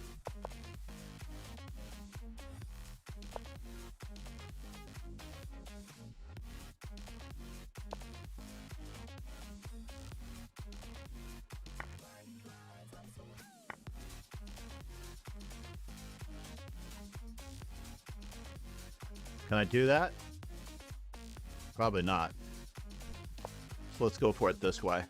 Can I do that? Probably not. So let's go for it this way.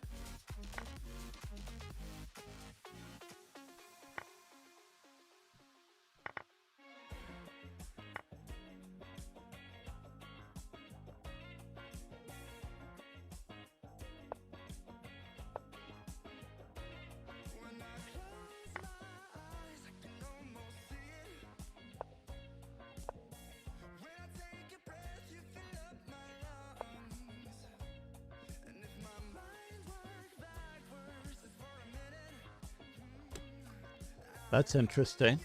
That's interesting.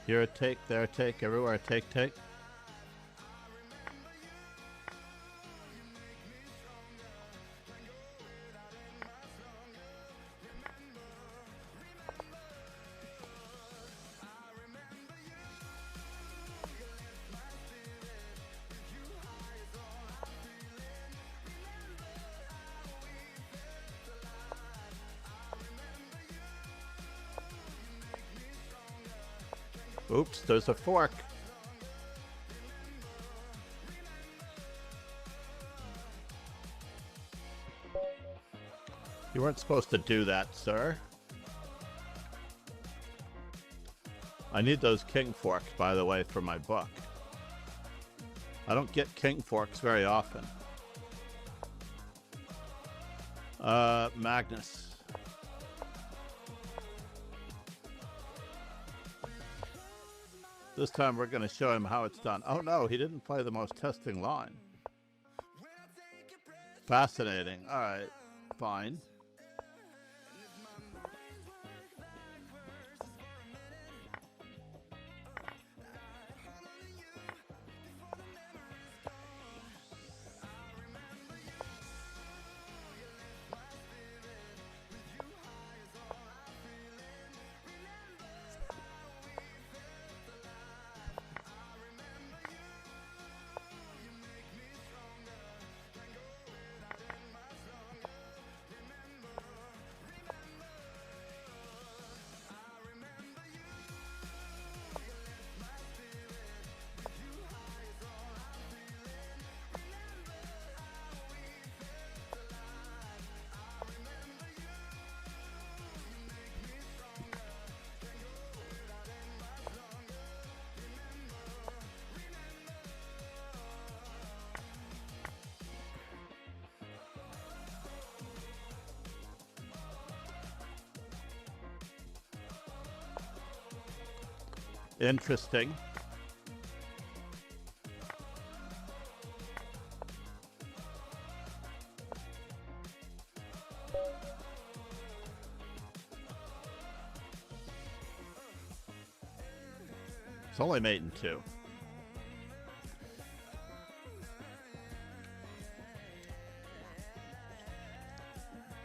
Here a take, there a take, everywhere a take, take. Oops, there's a fork. You weren't supposed to do that, sir. I need those king forks, by the way, for my book. I don't get king forks very often. Magnus. This time we're going to show him how it's done. Oh no, he didn't play the most testing line. Fascinating. All right, fine. Interesting. It's only mate in 2.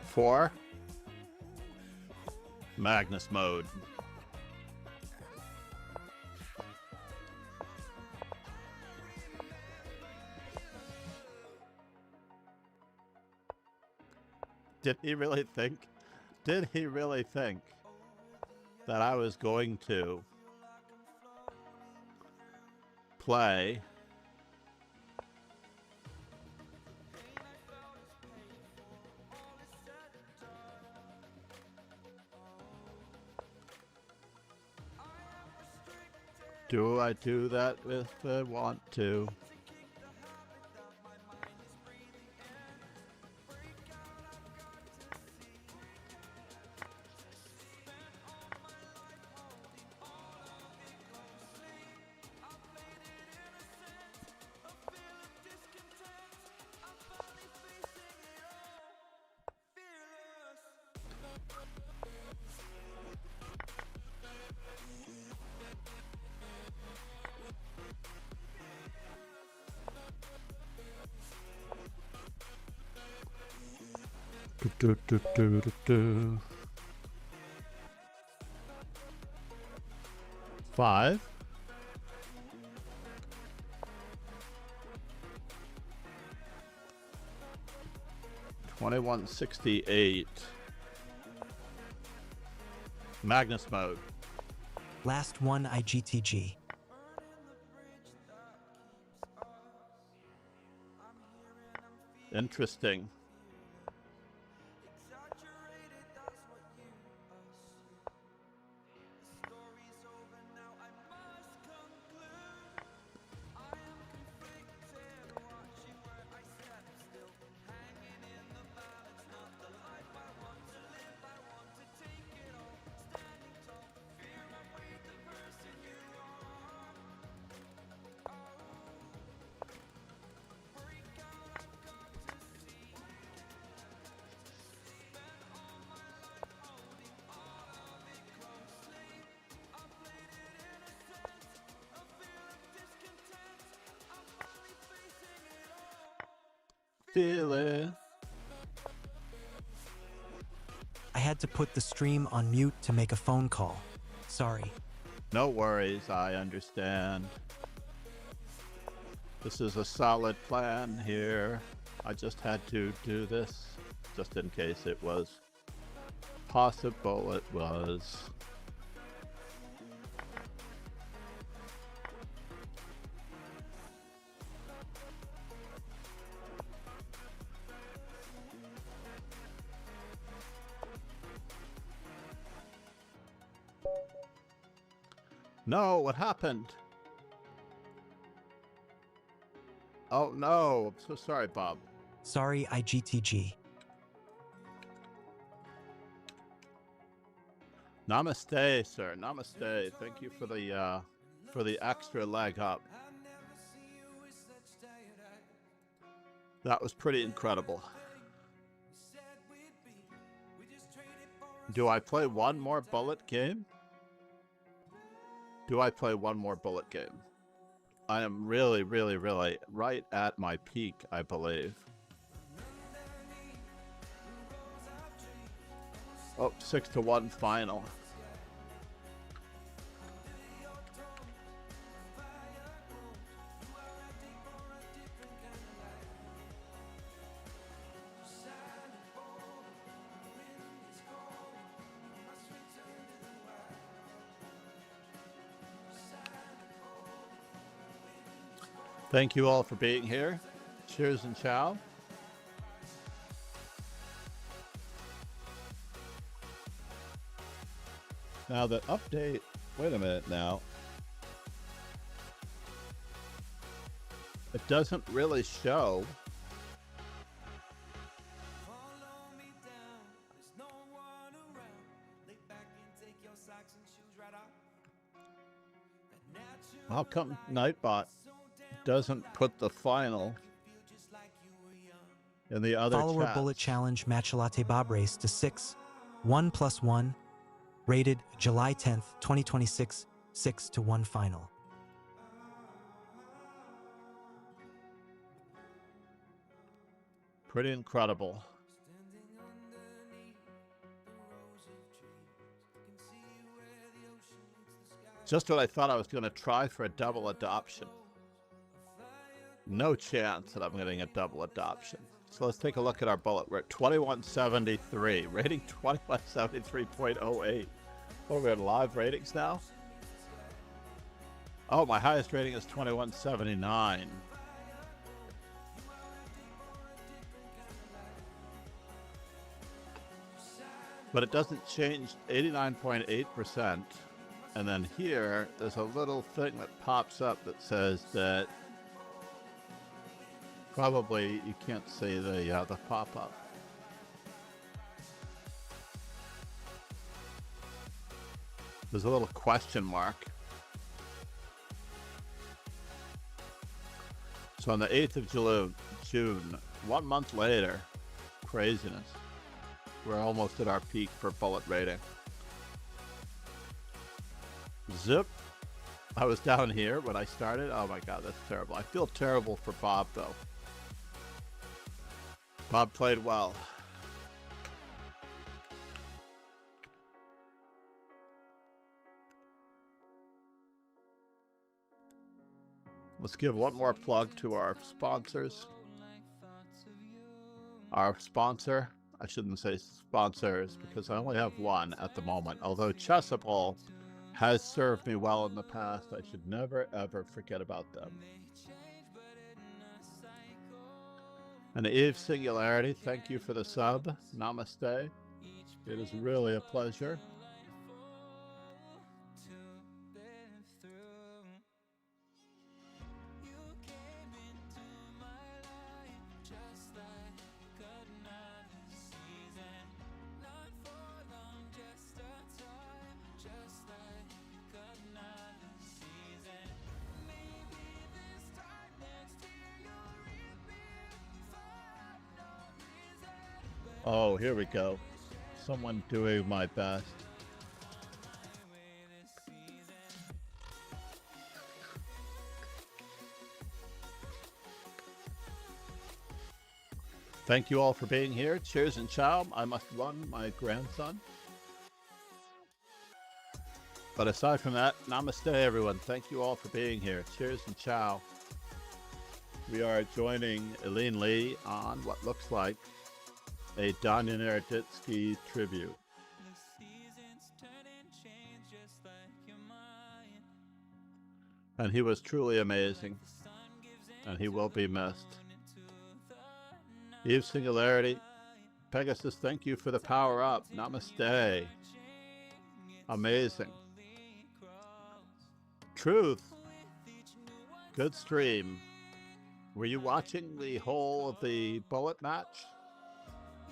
Four. Magnus mode. Did he really think that I was going to play do I do that if I want to? Five. 2168. Magnus mode. Last one IGTG. Interesting. feeling. I had to put the stream on mute to make a phone call. Sorry. No worries, I understand. This is a solid plan here. I just had to do this just in case it was possible. It was. No, what happened? Oh no, I'm so sorry, Bob. Sorry, IGTG. Namaste, sir. Namaste. Thank you for the extra leg up. That was pretty incredible. Do I play one more bullet game? Do I play one more bullet game? I am really, really, really right at my peak, I believe. Oh, 6-1 final. Thank you all for being here. Cheers and ciao. Now the update, wait a minute now. It doesn't really show. How come Nightbot doesn't put the final in the other Follower chats? Bullet Challenge Matchalate Bob race to 6, 1+1, rated July 10th, 2026, 6-1 final. Pretty incredible. Just what I thought I was going to try for a double adoption. No chance that I'm getting a double adoption. So let's take a look at our bullet. We're at 2173, rating 2173.08. What are we at, live ratings now? Oh, my highest rating is 2179. But it doesn't change 89.8%. And then here, there's a little thing that pops up that says that probably you can't see the pop-up. There's a little question mark. So on the 8th of June, 1 month later, craziness. We're almost at our peak for bullet rating. Zip. I was down here when I started. Oh my god, that's terrible. I feel terrible for Bob, though. Bob played well. Let's give one more plug to our sponsors. Our sponsor, I shouldn't say sponsors because I only have one at the moment. Although Chessable has served me well in the past, I should never ever forget about them. And Eve Singularity, thank you for the sub. Namaste. It is really a pleasure. Oh, here we go. Someone doing my best. Thank you all for being here. Cheers and chow. I must run my grandson. But aside from that, namaste, everyone. Thank you all for being here. Cheers and chow. We are joining Eileen Lee on what looks like a Daniel Naroditsky tribute. And he was truly amazing, and he will be missed. Eve Singularity, Pegasus, thank you for the power up. Namaste. Amazing. Truth, good stream. Were you watching the whole of the bullet match?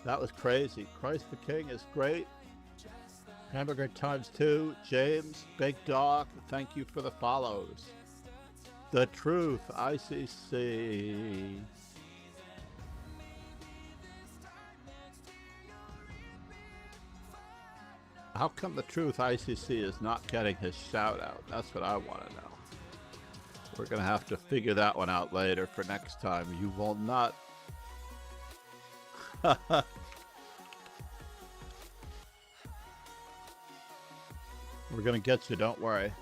That was crazy. Christ the King is great. Hamburger times 2. James, Big Dog, thank you for the follows. The Truth, ICC. How come the Truth ICC is not getting his shout out? That's what I want to know. We're going to have to figure that one out later for next time. You will not. We're going to get you, don't worry.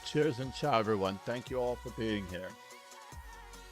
Cheers and ciao, everyone. Thank you all for being here.